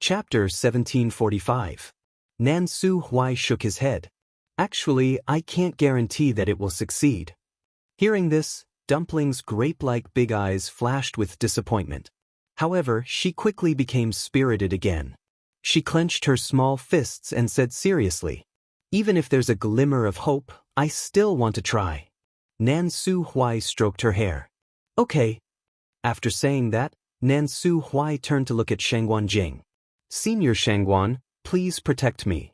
Chapter 1745. Nan Su Huai shook his head. Actually, I can't guarantee that it will succeed. Hearing this, Dumpling's grape-like big eyes flashed with disappointment. However, she quickly became spirited again. She clenched her small fists and said seriously, "Even if there's a glimmer of hope, I still want to try." Nan Su Huai stroked her hair. "Okay." After saying that, Nan Su Huai turned to look at Shangguan Jing. "Senior Shangguan, please protect me."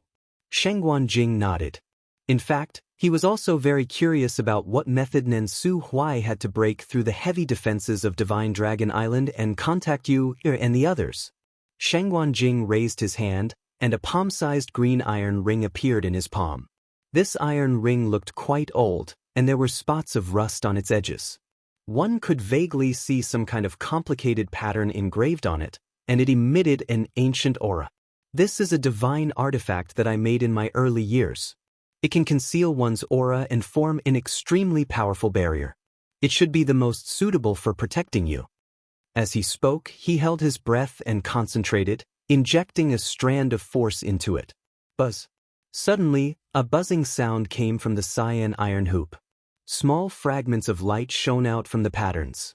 Shangguan Jing nodded. In fact, he was also very curious about what method Nan Su Huai had to break through the heavy defenses of Divine Dragon Island and contact you and the others. Shangguan Jing raised his hand, and a palm-sized green iron ring appeared in his palm. This iron ring looked quite old, and there were spots of rust on its edges. One could vaguely see some kind of complicated pattern engraved on it, and it emitted an ancient aura. "This is a divine artifact that I made in my early years. It can conceal one's aura and form an extremely powerful barrier. It should be the most suitable for protecting you." As he spoke, he held his breath and concentrated, injecting a strand of force into it. Buzz. Suddenly, a buzzing sound came from the cyan iron hoop. Small fragments of light shone out from the patterns.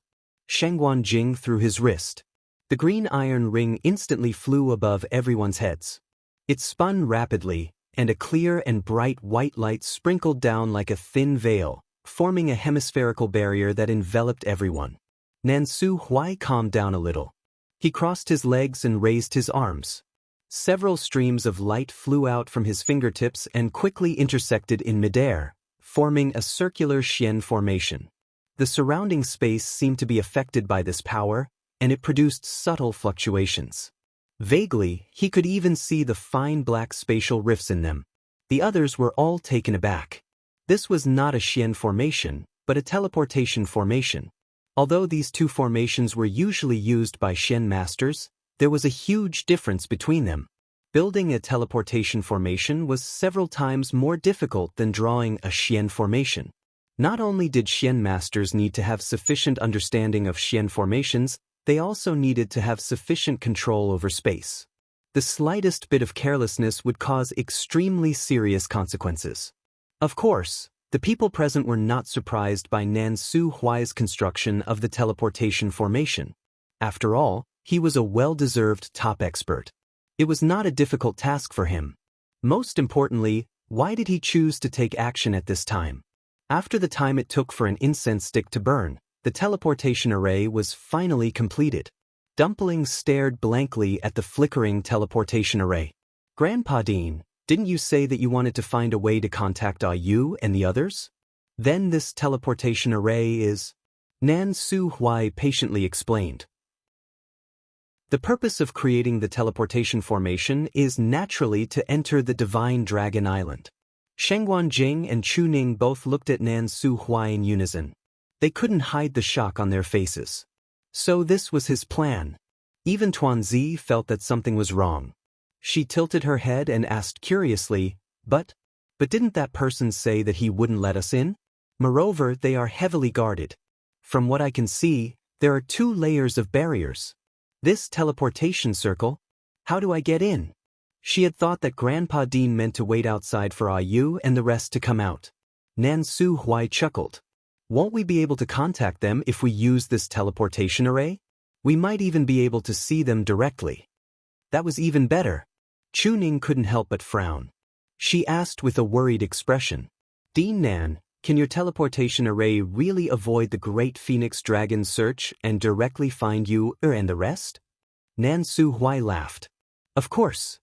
Shangguan Jing threw his wrist. The green iron ring instantly flew above everyone's heads. It spun rapidly, and a clear and bright white light sprinkled down like a thin veil, forming a hemispherical barrier that enveloped everyone. Nan Su Huai calmed down a little. He crossed his legs and raised his arms. Several streams of light flew out from his fingertips and quickly intersected in midair, forming a circular Xian formation. The surrounding space seemed to be affected by this power, and it produced subtle fluctuations. Vaguely, he could even see the fine black spatial rifts in them. The others were all taken aback. This was not a Xian formation, but a teleportation formation. Although these two formations were usually used by Xian masters, there was a huge difference between them. Building a teleportation formation was several times more difficult than drawing a Xian formation. Not only did Xian masters need to have sufficient understanding of Xian formations, they also needed to have sufficient control over space. The slightest bit of carelessness would cause extremely serious consequences. Of course, the people present were not surprised by Nan Su Huai's construction of the teleportation formation. After all, he was a well-deserved top expert. It was not a difficult task for him. Most importantly, why did he choose to take action at this time? After the time it took for an incense stick to burn, the teleportation array was finally completed. Dumpling stared blankly at the flickering teleportation array. "Grandpa Dean, didn't you say that you wanted to find a way to contact you and the others? Then this teleportation array is..." Nan Su Huai patiently explained. "The purpose of creating the teleportation formation is naturally to enter the Divine Dragon Island." Shangguan Jing and Chu Ning both looked at Nan Su Huai in unison. They couldn't hide the shock on their faces. So this was his plan. Even Tuanzi felt that something was wrong. She tilted her head and asked curiously, But didn't that person say that he wouldn't let us in? Moreover, they are heavily guarded. From what I can see, there are 2 layers of barriers. This teleportation circle? How do I get in?" She had thought that Grandpa Dean meant to wait outside for Yu and the rest to come out. Nan Su Huai chuckled. "Won't we be able to contact them if we use this teleportation array? We might even be able to see them directly." That was even better. Chu Ning couldn't help but frown. She asked with a worried expression, "Dean Nan, can your teleportation array really avoid the Great Phoenix Dragon search and directly find you and the rest?" Nan Su Huai laughed. "Of course."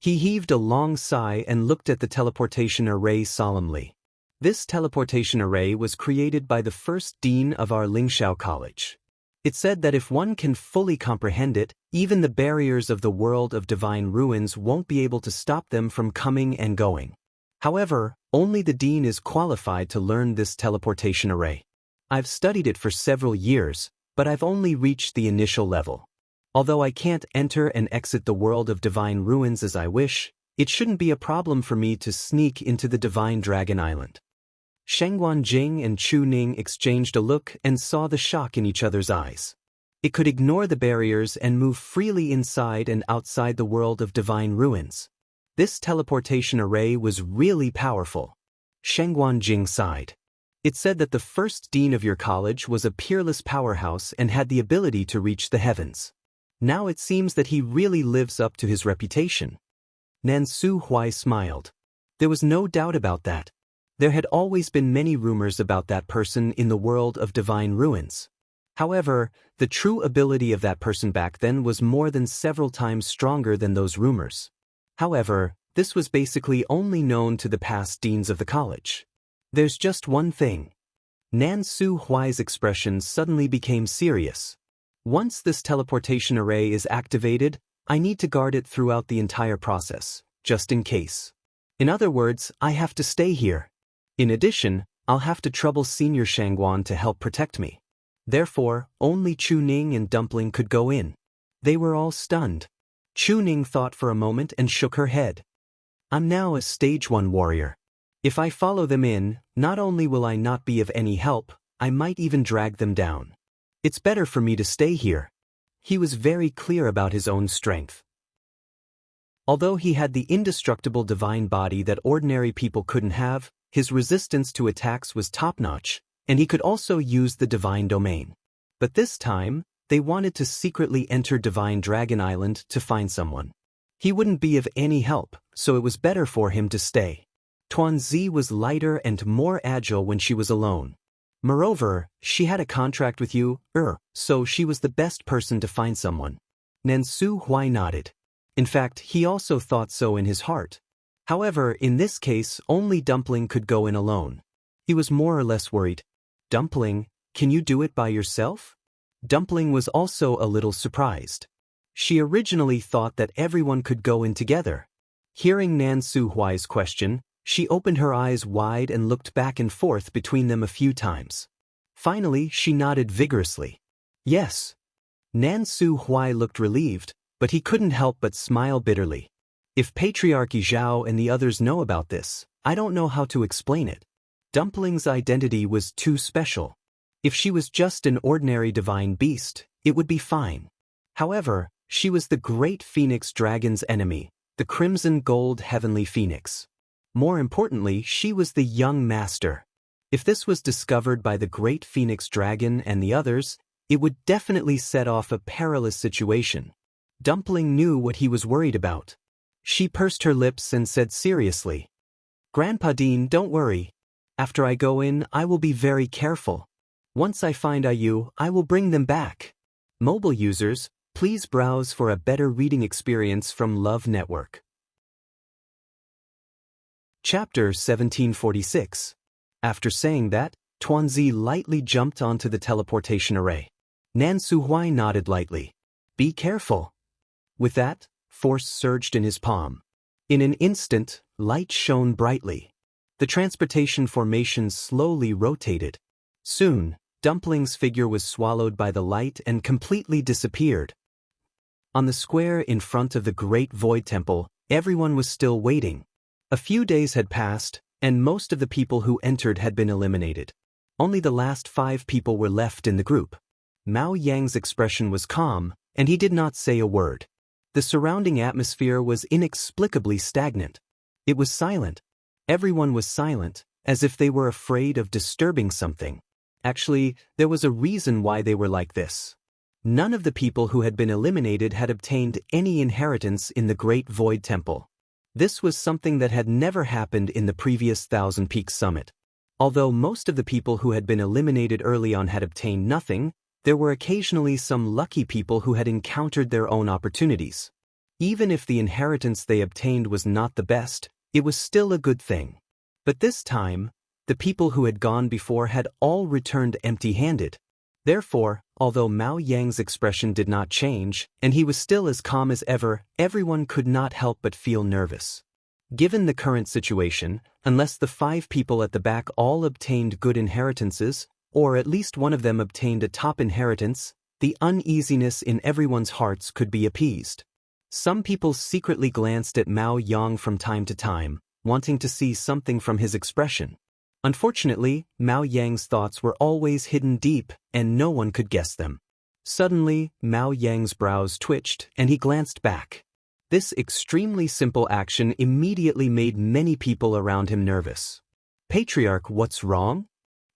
He heaved a long sigh and looked at the teleportation array solemnly. This teleportation array was created by the first dean of our Lingxiao College. It said that if one can fully comprehend it, even the barriers of the world of divine ruins won't be able to stop them from coming and going. However, only the dean is qualified to learn this teleportation array. I've studied it for several years, but I've only reached the initial level. Although I can't enter and exit the world of divine ruins as I wish, it shouldn't be a problem for me to sneak into the Divine Dragon Island. Shangguan Jing and Chu Ning exchanged a look and saw the shock in each other's eyes. It could ignore the barriers and move freely inside and outside the world of divine ruins. This teleportation array was really powerful. Shengguan Jing sighed. It said that the first dean of your college was a peerless powerhouse and had the ability to reach the heavens. Now it seems that he really lives up to his reputation. Nansu Huai smiled. There was no doubt about that. There had always been many rumors about that person in the world of divine ruins. However, the true ability of that person back then was more than several times stronger than those rumors. However, this was basically only known to the past deans of the college. There's just one thing. Nansu Huai's expression suddenly became serious. Once this teleportation array is activated, I need to guard it throughout the entire process, just in case. In other words, I have to stay here. In addition, I'll have to trouble Senior Shangguan to help protect me. Therefore, only Chu Ning and Dumpling could go in. They were all stunned. Chu Ning thought for a moment and shook her head. I'm now a stage 1 warrior. If I follow them in, not only will I not be of any help, I might even drag them down. It's better for me to stay here. He was very clear about his own strength. Although he had the indestructible divine body that ordinary people couldn't have, his resistance to attacks was top-notch, and he could also use the divine domain. But this time, they wanted to secretly enter Divine Dragon Island to find someone. He wouldn't be of any help, so it was better for him to stay. Tuanzi was lighter and more agile when she was alone. Moreover, she had a contract with you, so she was the best person to find someone. Nansu Huai nodded. In fact, he also thought so in his heart. However, in this case, only Dumpling could go in alone. He was more or less worried. Dumpling, can you do it by yourself? Dumpling was also a little surprised. She originally thought that everyone could go in together. Hearing Nansu Huai's question, she opened her eyes wide and looked back and forth between them a few times. Finally, she nodded vigorously. Yes. Nansu Huai looked relieved, but he couldn't help but smile bitterly. If Patriarchy Zhao and the others know about this, I don't know how to explain it. Dumpling's identity was too special. If she was just an ordinary divine beast, it would be fine. However, she was the great phoenix dragon's enemy, the crimson gold heavenly phoenix. More importantly, she was the young master. If this was discovered by the great phoenix dragon and the others, it would definitely set off a perilous situation. Dumpling knew what he was worried about. She pursed her lips and said seriously, Grandpa Dean, don't worry. After I go in, I will be very careful. Once I find IU, I will bring them back. Mobile users, please browse for a better reading experience from Love Network. Chapter 1746. After saying that, Tuanzi lightly jumped onto the teleportation array. Nansu Huai nodded lightly. Be careful. With that, force surged in his palm. In an instant, light shone brightly. The transportation formation slowly rotated. Soon, Dumpling's figure was swallowed by the light and completely disappeared. On the square in front of the Great Void Temple, everyone was still waiting. A few days had passed, and most of the people who entered had been eliminated. Only the last 5 people were left in the group. Mao Yang's expression was calm, and he did not say a word. The surrounding atmosphere was inexplicably stagnant. It was silent. Everyone was silent, as if they were afraid of disturbing something. Actually, there was a reason why they were like this. None of the people who had been eliminated had obtained any inheritance in the Great Void Temple. This was something that had never happened in the previous Thousand Peaks Summit. Although most of the people who had been eliminated early on had obtained nothing, there were occasionally some lucky people who had encountered their own opportunities. Even if the inheritance they obtained was not the best, it was still a good thing. But this time, the people who had gone before had all returned empty-handed. Therefore, although Mao Yang's expression did not change, and he was still as calm as ever, everyone could not help but feel nervous. Given the current situation, unless the 5 people at the back all obtained good inheritances, or at least one of them obtained a top inheritance, the uneasiness in everyone's hearts could be appeased. Some people secretly glanced at Mao Yang from time to time, wanting to see something from his expression. Unfortunately, Mao Yang's thoughts were always hidden deep, and no one could guess them. Suddenly, Mao Yang's brows twitched and he glanced back. This extremely simple action immediately made many people around him nervous. Patriarch, what's wrong?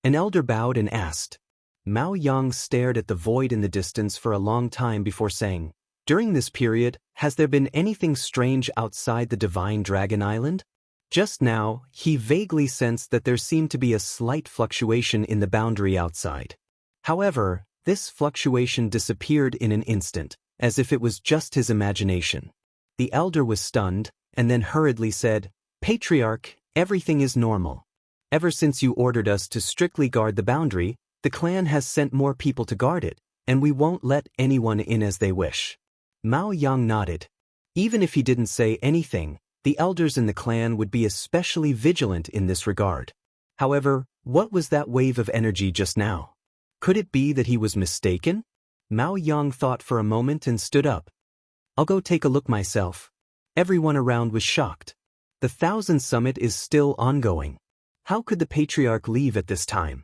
An elder bowed and asked. Mao Yang stared at the void in the distance for a long time before saying, during this period, has there been anything strange outside the Divine Dragon Island? Just now, he vaguely sensed that there seemed to be a slight fluctuation in the boundary outside. However, this fluctuation disappeared in an instant, as if it was just his imagination. The elder was stunned, and then hurriedly said, Patriarch, everything is normal. Ever since you ordered us to strictly guard the boundary, the clan has sent more people to guard it, and we won't let anyone in as they wish. Mao Yang nodded. Even if he didn't say anything, the elders in the clan would be especially vigilant in this regard. However, what was that wave of energy just now? Could it be that he was mistaken? Mao Yang thought for a moment and stood up. I'll go take a look myself. Everyone around was shocked. The Thousand Summit is still ongoing. How could the Patriarch leave at this time?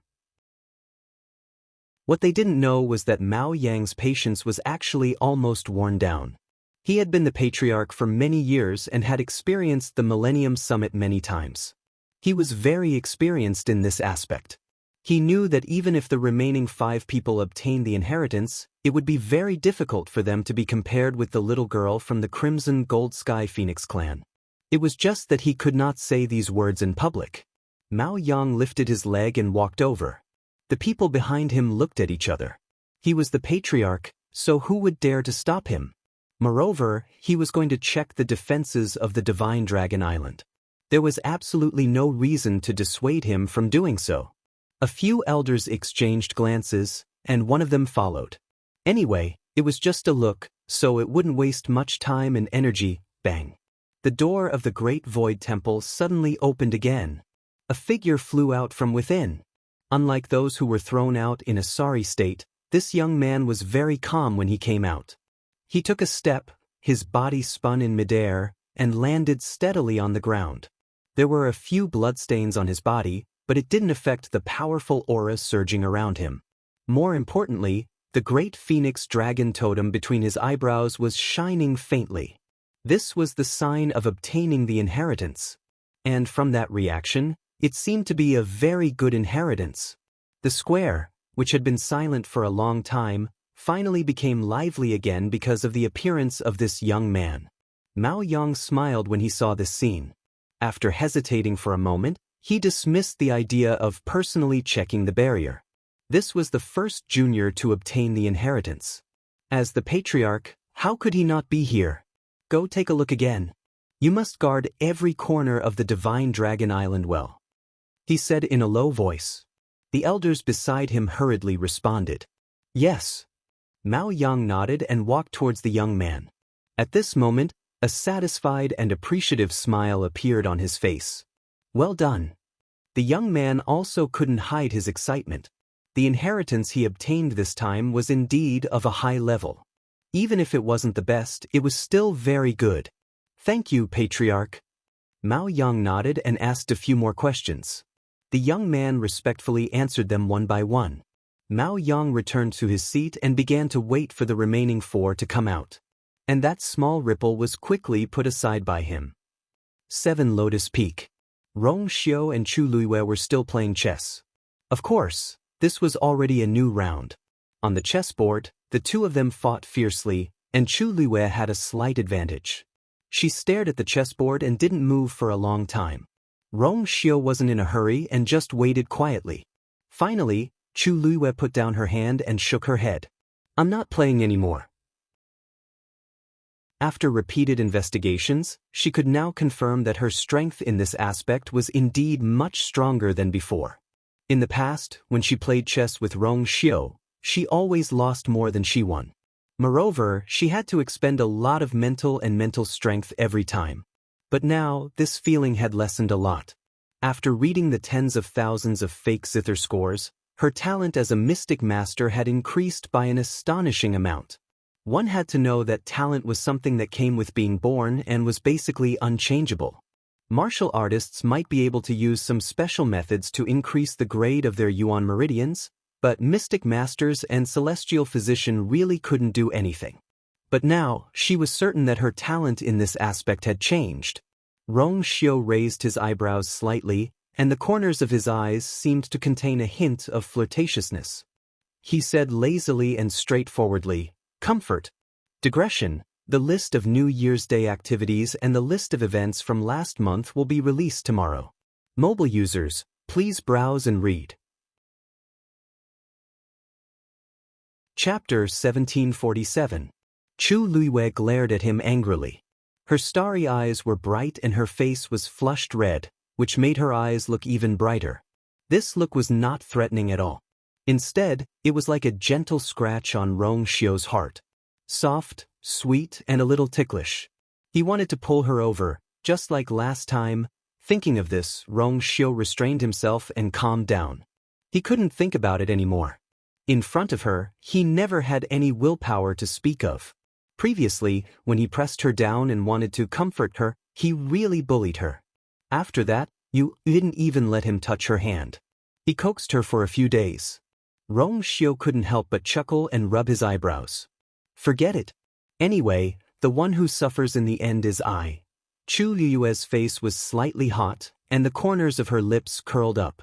What they didn't know was that Mao Yang's patience was actually almost worn down. He had been the Patriarch for many years and had experienced the Millennium Summit many times. He was very experienced in this aspect. He knew that even if the remaining 5 people obtained the inheritance, it would be very difficult for them to be compared with the little girl from the Crimson Gold Sky Phoenix clan. It was just that he could not say these words in public. Mao Yang lifted his leg and walked over. The people behind him looked at each other. He was the Patriarch, so who would dare to stop him? Moreover, he was going to check the defenses of the Divine Dragon Island. There was absolutely no reason to dissuade him from doing so. A few elders exchanged glances, and one of them followed. Anyway, it was just a look, so it wouldn't waste much time and energy. Bang! The door of the Great Void Temple suddenly opened again. A figure flew out from within. Unlike those who were thrown out in a sorry state, this young man was very calm when he came out. He took a step, his body spun in midair, and landed steadily on the ground. There were a few bloodstains on his body, but it didn't affect the powerful aura surging around him. More importantly, the great phoenix dragon totem between his eyebrows was shining faintly. This was the sign of obtaining the inheritance. And from that reaction, it seemed to be a very good inheritance. The square, which had been silent for a long time, finally became lively again because of the appearance of this young man. Mao Yang smiled when he saw this scene. After hesitating for a moment, he dismissed the idea of personally checking the barrier. This was the first junior to obtain the inheritance. As the Patriarch, how could he not be here? Go take a look again. You must guard every corner of the Divine Dragon Island well, he said in a low voice. The elders beside him hurriedly responded. Yes. Mao Yang nodded and walked towards the young man. At this moment, a satisfied and appreciative smile appeared on his face. Well done. The young man also couldn't hide his excitement. The inheritance he obtained this time was indeed of a high level. Even if it wasn't the best, it was still very good. Thank you, Patriarch. Mao Yang nodded and asked a few more questions. The young man respectfully answered them one by one. Mao Yang returned to his seat and began to wait for the remaining 4 to come out. And that small ripple was quickly put aside by him. 7 Lotus Peak. Rong Xiao and Chu Luiyue were still playing chess. Of course, this was already a new round. On the chessboard, the two of them fought fiercely, and Chu Luiyue had a slight advantage. She stared at the chessboard and didn't move for a long time. Rong Xiao wasn't in a hurry and just waited quietly. Finally, Chu Luiyue put down her hand and shook her head. I'm not playing anymore. After repeated investigations, she could now confirm that her strength in this aspect was indeed much stronger than before. In the past, when she played chess with Rong Xiao, she always lost more than she won. Moreover, she had to expend a lot of mental strength every time. But now, this feeling had lessened a lot. After reading the tens of thousands of fake zither scores, her talent as a mystic master had increased by an astonishing amount. One had to know that talent was something that came with being born and was basically unchangeable. Martial artists might be able to use some special methods to increase the grade of their yuan meridians, but mystic masters and celestial physician really couldn't do anything. But now, she was certain that her talent in this aspect had changed. Rong Xiu raised his eyebrows slightly, and the corners of his eyes seemed to contain a hint of flirtatiousness. He said lazily and straightforwardly, "Comfort. Digression, the list of New Year's Day activities and the list of events from last month will be released tomorrow. Mobile users, please browse and read." Chapter 1747. Chu Luiwei glared at him angrily. Her starry eyes were bright and her face was flushed red, which made her eyes look even brighter. This look was not threatening at all. Instead, it was like a gentle scratch on Rong Xiu's heart. Soft, sweet, and a little ticklish. He wanted to pull her over, just like last time. Thinking of this, Rong Xiu restrained himself and calmed down. He couldn't think about it anymore. In front of her, he never had any willpower to speak of. Previously, when he pressed her down and wanted to comfort her, he really bullied her. After that, you didn't even let him touch her hand. He coaxed her for a few days. Rong Xiu couldn't help but chuckle and rub his eyebrows. Forget it. Anyway, the one who suffers in the end is I. Chu Liyue's face was slightly hot, and the corners of her lips curled up.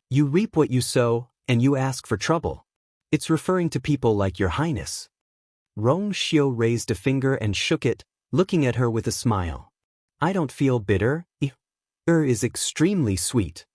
You reap what you sow, and you ask for trouble. It's referring to people like your highness. Rong Xiu raised a finger and shook it, looking at her with a smile. I don't feel bitter. Is extremely sweet.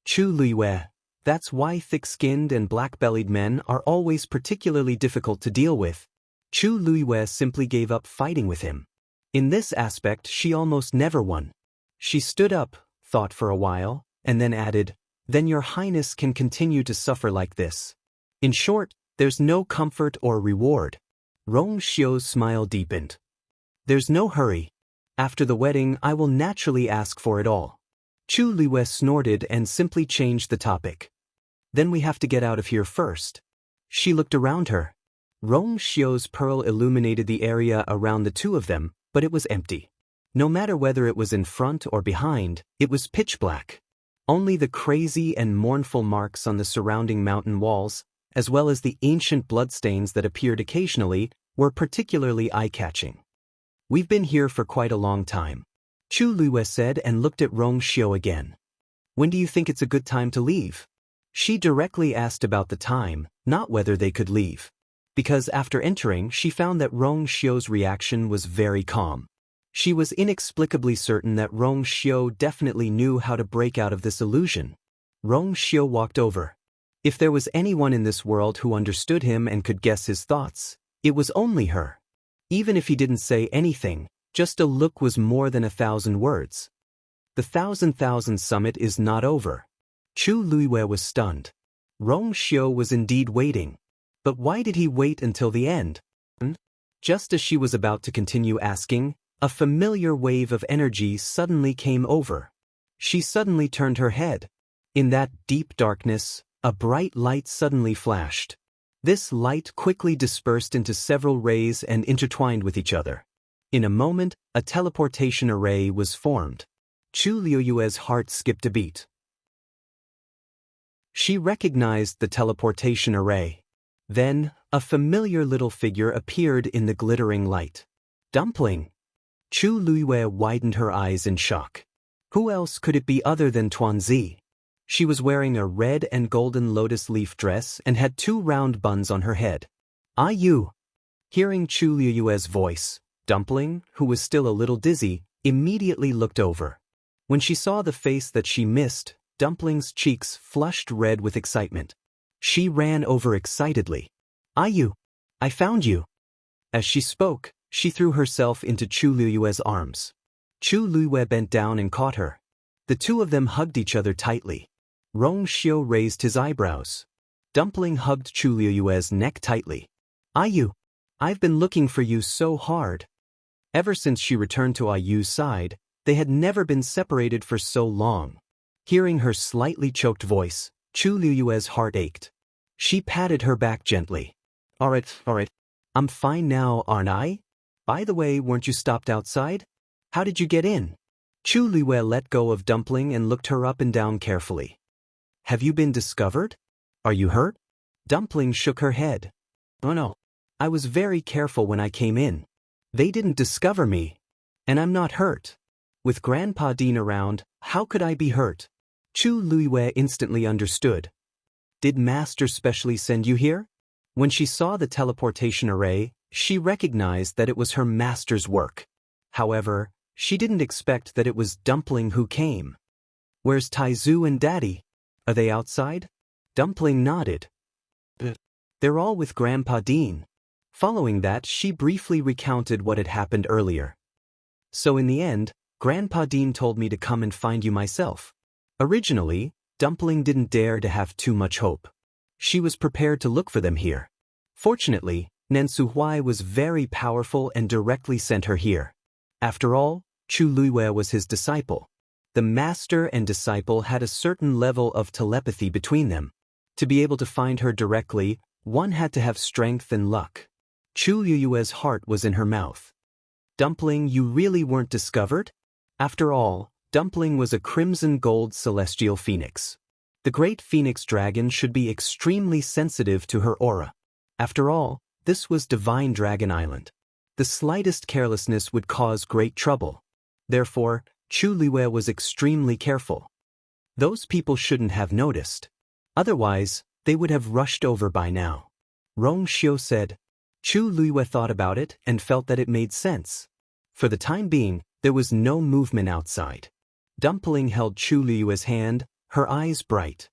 Chu Liyue. That's why thick-skinned and black-bellied men are always particularly difficult to deal with. Chu Liyue simply gave up fighting with him. In this aspect, she almost never won. She stood up, thought for a while, and then added, "Then your highness can continue to suffer like this. In short, there's no comfort or reward." Rong Xiu's smile deepened. "There's no hurry. After the wedding, I will naturally ask for it all." Chu Liyue snorted and simply changed the topic. "Then we have to get out of here first." She looked around her. Rong Xiu's pearl illuminated the area around the two of them, but it was empty. No matter whether it was in front or behind, it was pitch black. Only the crazy and mournful marks on the surrounding mountain walls, as well as the ancient bloodstains that appeared occasionally, were particularly eye-catching. "We've been here for quite a long time," Chu Liyue said and looked at Rong Xiu again. "When do you think it's a good time to leave?" She directly asked about the time, not whether they could leave. Because after entering, she found that Rong Xiu's reaction was very calm. She was inexplicably certain that Rong Xiu definitely knew how to break out of this illusion. Rong Xiu walked over. If there was anyone in this world who understood him and could guess his thoughts, it was only her. Even if he didn't say anything, just a look was more than 1,000 words. The thousand summit is not over. Chu Liyue was stunned. Rong Xiu was indeed waiting. But why did he wait until the end? Just as she was about to continue asking, a familiar wave of energy suddenly came over. She suddenly turned her head. In that deep darkness, a bright light suddenly flashed. This light quickly dispersed into several rays and intertwined with each other. In a moment, a teleportation array was formed. Chu Liyue's heart skipped a beat. She recognized the teleportation array. Then, a familiar little figure appeared in the glittering light. Dumpling. Chu Liyue widened her eyes in shock. Who else could it be other than Tuanzi? She was wearing a red and golden lotus leaf dress and had 2 round buns on her head. "Ah, you." Hearing Chu Liyue's voice, Dumpling, who was still a little dizzy, immediately looked over. When she saw the face that she missed, Dumpling's cheeks flushed red with excitement. She ran over excitedly. "Ah, you. I found you." As she spoke, she threw herself into Chu Liyue's arms. Chu Liyue bent down and caught her. The two of them hugged each other tightly. Rong Xiu raised his eyebrows. Dumpling hugged Chu Liyue's neck tightly. "Ah, you. I've been looking for you so hard." Ever since she returned to Ah Yu's side, they had never been separated for so long. Hearing her slightly choked voice, Chu Liyue's heart ached. She patted her back gently. All right. I'm fine now, aren't I? By the way, weren't you stopped outside? How did you get in?" Chu Liyue let go of Dumpling and looked her up and down carefully. "Have you been discovered? Are you hurt?" Dumpling shook her head. Oh no. I was very careful when I came in. They didn't discover me. And I'm not hurt. With Grandpa Dean around, how could I be hurt? Chu Luiwei instantly understood. Did Master specially send you here? When she saw the teleportation array, she recognized that it was her master's work. However, she didn't expect that it was Dumpling who came. Where's Taizu and Daddy? Are they outside? Dumpling nodded. They're all with Grandpa Dean. Following that, she briefly recounted what had happened earlier. So in the end, Grandpa Dean told me to come and find you myself. Originally, Dumpling didn't dare to have too much hope. She was prepared to look for them here. Fortunately, Nansu Huai was very powerful and directly sent her here. After all, Chu Luiwei was his disciple. The master and disciple had a certain level of telepathy between them. To be able to find her directly, one had to have strength and luck. Chu Luiwei's heart was in her mouth. Dumpling, you really weren't discovered? After all, Dumpling was a crimson gold celestial phoenix. The great phoenix dragon should be extremely sensitive to her aura. After all, this was Divine Dragon Island. The slightest carelessness would cause great trouble. Therefore, Chu Luiwei was extremely careful. Those people shouldn't have noticed. Otherwise, they would have rushed over by now. Rong Xiu said. Chu Luiwei thought about it and felt that it made sense. For the time being, there was no movement outside. Dumpling held Chu Luiwei's hand, her eyes bright.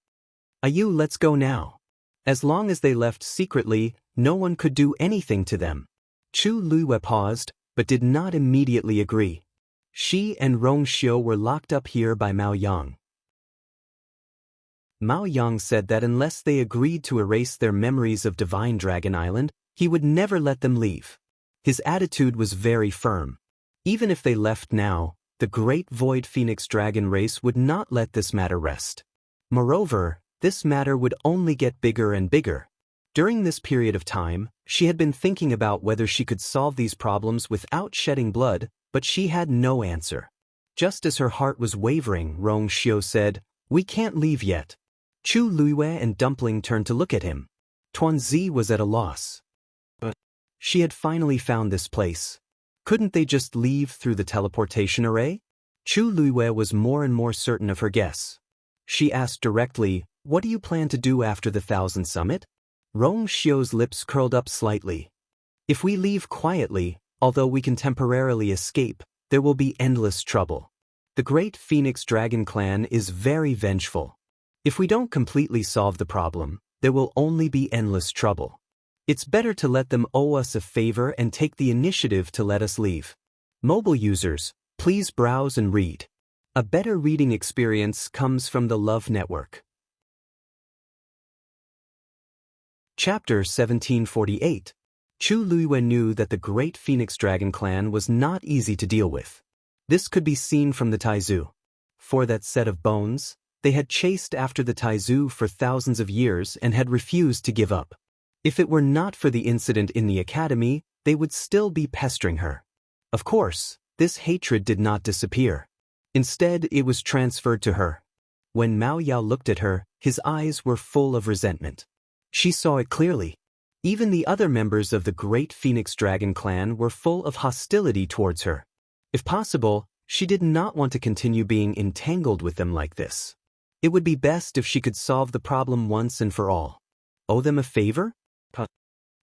Ayu, let's go now. As long as they left secretly, no one could do anything to them. Chu Luiwei paused, but did not immediately agree. She and Rong Xiu were locked up here by Mao Yang. Mao Yang said that unless they agreed to erase their memories of Divine Dragon Island, he would never let them leave. His attitude was very firm. Even if they left now, the great Void Phoenix Dragon race would not let this matter rest. Moreover, this matter would only get bigger and bigger. During this period of time, she had been thinking about whether she could solve these problems without shedding blood, but she had no answer. Just as her heart was wavering, Rong Xiu said, "We can't leave yet." Chu Luiwei and Dumpling turned to look at him. Tuanzi was at a loss. But she had finally found this place. Couldn't they just leave through the teleportation array? Chu Luiwei was more and more certain of her guess. She asked directly, "What do you plan to do after the 1000 Summit?" Rong Xiu's lips curled up slightly. "If we leave quietly, although we can temporarily escape, there will be endless trouble. The great Phoenix Dragon clan is very vengeful. If we don't completely solve the problem, there will only be endless trouble. It's better to let them owe us a favor and take the initiative to let us leave." Mobile users, please browse and read. A better reading experience comes from the Love Network. Chapter 1748. Chu Luiwei knew that the great Phoenix Dragon clan was not easy to deal with. This could be seen from the Taizu. For that set of bones, they had chased after the Taizu for thousands of years and had refused to give up. If it were not for the incident in the academy, they would still be pestering her. Of course, this hatred did not disappear. Instead, it was transferred to her. When Mao Yao looked at her, his eyes were full of resentment. She saw it clearly. Even the other members of the great Phoenix Dragon clan were full of hostility towards her. If possible, she did not want to continue being entangled with them like this. It would be best if she could solve the problem once and for all. Owe them a favor?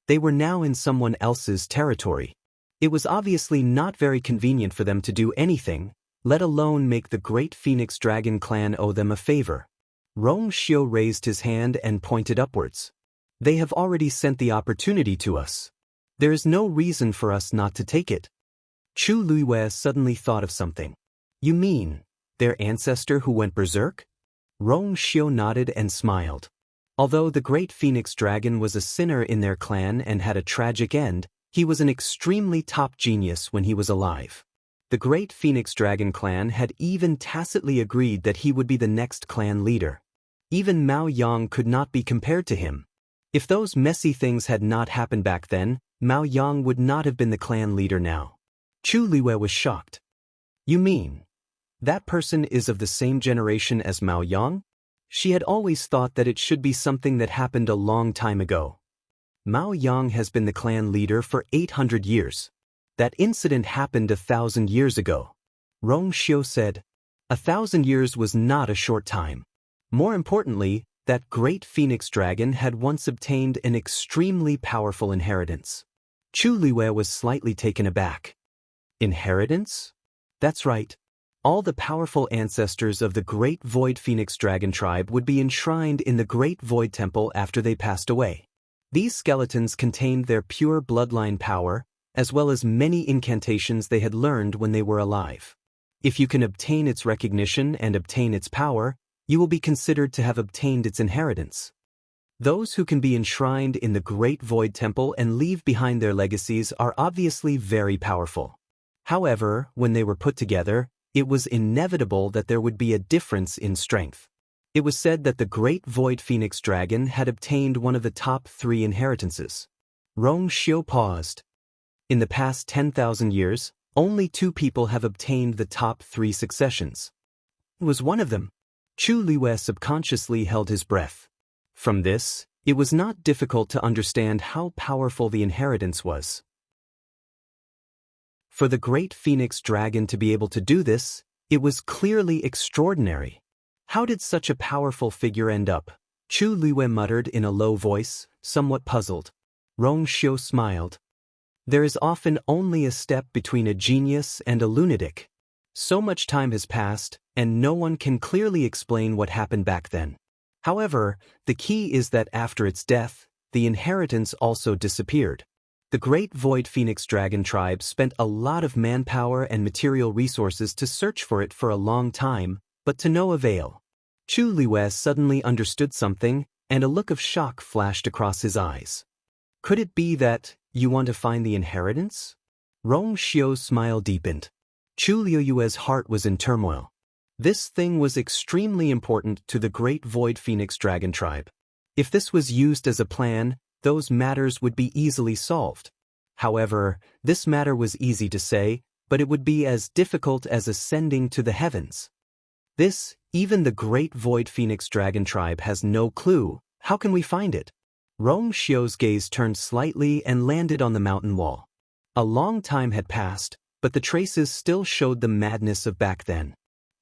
They were now in someone else's territory. It was obviously not very convenient for them to do anything, let alone make the great Phoenix Dragon clan owe them a favor. Rong Xiu raised his hand and pointed upwards. "They have already sent the opportunity to us. There is no reason for us not to take it." Chu Luiwei suddenly thought of something. "You mean, their ancestor who went berserk?" Rong Xiu nodded and smiled. Although the great Phoenix Dragon was a sinner in their clan and had a tragic end, he was an extremely top genius when he was alive. The great Phoenix Dragon clan had even tacitly agreed that he would be the next clan leader. Even Mao Yang could not be compared to him. If those messy things had not happened back then, Mao Yang would not have been the clan leader now. Chu Luiwei was shocked. "You mean, that person is of the same generation as Mao Yang?" She had always thought that it should be something that happened a long time ago. Mao Yang has been the clan leader for 800 years. That incident happened 1,000 years ago. Rong Xiu said. 1,000 years was not a short time. More importantly, that great phoenix dragon had once obtained an extremely powerful inheritance. Chu Liwei was slightly taken aback. Inheritance? That's right. All the powerful ancestors of the Great Void Phoenix Dragon tribe would be enshrined in the Great Void Temple after they passed away. These skeletons contained their pure bloodline power, as well as many incantations they had learned when they were alive. If you can obtain its recognition and obtain its power, you will be considered to have obtained its inheritance. Those who can be enshrined in the Great Void Temple and leave behind their legacies are obviously very powerful. However, when they were put together, it was inevitable that there would be a difference in strength. It was said that the Great Void Phoenix Dragon had obtained one of the top 3 inheritances. Rong Xiu paused. In the past 10,000 years, only 2 people have obtained the top 3 successions. It was one of them. Chu Liwei subconsciously held his breath. From this, it was not difficult to understand how powerful the inheritance was. For the Great Phoenix Dragon to be able to do this, it was clearly extraordinary. How did such a powerful figure end up? Chu Liwei muttered in a low voice, somewhat puzzled. Rong Xiu smiled. There is often only a step between a genius and a lunatic. So much time has passed, and no one can clearly explain what happened back then. However, the key is that after its death, the inheritance also disappeared. The Great Void Phoenix Dragon tribe spent a lot of manpower and material resources to search for it for a long time, but to no avail. Chu Liwei suddenly understood something, and a look of shock flashed across his eyes. Could it be that you want to find the inheritance? Rong Xiu's smile deepened. Chu Liu's heart was in turmoil. This thing was extremely important to the Great Void Phoenix Dragon tribe. If this was used as a plan, those matters would be easily solved. However, this matter was easy to say, but it would be as difficult as ascending to the heavens. This, even the Great Void Phoenix Dragon tribe has no clue. How can we find it? Rong Xiu's gaze turned slightly and landed on the mountain wall. A long time had passed, but the traces still showed the madness of back then.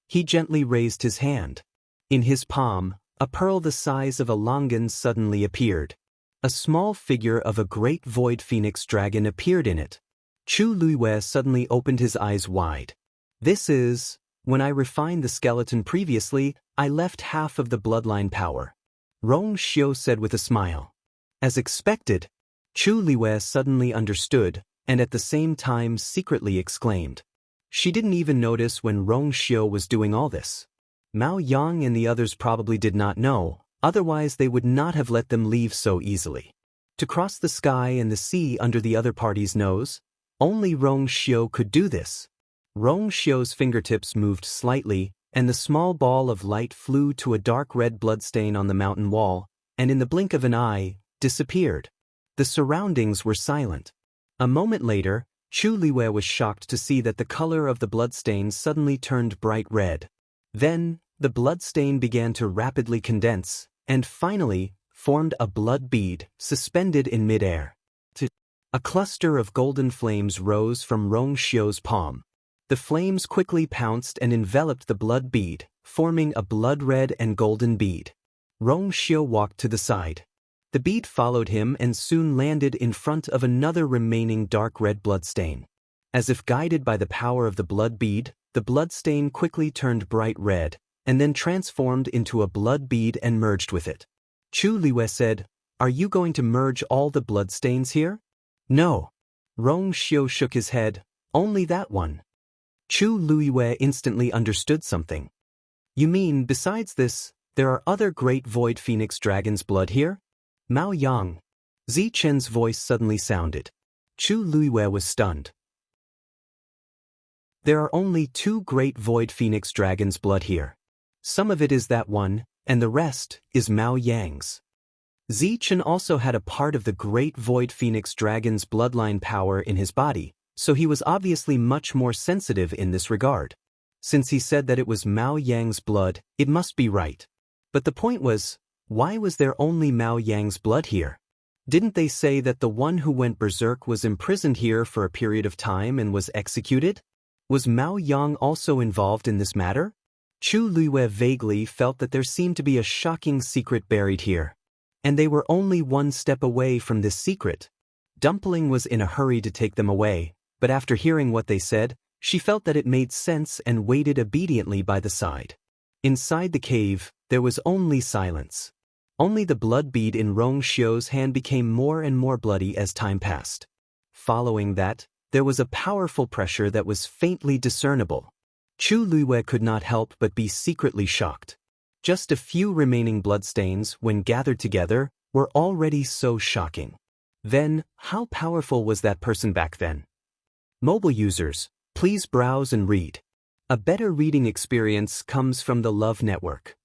He gently raised his hand. In his palm, a pearl the size of a longan suddenly appeared. A small figure of a Great Void Phoenix Dragon appeared in it. Chu Liwei suddenly opened his eyes wide. This is, when I refined the skeleton previously, I left half of the bloodline power. Rong Xiu said with a smile. As expected, Chu Liwei suddenly understood, and at the same time secretly exclaimed. She didn't even notice when Rong Xiu was doing all this. Mao Yang and the others probably did not know, otherwise they would not have let them leave so easily. To cross the sky and the sea under the other party's nose, only Rong Xiu could do this. Rong Xiu's fingertips moved slightly, and the small ball of light flew to a dark red bloodstain on the mountain wall, and in the blink of an eye, disappeared. The surroundings were silent. A moment later, Chu Liwei was shocked to see that the color of the bloodstain suddenly turned bright red. Then, the bloodstain began to rapidly condense, and finally, formed a blood bead, suspended in midair. A cluster of golden flames rose from Rong Xiu's palm. The flames quickly pounced and enveloped the blood bead, forming a blood-red and golden bead. Rong Xiu walked to the side. The bead followed him and soon landed in front of another remaining dark red bloodstain. As if guided by the power of the blood bead, the bloodstain quickly turned bright red, and then transformed into a blood bead and merged with it. Chu Liwei said, "Are you going to merge all the bloodstains here?" "No." Rong Xiu shook his head, "Only that one." Chu Liwei instantly understood something. "You mean, besides this, there are other Great Void Phoenix Dragon's blood here?" Mao Yang. Zi Chen's voice suddenly sounded. Chu Liwei was stunned. "There are only 2 Great Void Phoenix Dragon's blood here. Some of it is that one, and the rest is Mao Yang's." Zi Chen also had a part of the Great Void Phoenix Dragon's bloodline power in his body, so he was obviously much more sensitive in this regard. Since he said that it was Mao Yang's blood, it must be right. But the point was, why was there only Mao Yang's blood here? Didn't they say that the one who went berserk was imprisoned here for a period of time and was executed? Was Mao Yang also involved in this matter? Chu Luiyue vaguely felt that there seemed to be a shocking secret buried here. And they were only one step away from this secret. Dumpling was in a hurry to take them away, but after hearing what they said, she felt that it made sense and waited obediently by the side. Inside the cave, there was only silence. Only the blood bead in Rong Xiu's hand became more and more bloody as time passed. Following that, there was a powerful pressure that was faintly discernible. Chu Luiyue could not help but be secretly shocked. Just a few remaining bloodstains, when gathered together, were already so shocking. Then, how powerful was that person back then? Mobile users, please browse and read. A better reading experience comes from the Love Network.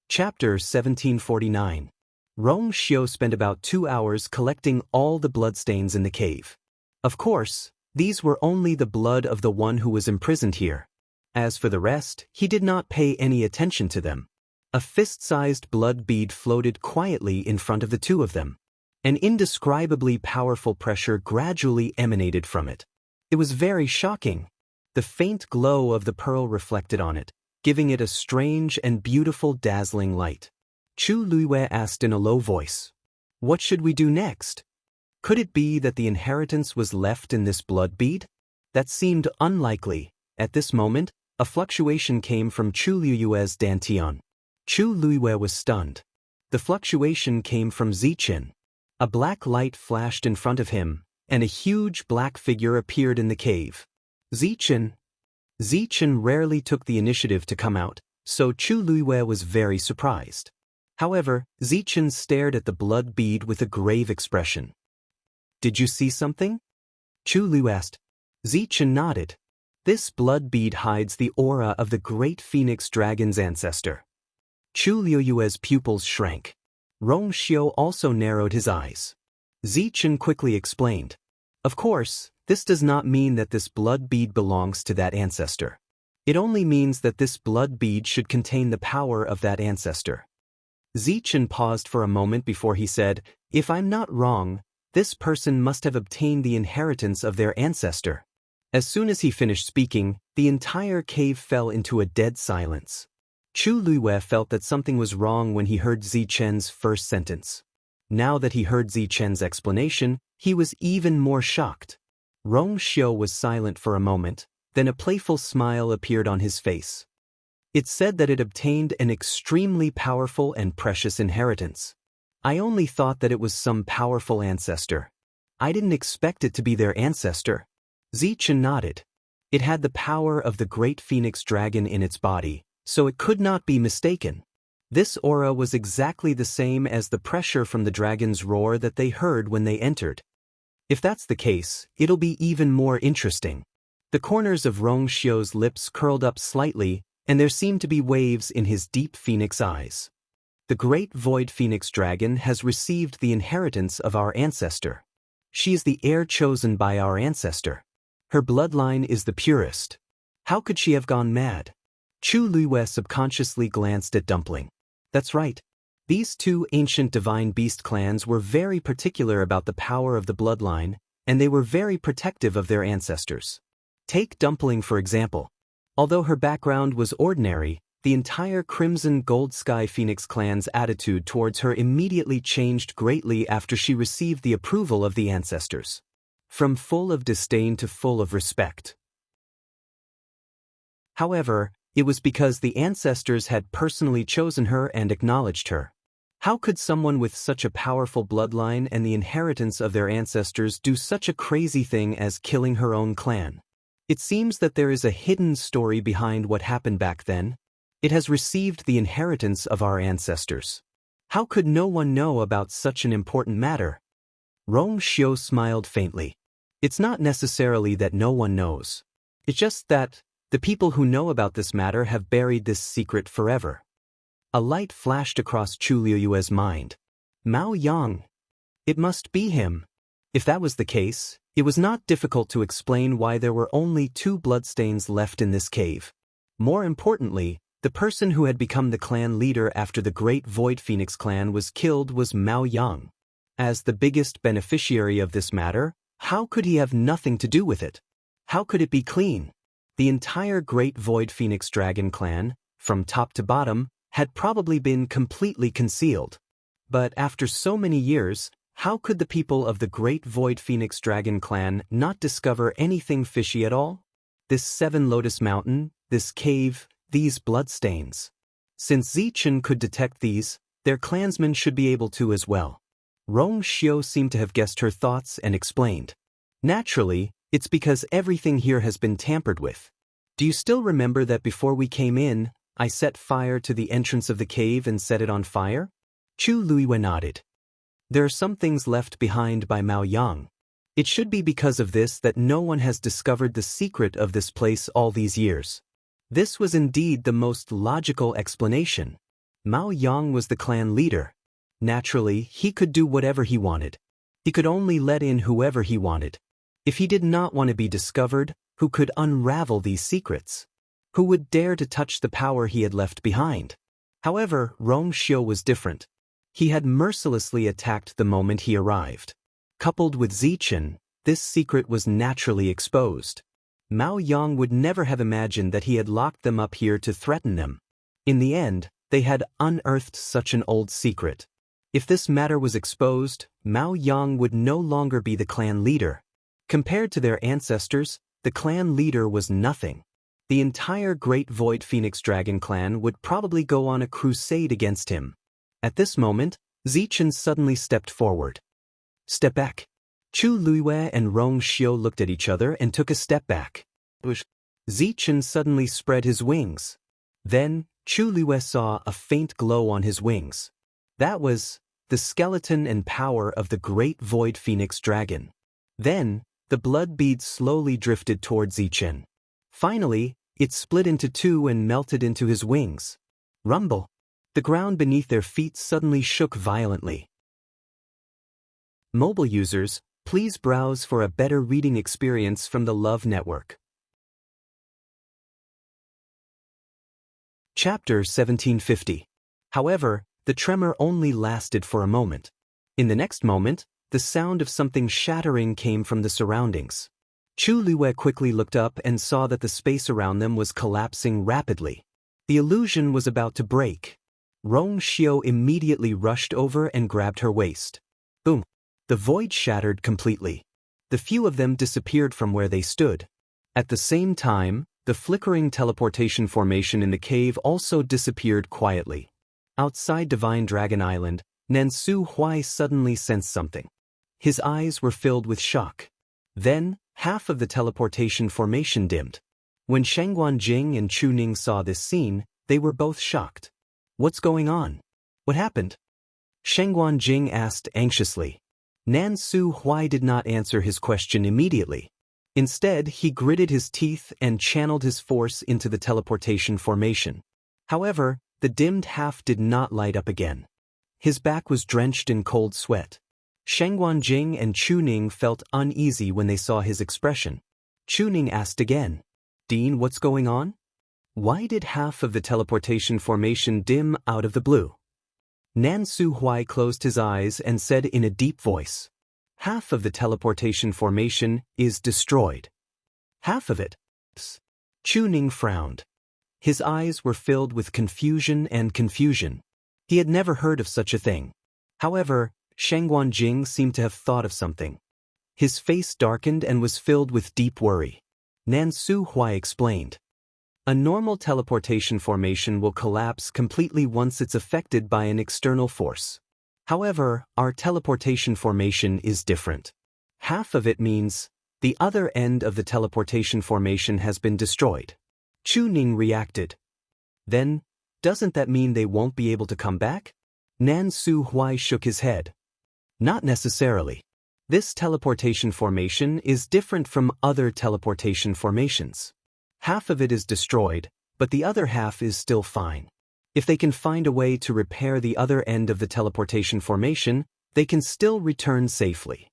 Chapter 1749. Rong Xiu spent about 2 hours collecting all the bloodstains in the cave. Of course, these were only the blood of the one who was imprisoned here. As for the rest, he did not pay any attention to them. A fist-sized blood bead floated quietly in front of the two of them. An indescribably powerful pressure gradually emanated from it. It was very shocking. The faint glow of the pearl reflected on it, giving it a strange and beautiful dazzling light. Chu Luiyue asked in a low voice, "What should we do next?" Could it be that the inheritance was left in this blood bead? That seemed unlikely. At this moment, a fluctuation came from Chu Luiyue's dantian. Chu Luiyue was stunned. The fluctuation came from Ziqin. A black light flashed in front of him, and a huge black figure appeared in the cave. Ziqin rarely took the initiative to come out, so Chu Luiyue was very surprised. However, Ziqin stared at the blood bead with a grave expression. "Did you see something?" Chu Lu asked. Ziqin nodded. "This blood bead hides the aura of the great phoenix dragon's ancestor." Chu Luiyue's pupils shrank. Rong Xiu also narrowed his eyes. Ziqin quickly explained. "Of course, this does not mean that this blood bead belongs to that ancestor. It only means that this blood bead should contain the power of that ancestor." Ziqin paused for a moment before he said, "If I'm not wrong, this person must have obtained the inheritance of their ancestor." As soon as he finished speaking, the entire cave fell into a dead silence. Chu Luiyue felt that something was wrong when he heard Ziqin's first sentence. Now that he heard Ziqin's explanation, he was even more shocked. Rong Xiu was silent for a moment, then a playful smile appeared on his face. It said that it obtained an extremely powerful and precious inheritance. "I only thought that it was some powerful ancestor. I didn't expect it to be their ancestor." Ziqin nodded. It had the power of the great phoenix dragon in its body, so it could not be mistaken. This aura was exactly the same as the pressure from the dragon's roar that they heard when they entered. If that's the case, it'll be even more interesting. The corners of Rong Xiu's lips curled up slightly, and there seemed to be waves in his deep phoenix eyes. The great void phoenix dragon has received the inheritance of our ancestor. She is the heir chosen by our ancestor. Her bloodline is the purest. How could she have gone mad? Chu Luiyue subconsciously glanced at Dumpling. That's right. These two ancient divine beast clans were very particular about the power of the bloodline, and they were very protective of their ancestors. Take Dumpling for example. Although her background was ordinary, the entire Crimson Gold Sky Phoenix clan's attitude towards her immediately changed greatly after she received the approval of the ancestors. From full of disdain to full of respect. However, it was because the ancestors had personally chosen her and acknowledged her. How could someone with such a powerful bloodline and the inheritance of their ancestors do such a crazy thing as killing her own clan? It seems that there is a hidden story behind what happened back then. It has received the inheritance of our ancestors. How could no one know about such an important matter? Rong Xiu smiled faintly. It's not necessarily that no one knows. It's just that the people who know about this matter have buried this secret forever. A light flashed across Chu Luiyue's mind. Mao Yang. It must be him. If that was the case, it was not difficult to explain why there were only 2 bloodstains left in this cave. More importantly, the person who had become the clan leader after the Great Void Phoenix clan was killed was Mao Yang. As the biggest beneficiary of this matter, how could he have nothing to do with it? How could it be clean? The entire Great Void Phoenix Dragon clan, from top to bottom, had probably been completely concealed. But after so many years, how could the people of the Great Void Phoenix Dragon clan not discover anything fishy at all? This 7 Lotus Mountain, this cave, these bloodstains. Since Zichen could detect these, their clansmen should be able to as well. Rong Xiu seemed to have guessed her thoughts and explained. Naturally, it's because everything here has been tampered with. Do you still remember that before we came in, I set fire to the entrance of the cave and set it on fire? Chu Luiyue nodded. There are some things left behind by Mao Yang. It should be because of this that no one has discovered the secret of this place all these years. This was indeed the most logical explanation. Mao Yang was the clan leader. Naturally, he could do whatever he wanted. He could only let in whoever he wanted. If he did not want to be discovered, who could unravel these secrets? Who would dare to touch the power he had left behind? However, Rong Xiu was different. He had mercilessly attacked the moment he arrived. Coupled with Zichen, this secret was naturally exposed. Mao Yang would never have imagined that he had locked them up here to threaten them. In the end, they had unearthed such an old secret. If this matter was exposed, Mao Yang would no longer be the clan leader. Compared to their ancestors, the clan leader was nothing. The entire Great Void Phoenix Dragon clan would probably go on a crusade against him. At this moment, Zichen suddenly stepped forward. Step back. Chu Luiyue and Rong Xiu looked at each other and took a step back. Zichen suddenly spread his wings. Then, Chu Luiyue saw a faint glow on his wings. That was the skeleton and power of the Great Void Phoenix Dragon. Then, the blood beads slowly drifted toward Zichen. Finally, it split into 2 and melted into his wings. Rumble. The ground beneath their feet suddenly shook violently. Mobile users, please browse for a better reading experience from the Love Network. Chapter 1750. However, the tremor only lasted for a moment. In the next moment, the sound of something shattering came from the surroundings. Chu Luiyue quickly looked up and saw that the space around them was collapsing rapidly. The illusion was about to break. Rong Xiu immediately rushed over and grabbed her waist. Boom! The void shattered completely. The few of them disappeared from where they stood. At the same time, the flickering teleportation formation in the cave also disappeared quietly. Outside Divine Dragon Island, Nansu Huai suddenly sensed something. His eyes were filled with shock. Then, half of the teleportation formation dimmed. When Shangguan Jing and Chu Ning saw this scene, they were both shocked. What's going on? What happened? Shangguan Jing asked anxiously. Nansu Huai did not answer his question immediately. Instead, he gritted his teeth and channeled his force into the teleportation formation. However, the dimmed half did not light up again. His back was drenched in cold sweat. Shangguan Jing and Chu Ning felt uneasy when they saw his expression. Chu Ning asked again, Dean, what's going on? Why did half of the teleportation formation dim out of the blue? Nansu Huai closed his eyes and said in a deep voice, half of the teleportation formation is destroyed. Half of it? Chu Ning frowned. His eyes were filled with confusion and confusion. He had never heard of such a thing. However, Shangguan Jing seemed to have thought of something. His face darkened and was filled with deep worry. Nansu Huai explained. A normal teleportation formation will collapse completely once it's affected by an external force. However, our teleportation formation is different. Half of it means the other end of the teleportation formation has been destroyed. Chu Ning reacted. Then, doesn't that mean they won't be able to come back? Nansu Huai shook his head. Not necessarily. This teleportation formation is different from other teleportation formations. Half of it is destroyed, but the other half is still fine. If they can find a way to repair the other end of the teleportation formation, they can still return safely.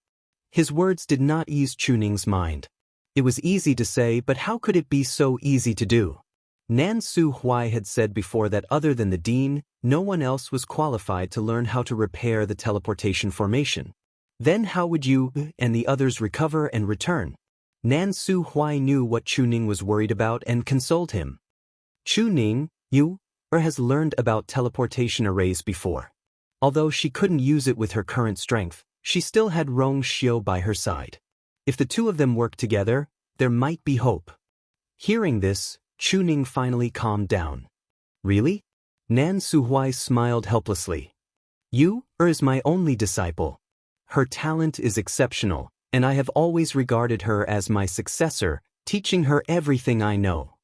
His words did not ease Chu Ning's mind. It was easy to say, but how could it be so easy to do? Nan Su Huai had said before that other than the dean, no one else was qualified to learn how to repair the teleportation formation. Then how would you and the others recover and return? Nan Su Huai knew what Chu Ning was worried about and consoled him. Chu Ning, has learned about teleportation arrays before. Although she couldn't use it with her current strength, she still had Rong Xiao by her side. If the two of them worked together, there might be hope. Hearing this, Chu Ning finally calmed down. Really? Nan Su Huai smiled helplessly. You is my only disciple. Her talent is exceptional, and I have always regarded her as my successor, teaching her everything I know.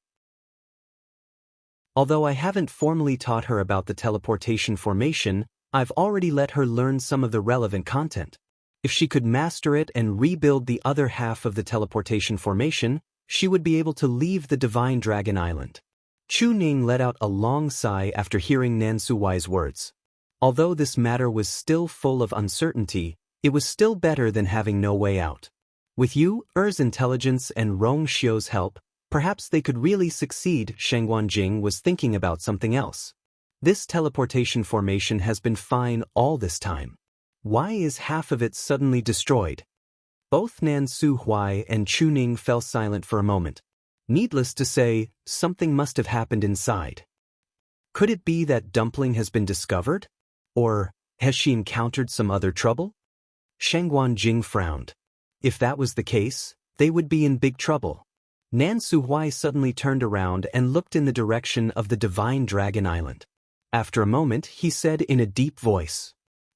Although I haven't formally taught her about the teleportation formation, I've already let her learn some of the relevant content. If she could master it and rebuild the other half of the teleportation formation, she would be able to leave the Divine Dragon Island. Chu Ning let out a long sigh after hearing Nan Su Huai's words. Although this matter was still full of uncertainty, it was still better than having no way out. With Yu's intelligence and Rong Xiao's help, perhaps they could really succeed. Sheng Wanjing was thinking about something else. This teleportation formation has been fine all this time. Why is half of it suddenly destroyed? Both Nan Su Huai and Chu Ning fell silent for a moment. Needless to say, something must have happened inside. Could it be that Dumpling has been discovered? Or has she encountered some other trouble? Sheng Wanjing frowned. If that was the case, they would be in big trouble. Nan Su Huai suddenly turned around and looked in the direction of the Divine Dragon Island. After a moment, he said in a deep voice,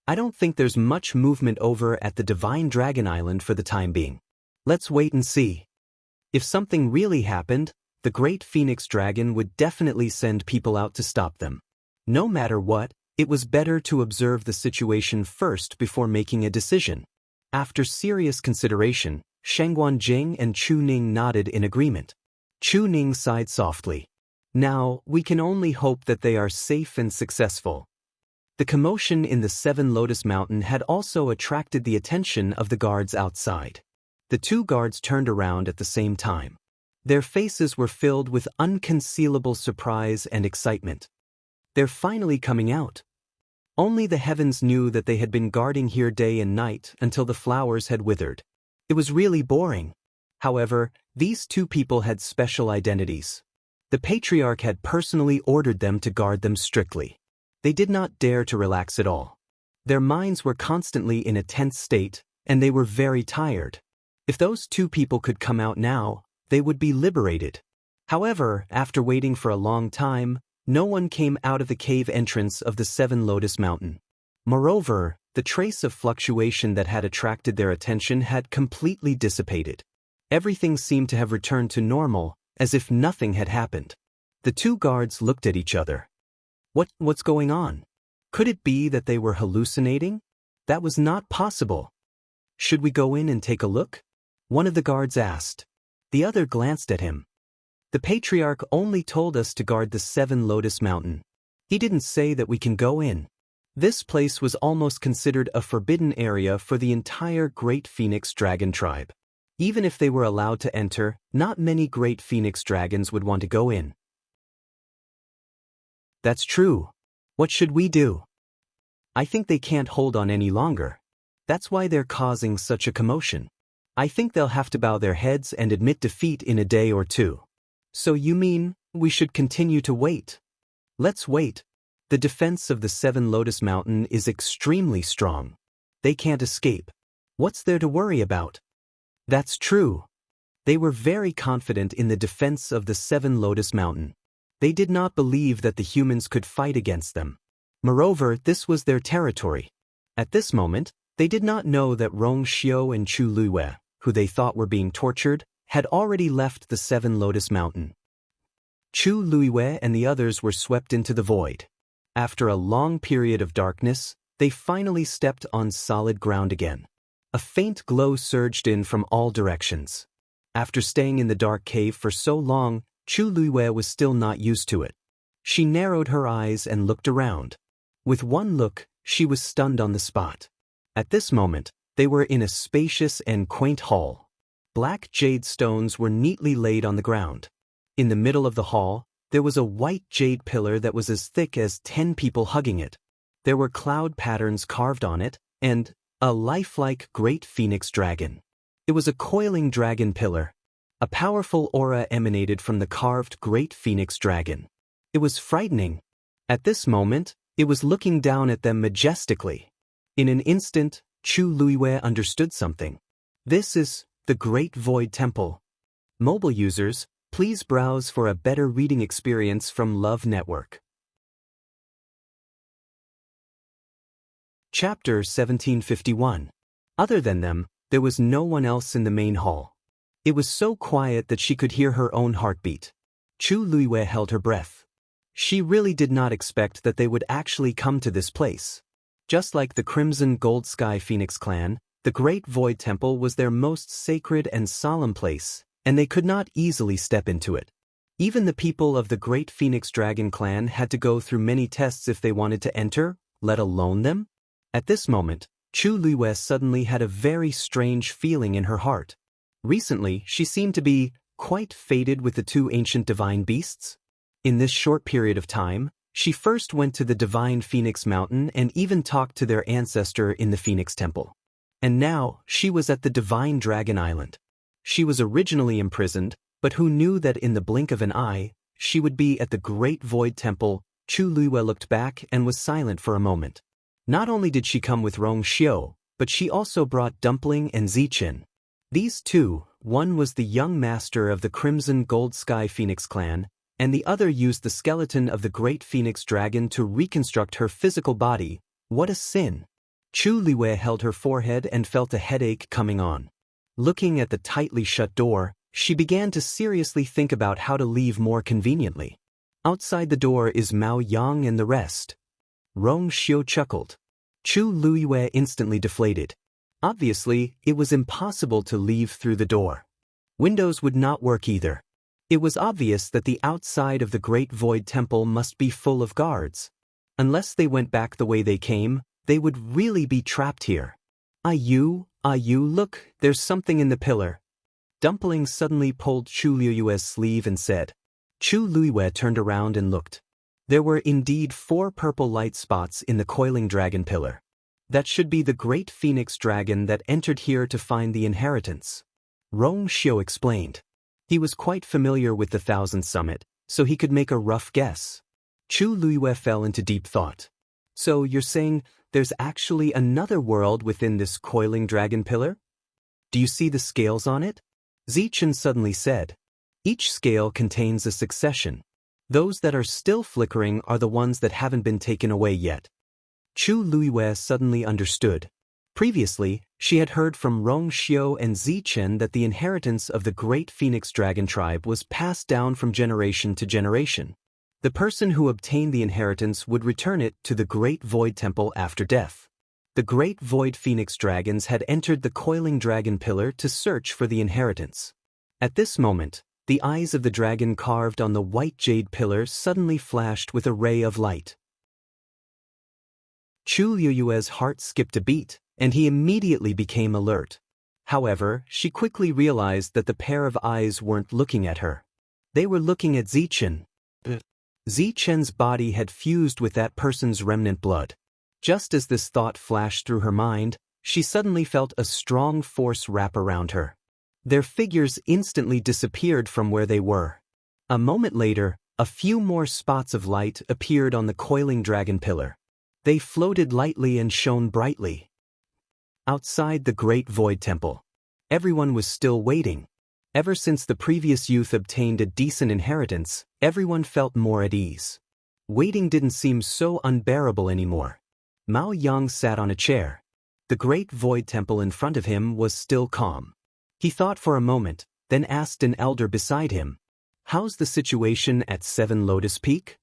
I don't think there's much movement over at the Divine Dragon Island for the time being. Let's wait and see. If something really happened, the Great Phoenix Dragon would definitely send people out to stop them. No matter what, it was better to observe the situation first before making a decision. After serious consideration, Sheng Wanjing and Chu Ning nodded in agreement. Chu Ning sighed softly. Now, we can only hope that they are safe and successful. The commotion in the Seven Lotus Mountain had also attracted the attention of the guards outside. The two guards turned around at the same time. Their faces were filled with unconcealable surprise and excitement. They're finally coming out. Only the heavens knew that they had been guarding here day and night until the flowers had withered. It was really boring. However, these two people had special identities. The patriarch had personally ordered them to guard them strictly. They did not dare to relax at all. Their minds were constantly in a tense state, and they were very tired. If those two people could come out now, they would be liberated. However, after waiting for a long time, no one came out of the cave entrance of the Seven Lotus Mountain. Moreover, the trace of fluctuation that had attracted their attention had completely dissipated. Everything seemed to have returned to normal, as if nothing had happened. The two guards looked at each other. What's going on? Could it be that they were hallucinating? That was not possible. Should we go in and take a look? One of the guards asked. The other glanced at him. The patriarch only told us to guard the Seven Lotus Mountain. He didn't say that we can go in. This place was almost considered a forbidden area for the entire Great Phoenix Dragon tribe. Even if they were allowed to enter, not many Great Phoenix Dragons would want to go in. That's true. What should we do? I think they can't hold on any longer. That's why they're causing such a commotion. I think they'll have to bow their heads and admit defeat in a day or two. So you mean, we should continue to wait? Let's wait. The defense of the Seven Lotus Mountain is extremely strong. They can't escape. What's there to worry about? That's true. They were very confident in the defense of the Seven Lotus Mountain. They did not believe that the humans could fight against them. Moreover, this was their territory. At this moment, they did not know that Rong Xiao and Chu Luiyue, who they thought were being tortured, had already left the Seven Lotus Mountain. Chu Luiyue and the others were swept into the void. After a long period of darkness, they finally stepped on solid ground again. A faint glow surged in from all directions. After staying in the dark cave for so long, Chu Luiyue was still not used to it. She narrowed her eyes and looked around. With one look, she was stunned on the spot. At this moment, they were in a spacious and quaint hall. Black jade stones were neatly laid on the ground. In the middle of the hall, there was a white jade pillar that was as thick as 10 people hugging it. There were cloud patterns carved on it, and a lifelike great phoenix dragon. It was a coiling dragon pillar. A powerful aura emanated from the carved great phoenix dragon. It was frightening. At this moment, it was looking down at them majestically. In an instant, Chu Luiwei understood something. This is the Great Void Temple. Mobile users, please browse for a better reading experience from Love Network. Chapter 1751. Other than them, there was no one else in the main hall. It was so quiet that she could hear her own heartbeat. Chu Luiwei held her breath. She really did not expect that they would actually come to this place. Just like the Crimson Gold Sky Phoenix clan, the Great Void Temple was their most sacred and solemn place, and they could not easily step into it. Even the people of the Great Phoenix Dragon clan had to go through many tests if they wanted to enter, let alone them. At this moment, Chu Luiwei suddenly had a very strange feeling in her heart. Recently, she seemed to be quite fated with the two ancient divine beasts. In this short period of time, she first went to the divine Phoenix Mountain and even talked to their ancestor in the Phoenix Temple. And now, she was at the divine Dragon Island. She was originally imprisoned, but who knew that in the blink of an eye, she would be at the Great Void Temple? Chu Luiwei looked back and was silent for a moment. Not only did she come with Rong Xiu, but she also brought Dumpling and Zichen. These two, one was the young master of the Crimson Gold Sky Phoenix clan, and the other used the skeleton of the Great Phoenix Dragon to reconstruct her physical body. What a sin! Chu Luiwei held her forehead and felt a headache coming on. Looking at the tightly shut door, she began to seriously think about how to leave more conveniently. Outside the door is Mao Yang and the rest. Rong Xiu chuckled. Chu Luiwei instantly deflated. Obviously, it was impossible to leave through the door. Windows would not work either. It was obvious that the outside of the Great Void Temple must be full of guards. Unless they went back the way they came, they would really be trapped here. Ayu, look, there's something in the pillar. Dumpling suddenly pulled Chu Luiwei's sleeve and said. Chu Luiwei turned around and looked. There were indeed 4 purple light spots in the coiling dragon pillar. That should be the great phoenix dragon that entered here to find the inheritance. Rong Xiu explained. He was quite familiar with the Thousand Summit, so he could make a rough guess. Chu Luiwei fell into deep thought. So you're saying there's actually another world within this coiling dragon pillar? Do you see the scales on it? Zichen suddenly said. Each scale contains a succession. Those that are still flickering are the ones that haven't been taken away yet. Chu Luiwei suddenly understood. Previously, she had heard from Rong Xiu and Zichen that the inheritance of the great Phoenix Dragon tribe was passed down from generation to generation. The person who obtained the inheritance would return it to the Great Void Temple after death. The Great Void Phoenix Dragons had entered the coiling dragon pillar to search for the inheritance. At this moment, the eyes of the dragon carved on the white jade pillar suddenly flashed with a ray of light. Chu Luiwei's heart skipped a beat, and he immediately became alert. However, she quickly realized that the pair of eyes weren't looking at her. They were looking at Zichen. Zichen's body had fused with that person's remnant blood. Just as this thought flashed through her mind, she suddenly felt a strong force wrap around her. Their figures instantly disappeared from where they were. A moment later, a few more spots of light appeared on the coiling dragon pillar. They floated lightly and shone brightly. Outside the Great Void Temple, everyone was still waiting. Ever since the previous youth obtained a decent inheritance, everyone felt more at ease. Waiting didn't seem so unbearable anymore. Mao Yang sat on a chair. The Great Void Temple in front of him was still calm. He thought for a moment, then asked an elder beside him, "How's the situation at 7 Lotus Peak?"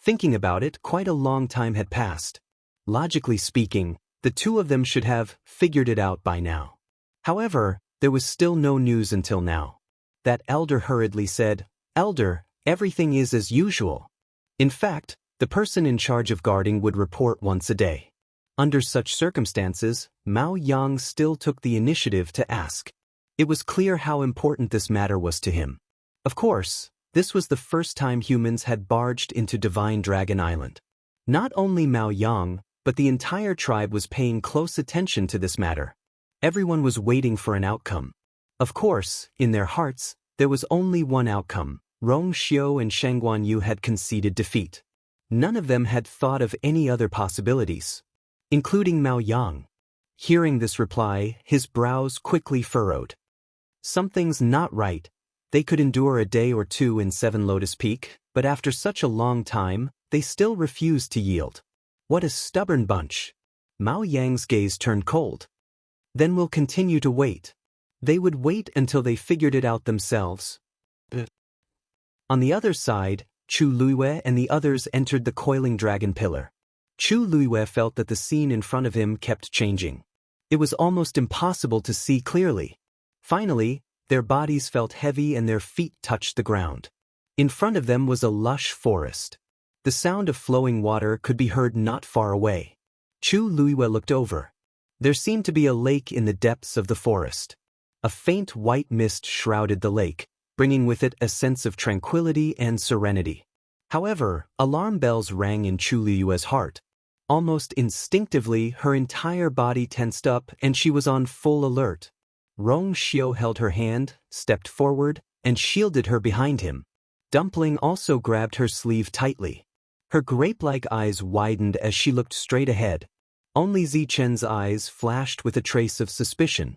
Thinking about it, quite a long time had passed. Logically speaking, the two of them should have figured it out by now. However, there was still no news until now. That elder hurriedly said, "Elder, everything is as usual." In fact, the person in charge of guarding would report once a day. Under such circumstances, Mao Yang still took the initiative to ask. It was clear how important this matter was to him. Of course, This was the first time humans had barged into Divine Dragon Island. Not only Mao Yang, but the entire tribe was paying close attention to this matter. Everyone was waiting for an outcome. Of course, in their hearts, there was only one outcome. Rong Xiu and Shang Guanyu had conceded defeat. None of them had thought of any other possibilities, including Mao Yang. Hearing this reply, his brows quickly furrowed. Something's not right. They could endure a day or two in Seven Lotus Peak, but after such a long time, they still refused to yield. What a stubborn bunch. Mao Yang's gaze turned cold. Then we'll continue to wait. They would wait until they figured it out themselves. On the other side, Chu Luiyue and the others entered the coiling dragon pillar. Chu Luiyue felt that the scene in front of him kept changing. It was almost impossible to see clearly. Finally, their bodies felt heavy and their feet touched the ground. In front of them was a lush forest. The sound of flowing water could be heard not far away. Chu Luiyue looked over. There seemed to be a lake in the depths of the forest. A faint white mist shrouded the lake, bringing with it a sense of tranquility and serenity. However, alarm bells rang in Chu Luiyue's heart. Almost instinctively, her entire body tensed up and she was on full alert. Rong Xiu held her hand, stepped forward, and shielded her behind him. Dumpling also grabbed her sleeve tightly. Her grape-like eyes widened as she looked straight ahead. Only Zichen's eyes flashed with a trace of suspicion.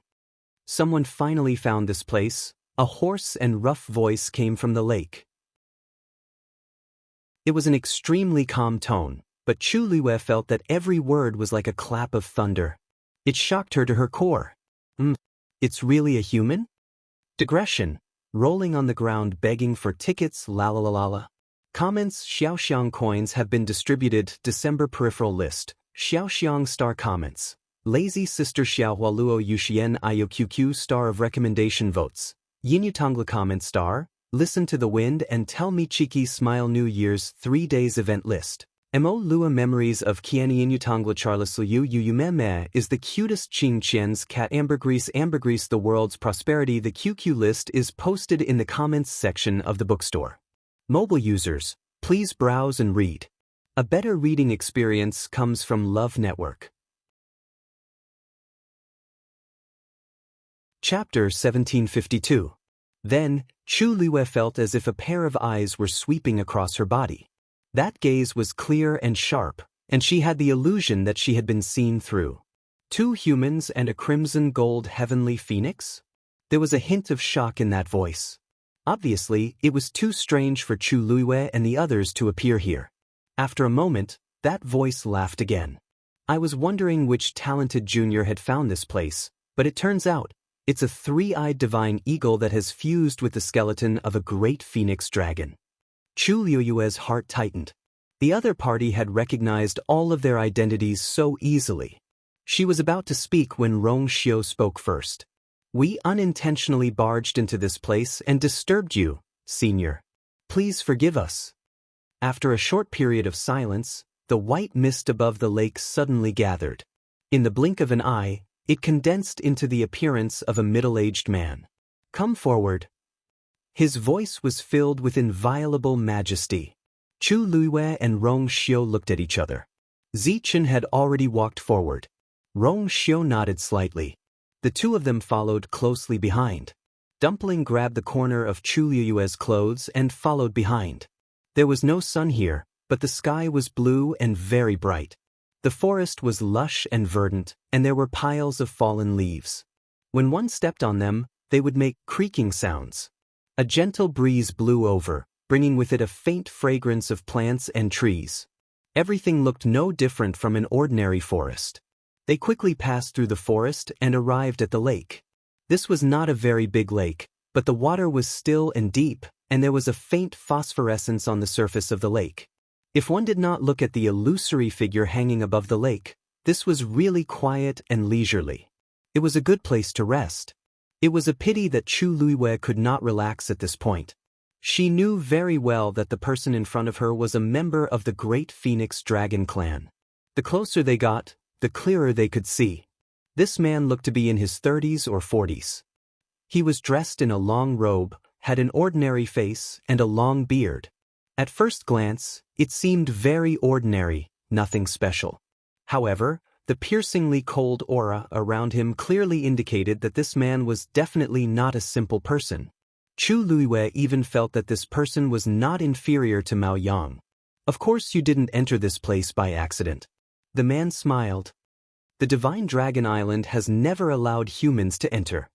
Someone finally found this place. A hoarse and rough voice came from the lake. It was an extremely calm tone, but Chu Luiyue felt that every word was like a clap of thunder. It shocked her to her core. It's really a human? Digression. Rolling on the ground begging for tickets la la la la la. Comments Xiaoxiang coins have been distributed. December peripheral list. Xiaoxiang star comments. Lazy sister Xiaohualuo Yuxian IOQQ star of recommendation votes. Yinyutangla comment star. Listen to the wind and tell me cheeky smile New Year's 3 days event list. Mo Lua memories of Kiani Yinyutangla Charles Liu Yu Meme is the cutest Qing Qian's cat Ambergrease the world's prosperity. The QQ list is posted in the comments section of the bookstore. Mobile users, please browse and read. A better reading experience comes from Love Network. Chapter 1752. Then, Chu Luiyue felt as if a pair of eyes were sweeping across her body. That gaze was clear and sharp, and she had the illusion that she had been seen through. 2 humans and a crimson gold heavenly phoenix? There was a hint of shock in that voice. Obviously, it was too strange for Chu Luiyue and the others to appear here. After a moment, that voice laughed again. I was wondering which talented junior had found this place, but it turns out, it's a 3-eyed divine eagle that has fused with the skeleton of a great phoenix dragon. Chu Luiyue's heart tightened. The other party had recognized all of their identities so easily. She was about to speak when Rong Xiu spoke first. We unintentionally barged into this place and disturbed you, senior. Please forgive us. After a short period of silence, the white mist above the lake suddenly gathered. In the blink of an eye, it condensed into the appearance of a middle-aged man. Come forward. His voice was filled with inviolable majesty. Chu Luiyue and Rong Xiu looked at each other. Zichen had already walked forward. Rong Xiu nodded slightly. The two of them followed closely behind. Dumpling grabbed the corner of Chu Luiyue's clothes and followed behind. There was no sun here, but the sky was blue and very bright. The forest was lush and verdant, and there were piles of fallen leaves. When one stepped on them, they would make creaking sounds. A gentle breeze blew over, bringing with it a faint fragrance of plants and trees. Everything looked no different from an ordinary forest. They quickly passed through the forest and arrived at the lake. This was not a very big lake, but the water was still and deep, and there was a faint phosphorescence on the surface of the lake. If one did not look at the illusory figure hanging above the lake, this was really quiet and leisurely. It was a good place to rest. It was a pity that Chu Luiyue could not relax at this point. She knew very well that the person in front of her was a member of the great Phoenix Dragon clan. The closer they got, the clearer they could see. This man looked to be in his 30s or 40s. He was dressed in a long robe, had an ordinary face and a long beard. At first glance, it seemed very ordinary, nothing special. However, the piercingly cold aura around him clearly indicated that this man was definitely not a simple person. Chu Luiyue even felt that this person was not inferior to Mao Yang. Of course you didn't enter this place by accident. The man smiled. The Divine Dragon Island has never allowed humans to enter.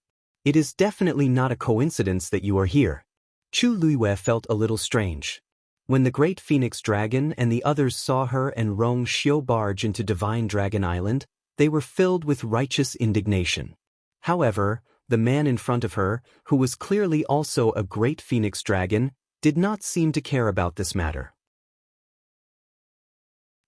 It is definitely not a coincidence that you are here. Chu Luiyue felt a little strange. When the Great Phoenix Dragon and the others saw her and Rong Xiu barge into Divine Dragon Island, they were filled with righteous indignation. However, the man in front of her, who was clearly also a Great Phoenix Dragon, did not seem to care about this matter.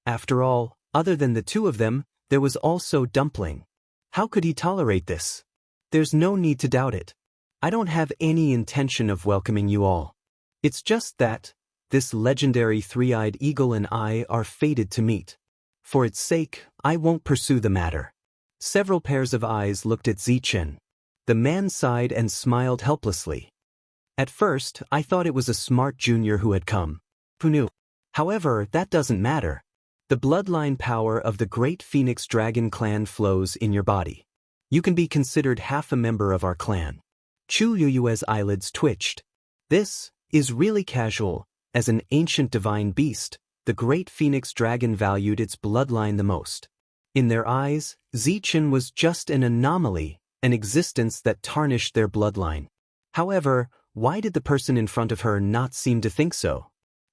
After all, other than the two of them, there was also Dumpling. How could he tolerate this? There's no need to doubt it. I don't have any intention of welcoming you all. It's just that this legendary three-eyed eagle and I are fated to meet. For its sake, I won't pursue the matter. Several pairs of eyes looked at Zichen. The man sighed and smiled helplessly. At first, I thought it was a smart junior who had come. Who knew? However, that doesn't matter. The bloodline power of the Great Phoenix Dragon clan flows in your body. You can be considered half a member of our clan. Chu Luiyue's eyelids twitched. This is really casual. As an ancient divine beast, the Great Phoenix Dragon valued its bloodline the most. In their eyes, Zichen was just an anomaly, an existence that tarnished their bloodline. However, why did the person in front of her not seem to think so?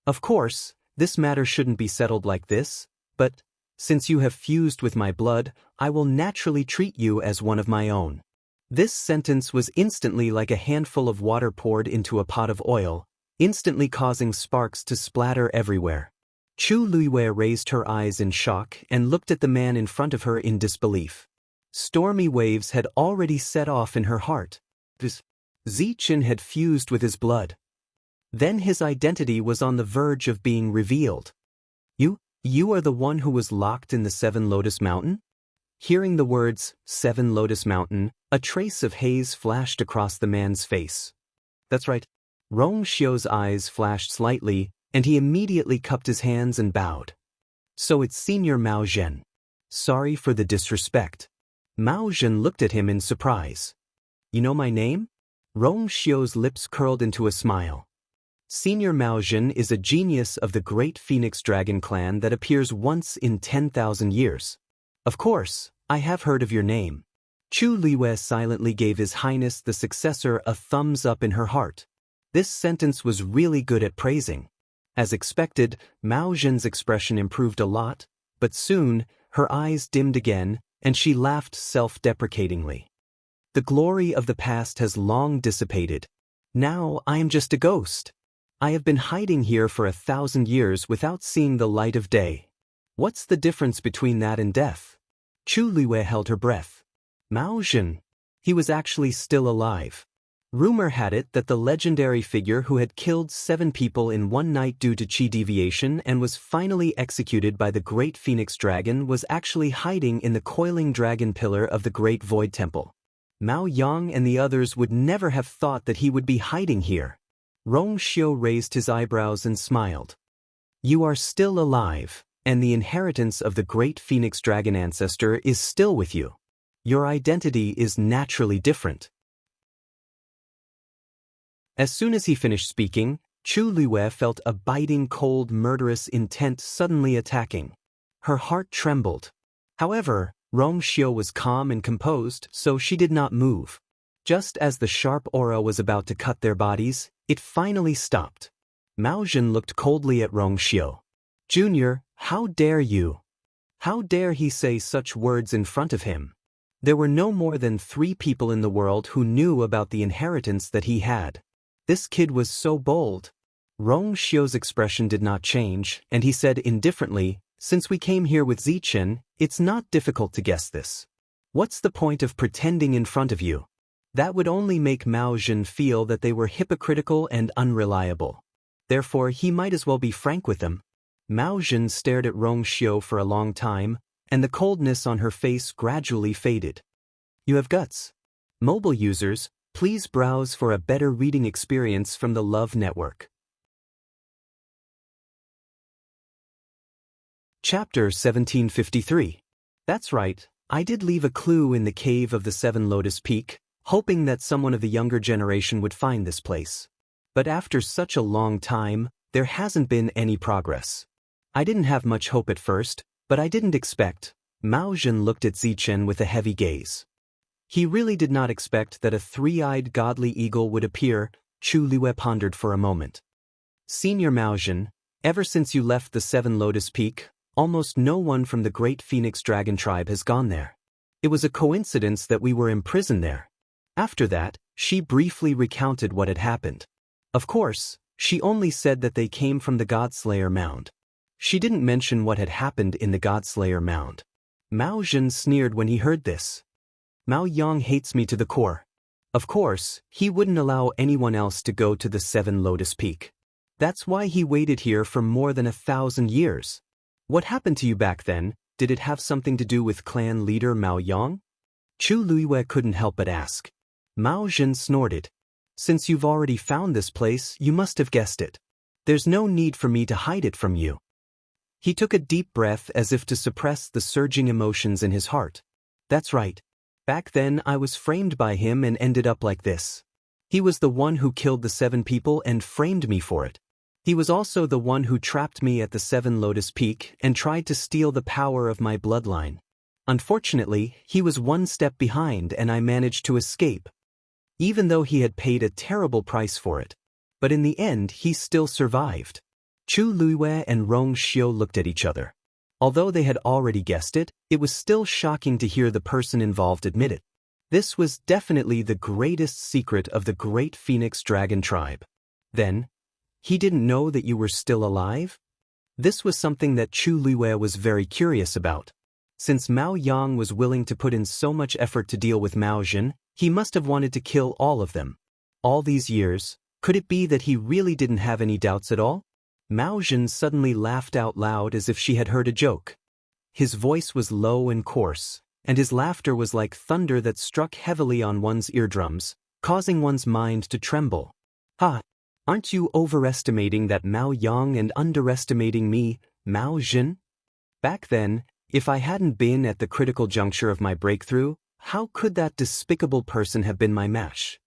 Of course, this matter shouldn't be settled like this, but since you have fused with my blood, I will naturally treat you as one of my own. This sentence was instantly like a handful of water poured into a pot of oil, instantly causing sparks to splatter everywhere. Chu Luiyue raised her eyes in shock and looked at the man in front of her in disbelief. Stormy waves had already set off in her heart. Zichen had fused with his blood. Then his identity was on the verge of being revealed. You are the one who was locked in the Seven Lotus Mountain? Hearing the words, Seven Lotus Mountain, a trace of haze flashed across the man's face. That's right. Rong Xiu's eyes flashed slightly, and he immediately cupped his hands and bowed. So it's Senior Mao Zhen. Sorry for the disrespect. Mao Zhen looked at him in surprise. You know my name? Rong Xiu's lips curled into a smile. Senior Mao Zhen is a genius of the Great Phoenix Dragon clan that appears once in 10,000 years. Of course, I have heard of your name. Chu Luiyue silently gave His Highness the successor a thumbs up in her heart. This sentence was really good at praising. As expected, Mao Zhen's expression improved a lot, but soon, her eyes dimmed again, and she laughed self-deprecatingly. The glory of the past has long dissipated. Now I am just a ghost. I have been hiding here for 1,000 years without seeing the light of day. What's the difference between that and death? Chu Luiyue held her breath. Mao Zhen. He was actually still alive. Rumor had it that the legendary figure who had killed 7 people in one night due to chi deviation and was finally executed by the Great Phoenix Dragon was actually hiding in the coiling dragon pillar of the Great Void Temple. Mao Yang and the others would never have thought that he would be hiding here. Rong Xiu raised his eyebrows and smiled. You are still alive, and the inheritance of the Great Phoenix Dragon ancestor is still with you. Your identity is naturally different. As soon as he finished speaking, Chu Luiyue felt a biting cold murderous intent suddenly attacking. Her heart trembled. However, Rong Xiu was calm and composed, so she did not move. Just as the sharp aura was about to cut their bodies, it finally stopped. Mao Zhen looked coldly at Rong Xiu. Junior, how dare you? How dare he say such words in front of him? There were no more than 3 people in the world who knew about the inheritance that he had. This kid was so bold. Rong Xiu's expression did not change, and he said indifferently, since we came here with Zichen, it's not difficult to guess this. What's the point of pretending in front of you? That would only make Mao Zhen feel that they were hypocritical and unreliable. Therefore, he might as well be frank with them. Mao Zhen stared at Rong Xiu for a long time, and the coldness on her face gradually faded. You have guts. Mobile users, Please browse for a better reading experience from the Love Network. Chapter 1753. That's right, I did leave a clue in the cave of the Seven Lotus Peak, hoping that someone of the younger generation would find this place. But after such a long time, there hasn't been any progress. I didn't have much hope at first, but I didn't expect. Mao Zhen looked at Zichen with a heavy gaze. He really did not expect that a three-eyed godly eagle would appear. Chu Liwei pondered for a moment. Senior Mao Zhen, ever since you left the Seven Lotus Peak, almost no one from the Great Phoenix Dragon tribe has gone there. It was a coincidence that we were imprisoned there. After that, she briefly recounted what had happened. Of course, she only said that they came from the Godslayer Mound. She didn't mention what had happened in the Godslayer Mound. Mao Zhen sneered when he heard this. Mao Yang hates me to the core. Of course, he wouldn't allow anyone else to go to the Seven Lotus Peak. That's why he waited here for more than 1,000 years. What happened to you back then? Did it have something to do with clan leader Mao Yang? Chu Liwei couldn't help but ask. Mao Zhen snorted. Since you've already found this place, you must have guessed it. There's no need for me to hide it from you. He took a deep breath as if to suppress the surging emotions in his heart. That's right. Back then I was framed by him and ended up like this. He was the one who killed the 7 people and framed me for it. He was also the one who trapped me at the Seven Lotus Peak and tried to steal the power of my bloodline. Unfortunately, he was one step behind and I managed to escape. Even though he had paid a terrible price for it. But in the end he still survived. Chu Liwei and Rong Xiu looked at each other. Although they had already guessed it, it was still shocking to hear the person involved admit it. This was definitely the greatest secret of the Great Phoenix Dragon tribe. Then, he didn't know that you were still alive? This was something that Chu Liwei was very curious about. Since Mao Yang was willing to put in so much effort to deal with Mao Zhen, he must have wanted to kill all of them. All these years, could it be that he really didn't have any doubts at all? Mao Zhen suddenly laughed out loud as if she had heard a joke. His voice was low and coarse, and his laughter was like thunder that struck heavily on one's eardrums, causing one's mind to tremble. Ha! Aren't you overestimating that Mao Yang and underestimating me, Mao Zhen? Back then, if I hadn't been at the critical juncture of my breakthrough, how could that despicable person have been my match?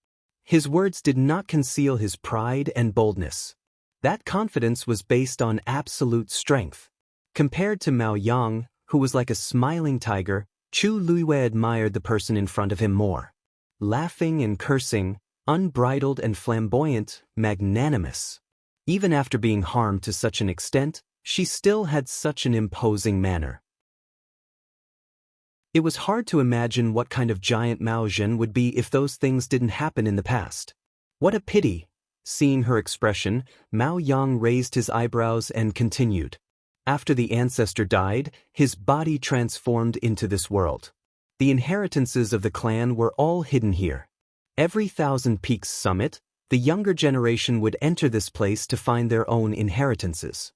His words did not conceal his pride and boldness. That confidence was based on absolute strength. Compared to Mao Yang, who was like a smiling tiger, Chu Liwei admired the person in front of him more. Laughing and cursing, unbridled and flamboyant, magnanimous. Even after being harmed to such an extent, she still had such an imposing manner. It was hard to imagine what kind of giant Mao Zhen would be if those things didn't happen in the past. What a pity! Seeing her expression, Mao Yang raised his eyebrows and continued. After the ancestor died, his body transformed into this world. The inheritances of the clan were all hidden here. Every Thousand Peaks summit, the younger generation would enter this place to find their own inheritances.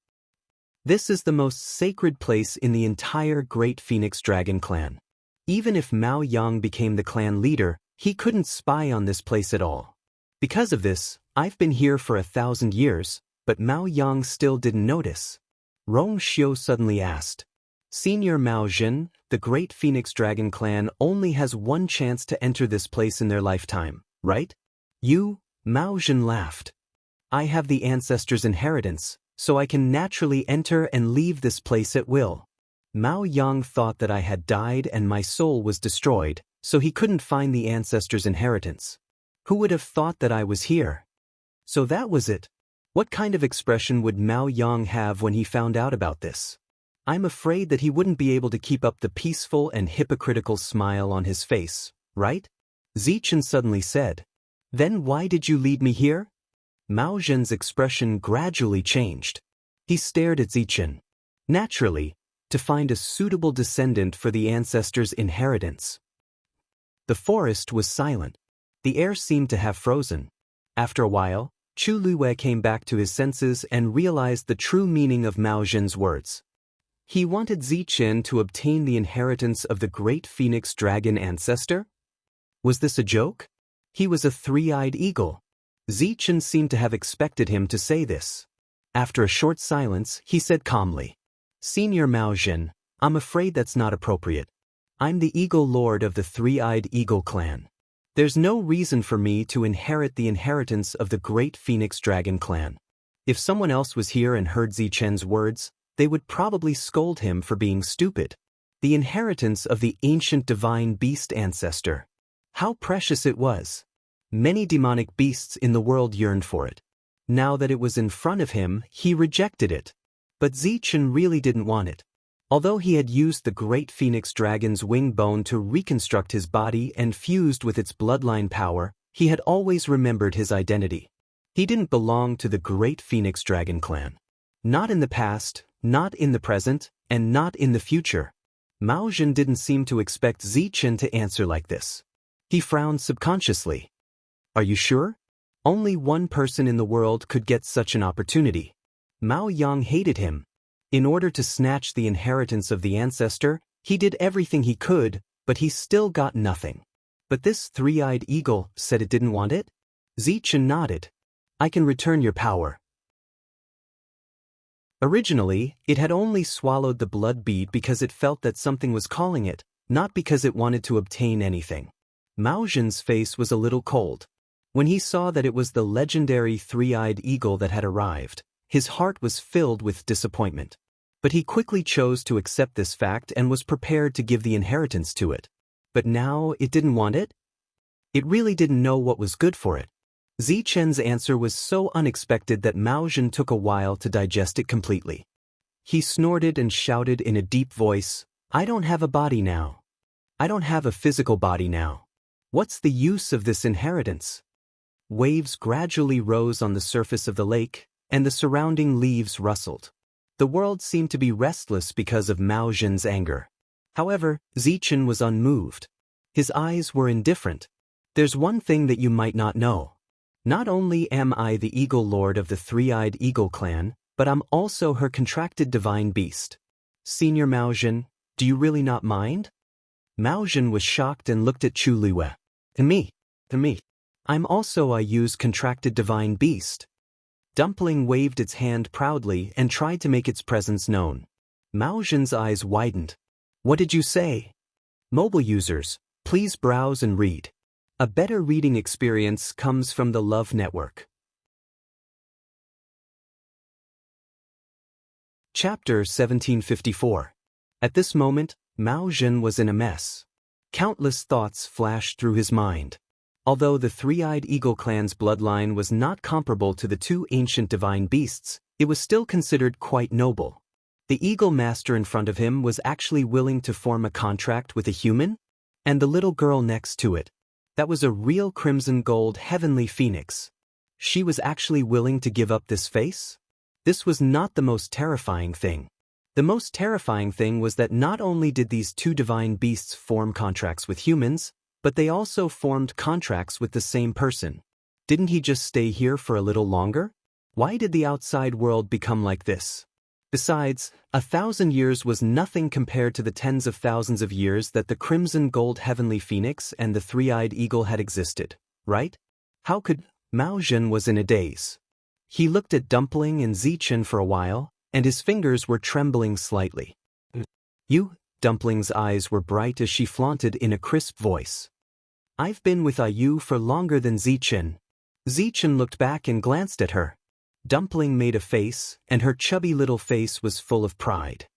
This is the most sacred place in the entire Great Phoenix Dragon clan. Even if Mao Yang became the clan leader, he couldn't spy on this place at all. Because of this, I've been here for 1,000 years, but Mao Yang still didn't notice. Rong Xiu suddenly asked. Senior Mao Zhen, the Great Phoenix Dragon clan only has one chance to enter this place in their lifetime, right? You? Mao Zhen laughed. I have the ancestors' inheritance, so I can naturally enter and leave this place at will. Mao Yang thought that I had died and my soul was destroyed, so he couldn't find the ancestors' inheritance. Who would have thought that I was here? So that was it. What kind of expression would Mao Yang have when he found out about this? I'm afraid that he wouldn't be able to keep up the peaceful and hypocritical smile on his face, right? Zichen suddenly said. Then why did you lead me here? Mao Zhen's expression gradually changed. He stared at Zichen. Naturally, to find a suitable descendant for the ancestors' inheritance. The forest was silent. The air seemed to have frozen. After a while, Chu Liwei came back to his senses and realized the true meaning of Mao Zhen's words. He wanted Zichen to obtain the inheritance of the Great Phoenix Dragon ancestor? Was this a joke? He was a three-eyed eagle. Zichen seemed to have expected him to say this. After a short silence, he said calmly, "Senior Mao Zhen, I'm afraid that's not appropriate. I'm the Eagle Lord of the Three-Eyed Eagle clan. There's no reason for me to inherit the inheritance of the Great Phoenix Dragon clan." If someone else was here and heard Zichen's words, they would probably scold him for being stupid. The inheritance of the ancient divine beast ancestor. How precious it was. Many demonic beasts in the world yearned for it. Now that it was in front of him, he rejected it. But Zichen really didn't want it. Although he had used the great phoenix dragon's wing bone to reconstruct his body and fused with its bloodline power, he had always remembered his identity. He didn't belong to the great phoenix dragon clan. Not in the past, not in the present, and not in the future. Mao Zhen didn't seem to expect Zichen to answer like this. He frowned subconsciously. Are you sure? Only one person in the world could get such an opportunity. Mao Yang hated him. In order to snatch the inheritance of the ancestor, he did everything he could, but he still got nothing. But this three-eyed eagle said it didn't want it? Zichen nodded. I can return your power. Originally, it had only swallowed the blood bead because it felt that something was calling it, not because it wanted to obtain anything. Mao Zhen's face was a little cold. When he saw that it was the legendary three-eyed eagle that had arrived, his heart was filled with disappointment. But he quickly chose to accept this fact and was prepared to give the inheritance to it. But now it didn't want it? It really didn't know what was good for it. Zichen's answer was so unexpected that Mao Zhen took a while to digest it completely. He snorted and shouted in a deep voice, I don't have a body now. I don't have a physical body now. What's the use of this inheritance? Waves gradually rose on the surface of the lake, and the surrounding leaves rustled. The world seemed to be restless because of Mao Zhen's anger. However, Zichen was unmoved. His eyes were indifferent. There's one thing that you might not know. Not only am I the Eagle Lord of the Three-Eyed Eagle clan, but I'm also her contracted divine beast. Senior Mao Zhen, do you really not mind? Mao Zhen was shocked and looked at Chu Liwei. To me. I'm also a Yu's contracted divine beast. Dumpling waved its hand proudly and tried to make its presence known. Mao Zhen's eyes widened. What did you say? Mobile users, please browse and read. A better reading experience comes from the Love Network. Chapter 1754. At this moment, Mao Zhen was in a mess. Countless thoughts flashed through his mind. Although the Three-Eyed Eagle clan's bloodline was not comparable to the two ancient divine beasts, it was still considered quite noble. The Eagle Master in front of him was actually willing to form a contract with a human? And the little girl next to it. That was a real crimson gold heavenly phoenix. She was actually willing to give up this face? This was not the most terrifying thing. The most terrifying thing was that not only did these two divine beasts form contracts with humans, but they also formed contracts with the same person. Didn't he just stay here for a little longer? Why did the outside world become like this? Besides, 1,000 years was nothing compared to the tens of thousands of years that the crimson gold heavenly phoenix and the three-eyed eagle had existed, right? How could... Mao Zhen was in a daze. He looked at Dumpling and Zichen for a while, and his fingers were trembling slightly. You? Dumpling's eyes were bright as she flaunted in a crisp voice. I've been with Ayu for longer than Zichen. Zichen looked back and glanced at her. Dumpling made a face, and her chubby little face was full of pride.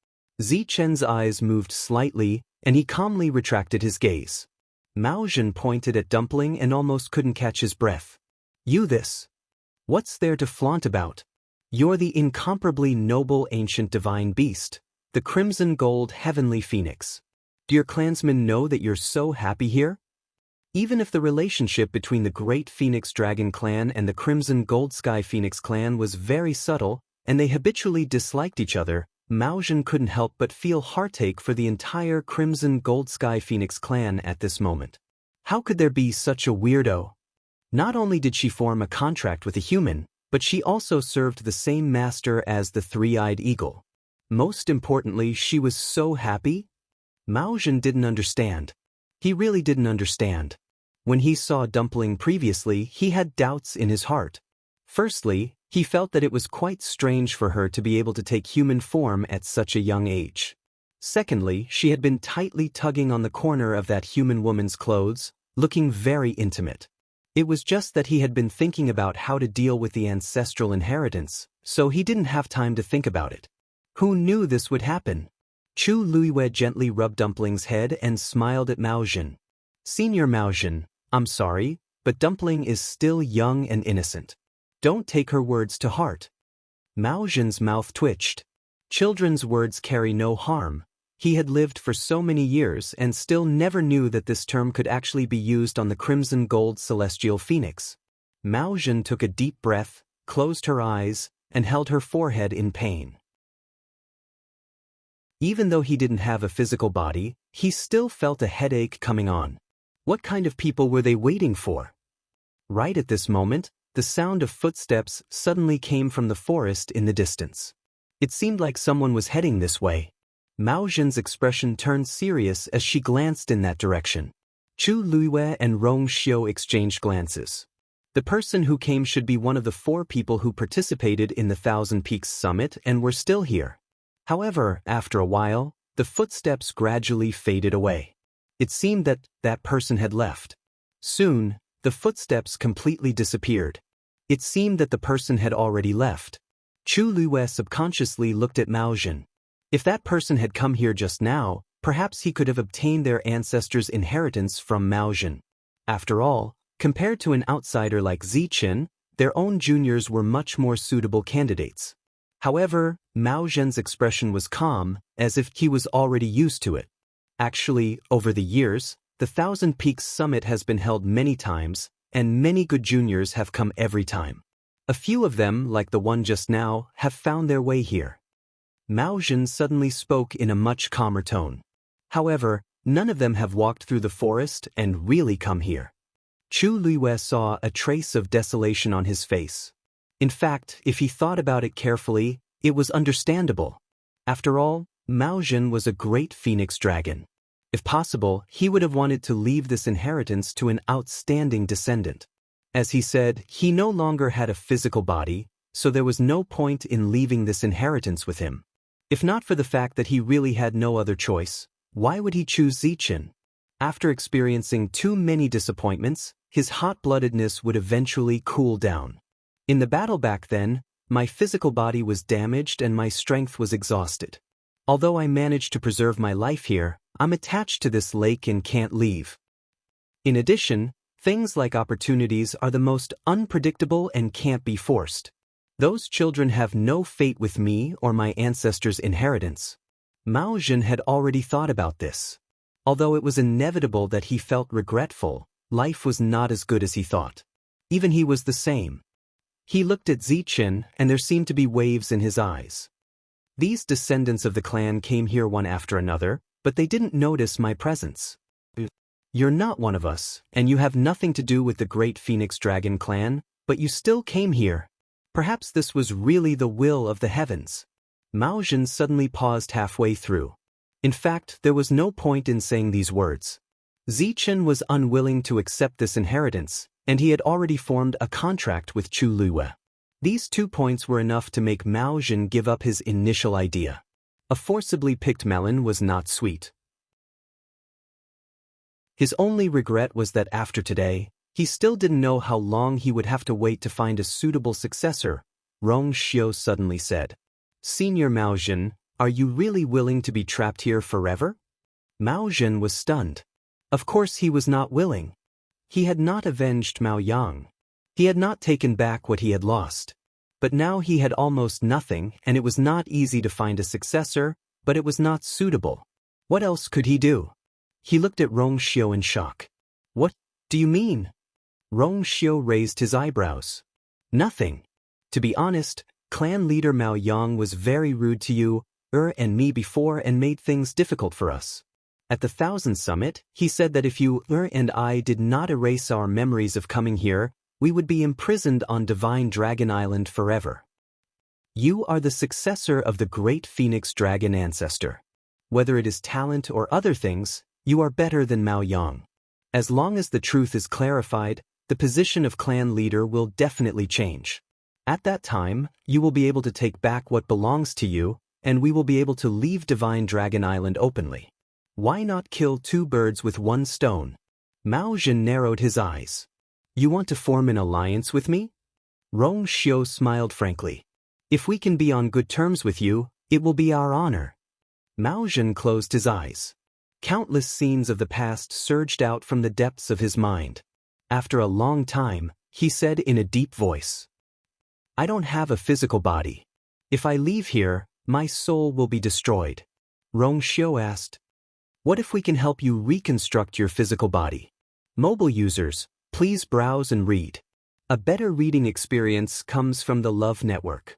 Zichen's eyes moved slightly, and he calmly retracted his gaze. Mao Zhen pointed at Dumpling and almost couldn't catch his breath. You this? What's there to flaunt about? You're the incomparably noble ancient divine beast, the crimson gold heavenly phoenix. Do your clansmen know that you're so happy here? Even if the relationship between the Great Phoenix Dragon clan and the Crimson Gold Sky Phoenix clan was very subtle, and they habitually disliked each other, Mao Zhen couldn't help but feel heartache for the entire Crimson Gold Sky Phoenix clan at this moment. How could there be such a weirdo? Not only did she form a contract with a human, but she also served the same master as the Three-Eyed Eagle. Most importantly, she was so happy. Mao Zhen didn't understand. He really didn't understand. When he saw Dumpling previously, he had doubts in his heart. Firstly, he felt that it was quite strange for her to be able to take human form at such a young age. Secondly, she had been tightly tugging on the corner of that human woman's clothes, looking very intimate. It was just that he had been thinking about how to deal with the ancestral inheritance, so he didn't have time to think about it. Who knew this would happen? Chu Luiwei gently rubbed Dumpling's head and smiled at Mao Jin. Senior Mao Jin, I'm sorry, but Dumpling is still young and innocent. Don't take her words to heart. Mao Jin's mouth twitched. Children's words carry no harm. He had lived for so many years and still never knew that this term could actually be used on the crimson gold celestial phoenix. Mao Jin took a deep breath, closed her eyes, and held her forehead in pain. Even though he didn't have a physical body, he still felt a headache coming on. What kind of people were they waiting for? Right at this moment, the sound of footsteps suddenly came from the forest in the distance. It seemed like someone was heading this way. Mao Jin's expression turned serious as she glanced in that direction. Chu Luiwei and Rong Xiu exchanged glances. The person who came should be one of the 4 people who participated in the Thousand Peaks Summit and were still here. However, after a while, the footsteps gradually faded away. It seemed that that person had left. Soon, the footsteps completely disappeared. It seemed that the person had already left. Chu Luiwei subconsciously looked at Mao Jin. If that person had come here just now, perhaps he could have obtained their ancestors' inheritance from Mao Jin. After all, compared to an outsider like Ziqin, their own juniors were much more suitable candidates. However, Mao Jin's expression was calm, as if he was already used to it. Actually, over the years, the Thousand Peaks Summit has been held many times, and many good juniors have come every time. A few of them, like the one just now, have found their way here. Mao Jin suddenly spoke in a much calmer tone. However, none of them have walked through the forest and really come here. Chu Luiwei saw a trace of desolation on his face. In fact, if he thought about it carefully, it was understandable. After all, Mao Jin was a great phoenix dragon. If possible, he would have wanted to leave this inheritance to an outstanding descendant. As he said, he no longer had a physical body, so there was no point in leaving this inheritance with him. If not for the fact that he really had no other choice, why would he choose Ziqin? After experiencing too many disappointments, his hot-bloodedness would eventually cool down. In the battle back then, my physical body was damaged and my strength was exhausted. Although I managed to preserve my life here, I'm attached to this lake and can't leave. In addition, things like opportunities are the most unpredictable and can't be forced. Those children have no fate with me or my ancestors' inheritance. Mao Jin had already thought about this. Although it was inevitable that he felt regretful, life was not as good as he thought. Even he was the same. He looked at Ziqin, and there seemed to be waves in his eyes. These descendants of the clan came here one after another, but they didn't notice my presence. You're not one of us, and you have nothing to do with the great Phoenix Dragon clan, but you still came here. Perhaps this was really the will of the heavens. Mao Jin suddenly paused halfway through. In fact, there was no point in saying these words. Ziqin was unwilling to accept this inheritance, and he had already formed a contract with Chu Luiwei. These 2 points were enough to make Mao Jin give up his initial idea. A forcibly picked melon was not sweet. His only regret was that after today, he still didn't know how long he would have to wait to find a suitable successor. Rong Xiu suddenly said, "Senior Mao Jin, are you really willing to be trapped here forever?" Mao Jin was stunned. Of course he was not willing. He had not avenged Mao Yang. He had not taken back what he had lost. But now he had almost nothing, and it was not easy to find a successor, but it was not suitable. What else could he do? He looked at Rong Xiu in shock. What do you mean? Rong Xiu raised his eyebrows. Nothing. To be honest, clan leader Mao Yang was very rude to you, and me before and made things difficult for us. At the Thousand Summit, he said that if you, and I did not erase our memories of coming here, we would be imprisoned on Divine Dragon Island forever. You are the successor of the great Phoenix Dragon ancestor. Whether it is talent or other things, you are better than Mao Yang. As long as the truth is clarified, the position of clan leader will definitely change. At that time, you will be able to take back what belongs to you, and we will be able to leave Divine Dragon Island openly. Why not kill two birds with one stone? Mao Zhen narrowed his eyes. You want to form an alliance with me? Rong Xiu smiled frankly. If we can be on good terms with you, it will be our honor. Mao Zhen closed his eyes. Countless scenes of the past surged out from the depths of his mind. After a long time, he said in a deep voice, I don't have a physical body. If I leave here, my soul will be destroyed. Rong Xiu asked, what if we can help you reconstruct your physical body? Mobile users, please browse and read. A better reading experience comes from the Love Network.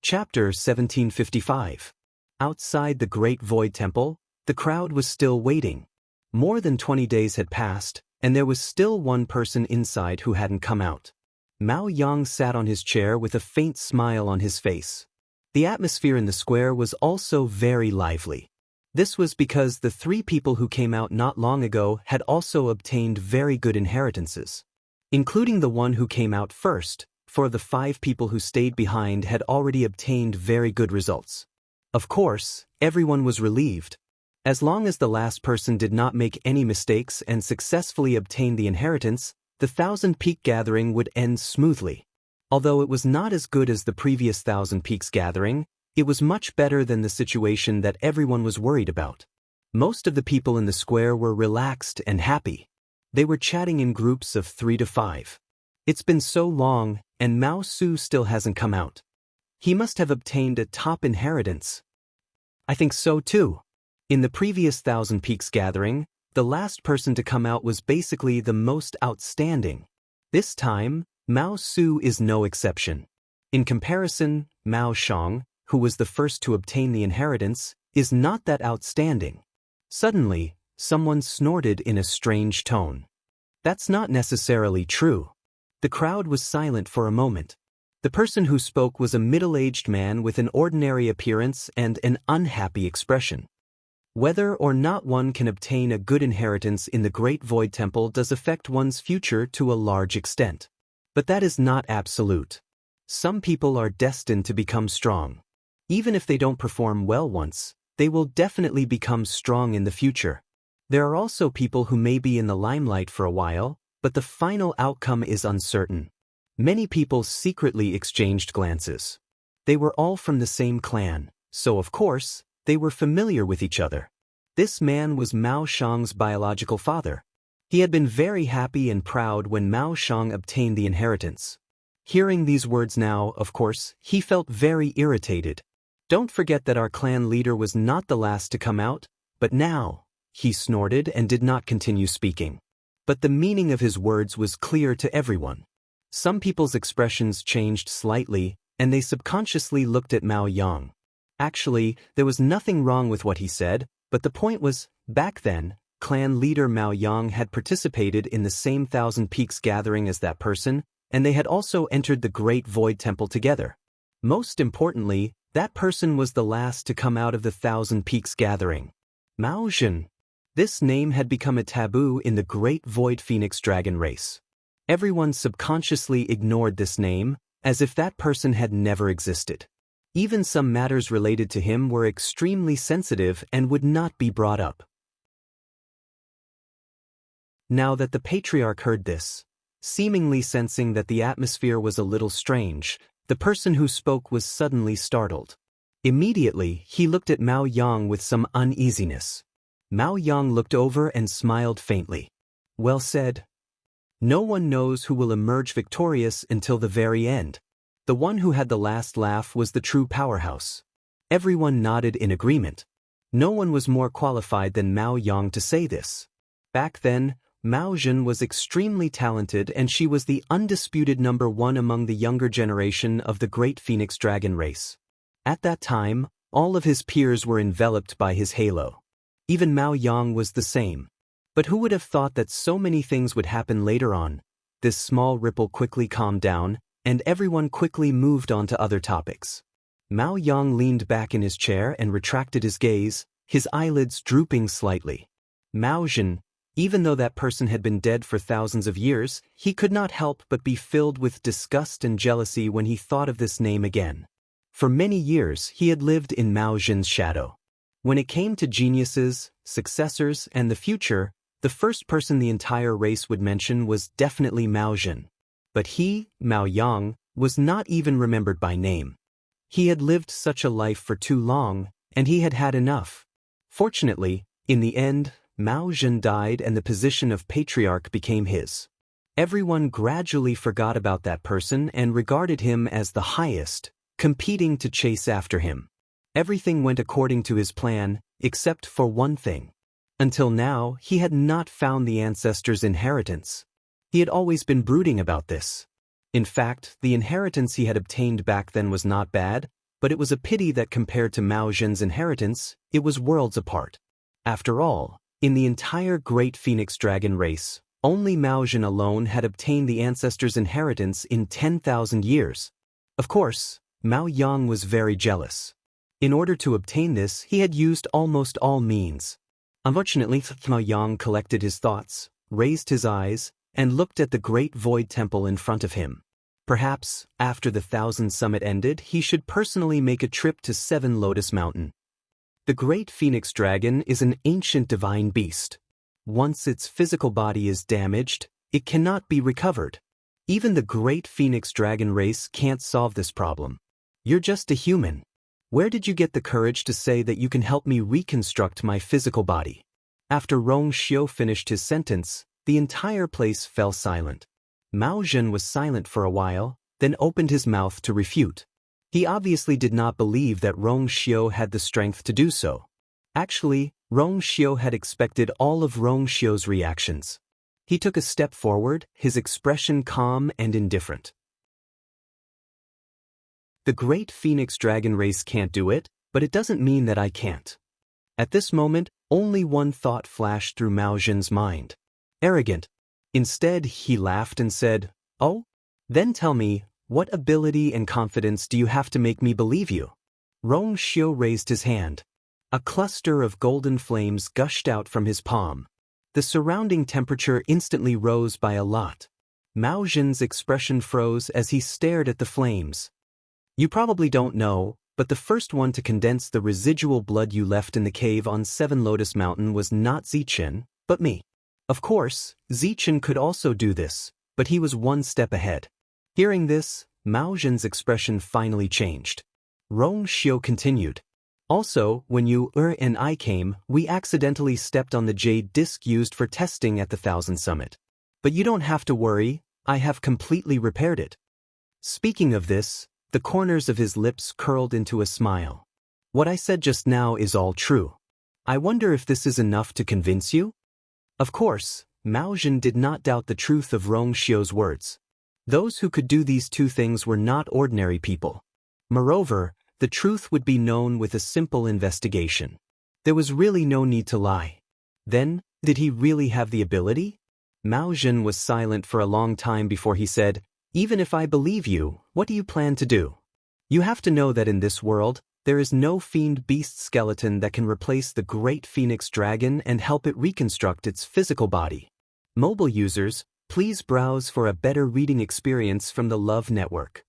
Chapter 1755. Outside the Great Void Temple, the crowd was still waiting. More than 20 days had passed, and there was still one person inside who hadn't come out. Mao Yang sat on his chair with a faint smile on his face. The atmosphere in the square was also very lively. This was because the three people who came out not long ago had also obtained very good inheritances. Including the one who came out first, 4 of the 5 people who stayed behind had already obtained very good results. Of course, everyone was relieved. As long as the last person did not make any mistakes and successfully obtained the inheritance, the Thousand Peak Gathering would end smoothly. Although it was not as good as the previous Thousand Peaks Gathering, it was much better than the situation that everyone was worried about. Most of the people in the square were relaxed and happy. They were chatting in groups of 3 to 5. It's been so long, and Mao Su still hasn't come out. He must have obtained a top inheritance. I think so too. In the previous Thousand Peaks Gathering, the last person to come out was basically the most outstanding. This time, Mao Su is no exception. In comparison, Mao Shang, who was the first to obtain the inheritance, is not that outstanding. Suddenly, someone snorted in a strange tone. That's not necessarily true. The crowd was silent for a moment. The person who spoke was a middle-aged man with an ordinary appearance and an unhappy expression. Whether or not one can obtain a good inheritance in the Great Void Temple does affect one's future to a large extent. But that is not absolute. Some people are destined to become strong. Even if they don't perform well once, they will definitely become strong in the future. There are also people who may be in the limelight for a while, but the final outcome is uncertain. Many people secretly exchanged glances. They were all from the same clan, so of course, they were familiar with each other. This man was Mao Shang's biological father. He had been very happy and proud when Mao Shang obtained the inheritance. Hearing these words now, of course, he felt very irritated. Don't forget that our clan leader was not the last to come out, but now, he snorted and did not continue speaking. But the meaning of his words was clear to everyone. Some people's expressions changed slightly, and they subconsciously looked at Mao Yang. Actually, there was nothing wrong with what he said, but the point was, back then, clan leader Mao Yang had participated in the same Thousand Peaks Gathering as that person, and they had also entered the Great Void Temple together. Most importantly, that person was the last to come out of the Thousand Peaks Gathering. Mao Zhen. This name had become a taboo in the Great Void Phoenix Dragon race. Everyone subconsciously ignored this name, as if that person had never existed. Even some matters related to him were extremely sensitive and would not be brought up. Now that the patriarch heard this, seemingly sensing that the atmosphere was a little strange, the person who spoke was suddenly startled. Immediately, he looked at Mao Yang with some uneasiness. Mao Yang looked over and smiled faintly. Well said. No one knows who will emerge victorious until the very end. The one who had the last laugh was the true powerhouse. Everyone nodded in agreement. No one was more qualified than Mao Yang to say this. Back then, Mao Zhen was extremely talented and she was the undisputed #1 among the younger generation of the Great Phoenix Dragon race. At that time, all of his peers were enveloped by his halo. Even Mao Yang was the same. But who would have thought that so many things would happen later on? This small ripple quickly calmed down, and everyone quickly moved on to other topics. Mao Yang leaned back in his chair and retracted his gaze, his eyelids drooping slightly. Mao Zhen, even though that person had been dead for thousands of years, he could not help but be filled with disgust and jealousy when he thought of this name again. For many years, he had lived in Mao Zhen's shadow. When it came to geniuses, successors, and the future, the first person the entire race would mention was definitely Mao Zhen. But he, Mao Yang, was not even remembered by name. He had lived such a life for too long, and he had had enough. Fortunately, in the end, Mao Zhen died and the position of patriarch became his. Everyone gradually forgot about that person and regarded him as the highest, competing to chase after him. Everything went according to his plan, except for one thing. Until now, he had not found the ancestors' inheritance. He had always been brooding about this. In fact, the inheritance he had obtained back then was not bad, but it was a pity that compared to Mao Zhen's inheritance, it was worlds apart. After all, in the entire Great Phoenix Dragon race, only Mao Zhen alone had obtained the ancestors' inheritance in 10,000 years. Of course, Mao Yang was very jealous. In order to obtain this, he had used almost all means. Unfortunately, Mao Yang collected his thoughts, raised his eyes, and looked at the great void temple in front of him. Perhaps, after the Thousand Summit ended, he should personally make a trip to Seven Lotus Mountain. The Great Phoenix Dragon is an ancient divine beast. Once its physical body is damaged, it cannot be recovered. Even the Great Phoenix Dragon race can't solve this problem. You're just a human. Where did you get the courage to say that you can help me reconstruct my physical body? After Rong Xiu finished his sentence, the entire place fell silent. Mao Zhen was silent for a while, then opened his mouth to refute. He obviously did not believe that Rong Xiu had the strength to do so. Actually, Rong Xiu had expected all of Rong Xiu's reactions. He took a step forward, his expression calm and indifferent. The Great Phoenix Dragon race can't do it, but it doesn't mean that I can't. At this moment, only one thought flashed through Mao Zhen's mind. Arrogant. Instead, he laughed and said, "Oh? Then tell me, what ability and confidence do you have to make me believe you?" Rong Xiu raised his hand. A cluster of golden flames gushed out from his palm. The surrounding temperature instantly rose by a lot. Mao Zhen's expression froze as he stared at the flames. You probably don't know, but the first one to condense the residual blood you left in the cave on Seven Lotus Mountain was not Zichen, but me. Of course, Zichen could also do this, but he was one step ahead. Hearing this, Mao Zhen's expression finally changed. Rong Xiu continued. Also, when you and I came, we accidentally stepped on the jade disc used for testing at the Thousand Summit. But you don't have to worry, I have completely repaired it. Speaking of this, the corners of his lips curled into a smile. What I said just now is all true. I wonder if this is enough to convince you? Of course, Mao Zhen did not doubt the truth of Rong Xiu's words. Those who could do these two things were not ordinary people. Moreover, the truth would be known with a simple investigation. There was really no need to lie. Then, did he really have the ability? Mao Zhen was silent for a long time before he said, "Even if I believe you, what do you plan to do? You have to know that in this world, there is no fiend beast skeleton that can replace the Great Phoenix Dragon and help it reconstruct its physical body." Mobile users, please browse for a better reading experience from the Love Network.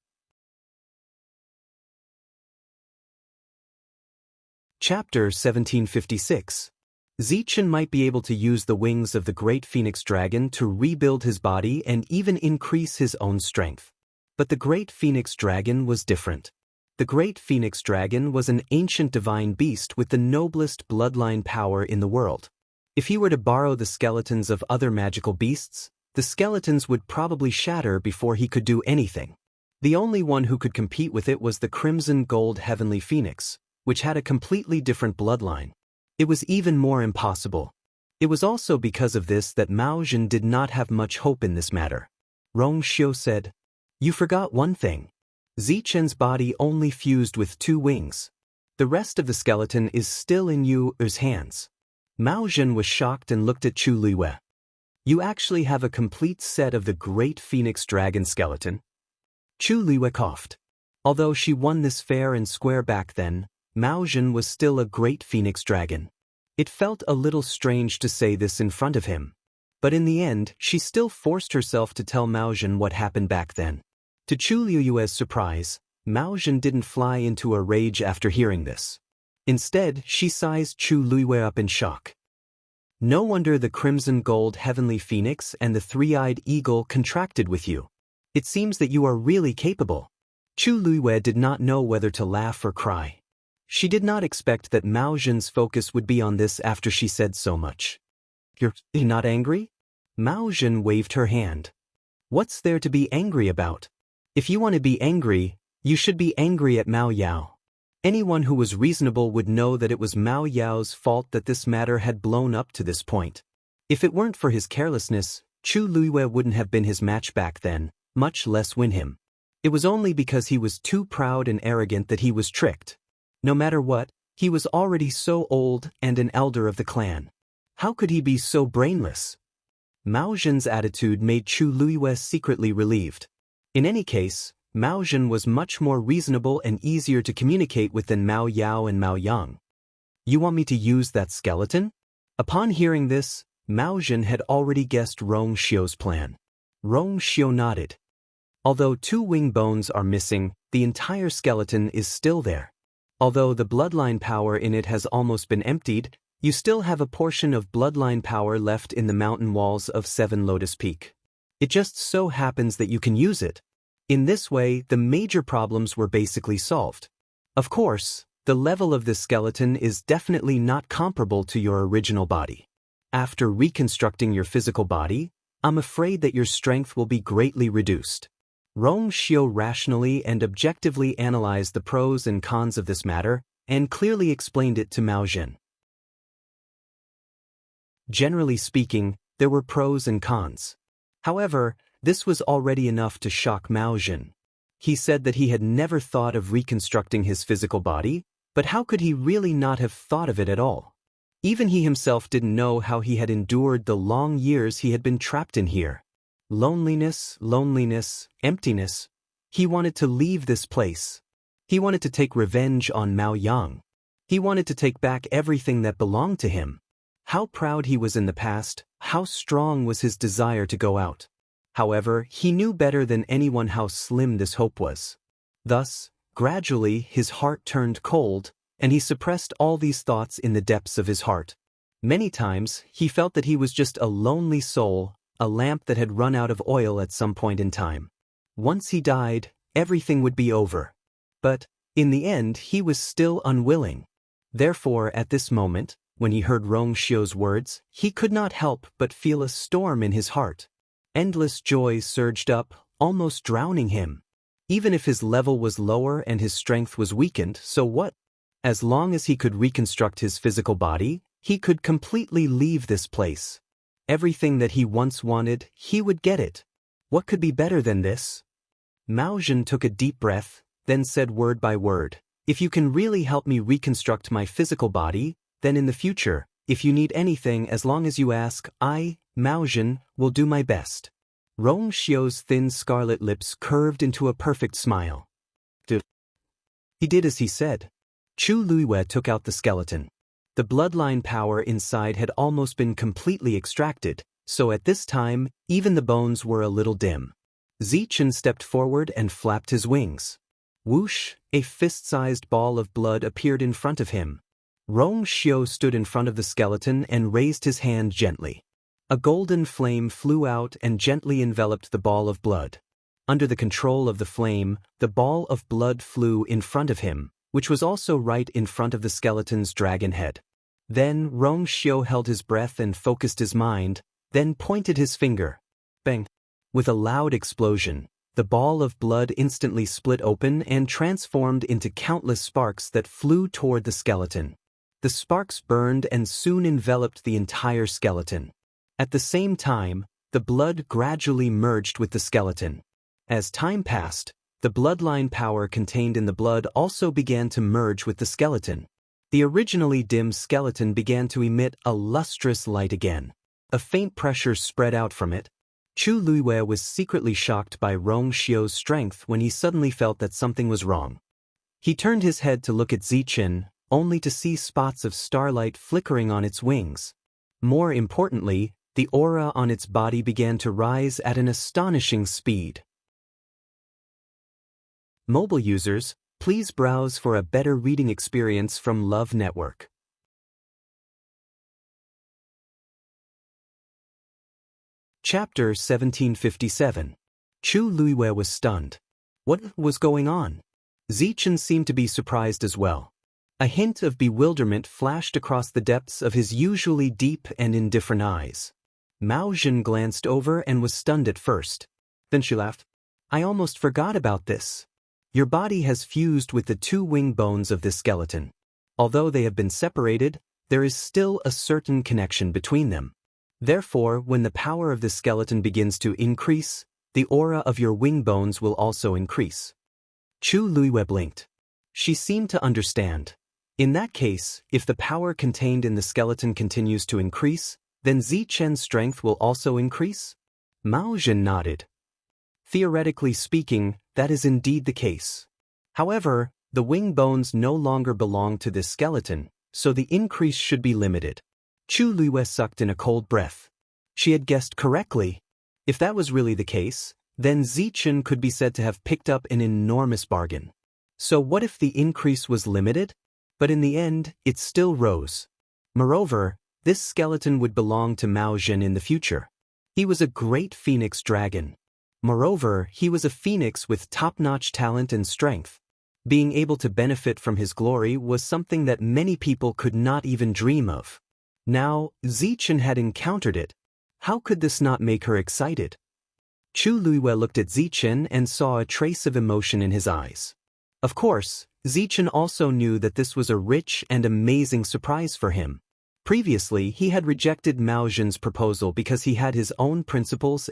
Chapter 1756. Zichen might be able to use the wings of the Great Phoenix Dragon to rebuild his body and even increase his own strength. But the Great Phoenix Dragon was different. The Great Phoenix Dragon was an ancient divine beast with the noblest bloodline power in the world. If he were to borrow the skeletons of other magical beasts, the skeletons would probably shatter before he could do anything. The only one who could compete with it was the Crimson Gold Heavenly Phoenix, which had a completely different bloodline. It was even more impossible. It was also because of this that Mao Zhen did not have much hope in this matter. Rong Xiu said, "You forgot one thing. Zichen's body only fused with 2 wings. The rest of the skeleton is still in Yu's hands." Mao Zhen was shocked and looked at Chu Liwei. "You actually have a complete set of the Great Phoenix Dragon skeleton?" Chu Liwei coughed. Although she won this fair and square back then, Mao Zhen was still a great phoenix dragon. It felt a little strange to say this in front of him. But in the end, she still forced herself to tell Mao Zhen what happened back then. To Chu Liyue's surprise, Mao Zhen didn't fly into a rage after hearing this. Instead, she sized Chu Liyue up in shock. No wonder the crimson gold heavenly phoenix and the three-eyed eagle contracted with you. It seems that you are really capable. Chu Liyue did not know whether to laugh or cry. She did not expect that Mao Zhen's focus would be on this after she said so much. You're not angry? Mao Zhen waved her hand. What's there to be angry about? If you want to be angry, you should be angry at Mao Yao. Anyone who was reasonable would know that it was Mao Yao's fault that this matter had blown up to this point. If it weren't for his carelessness, Chu Liyue wouldn't have been his match back then, much less win him. It was only because he was too proud and arrogant that he was tricked. No matter what, he was already so old and an elder of the clan. How could he be so brainless? Mao Zhen's attitude made Chu Liyue secretly relieved. In any case, Mao Zhen was much more reasonable and easier to communicate with than Mao Yao and Mao Yang. You want me to use that skeleton? Upon hearing this, Mao Zhen had already guessed Rong Xiu's plan. Rong Xiu nodded. Although 2 wing bones are missing, the entire skeleton is still there. Although the bloodline power in it has almost been emptied, you still have a portion of bloodline power left in the mountain walls of 7 Lotus Peak. It just so happens that you can use it. In this way, the major problems were basically solved. Of course, the level of this skeleton is definitely not comparable to your original body. After reconstructing your physical body, I'm afraid that your strength will be greatly reduced. Rong Xiu rationally and objectively analyzed the pros and cons of this matter and clearly explained it to Mao Zhen. Generally speaking, there were pros and cons. However, this was already enough to shock Mao Zhen. He said that he had never thought of reconstructing his physical body, but how could he really not have thought of it at all? Even he himself didn't know how he had endured the long years he had been trapped in here. Loneliness, emptiness. He wanted to leave this place. He wanted to take revenge on Mao Yang. He wanted to take back everything that belonged to him. How proud he was in the past, how strong was his desire to go out. However, he knew better than anyone how slim this hope was. Thus, gradually his heart turned cold, and he suppressed all these thoughts in the depths of his heart. Many times, he felt that he was just a lonely soul, a lamp that had run out of oil at some point in time. Once he died, everything would be over. But, in the end, he was still unwilling. Therefore, at this moment, when he heard Rong Xiu's words, he could not help but feel a storm in his heart. Endless joy surged up, almost drowning him. Even if his level was lower and his strength was weakened, so what? As long as he could reconstruct his physical body, he could completely leave this place. Everything that he once wanted, he would get it. What could be better than this? Mao Zhen took a deep breath, then said word by word, "If you can really help me reconstruct my physical body, then in the future, if you need anything as long as you ask, I, Mao Zhen, will do my best." Rong Xiu's thin scarlet lips curved into a perfect smile. He did as he said. Chu Liyue took out the skeleton. The bloodline power inside had almost been completely extracted, so at this time, even the bones were a little dim. Zichen stepped forward and flapped his wings. Whoosh, a fist-sized ball of blood appeared in front of him. Rong Xiu stood in front of the skeleton and raised his hand gently. A golden flame flew out and gently enveloped the ball of blood. Under the control of the flame, the ball of blood flew in front of him, which was also right in front of the skeleton's dragon head. Then Rong Xiu held his breath and focused his mind, then pointed his finger. Bang! With a loud explosion, the ball of blood instantly split open and transformed into countless sparks that flew toward the skeleton. The sparks burned and soon enveloped the entire skeleton. At the same time, the blood gradually merged with the skeleton. As time passed, the bloodline power contained in the blood also began to merge with the skeleton. The originally dim skeleton began to emit a lustrous light again. A faint pressure spread out from it. Chu Liyue was secretly shocked by Rong Xiu's strength when he suddenly felt that something was wrong. He turned his head to look at Zichen, only to see spots of starlight flickering on its wings. More importantly, the aura on its body began to rise at an astonishing speed. Mobile users, please browse for a better reading experience from Love Network. Chapter 1757. Chu Luiwei was stunned. What was going on? Zichen seemed to be surprised as well. A hint of bewilderment flashed across the depths of his usually deep and indifferent eyes. Mao Zhen glanced over and was stunned at first. Then she laughed. I almost forgot about this. Your body has fused with the two wing bones of this skeleton. Although they have been separated, there is still a certain connection between them. Therefore, when the power of the skeleton begins to increase, the aura of your wing bones will also increase. Chu Luiwei blinked. She seemed to understand. In that case, if the power contained in the skeleton continues to increase, then Zichen's strength will also increase? Mao Zhen nodded. Theoretically speaking, that is indeed the case. However, the wing bones no longer belong to this skeleton, so the increase should be limited. Chu Luiwei sucked in a cold breath. She had guessed correctly. If that was really the case, then Zichen could be said to have picked up an enormous bargain. So what if the increase was limited? But in the end, it still rose. Moreover, this skeleton would belong to Mao Zhen in the future. He was a great phoenix dragon. Moreover, he was a phoenix with top-notch talent and strength. Being able to benefit from his glory was something that many people could not even dream of. Now, Zichen had encountered it. How could this not make her excited? Chu Luiwei looked at Zichen and saw a trace of emotion in his eyes. Of course, Zichen also knew that this was a rich and amazing surprise for him. Previously, he had rejected Mao Zhen's proposal because he had his own principles.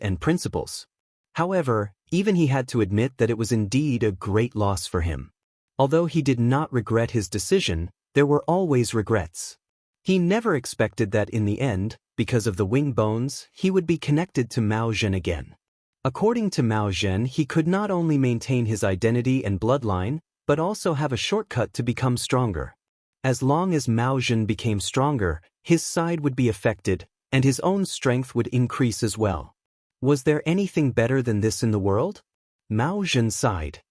However, even he had to admit that it was indeed a great loss for him. Although he did not regret his decision, there were always regrets. He never expected that in the end, because of the wing bones, he would be connected to Mao Zhen again. According to Mao Zhen, he could not only maintain his identity and bloodline, but also have a shortcut to become stronger. As long as Mao Zhen became stronger, his side would be affected, and his own strength would increase as well. Was there anything better than this in the world? Mao Zhen sighed.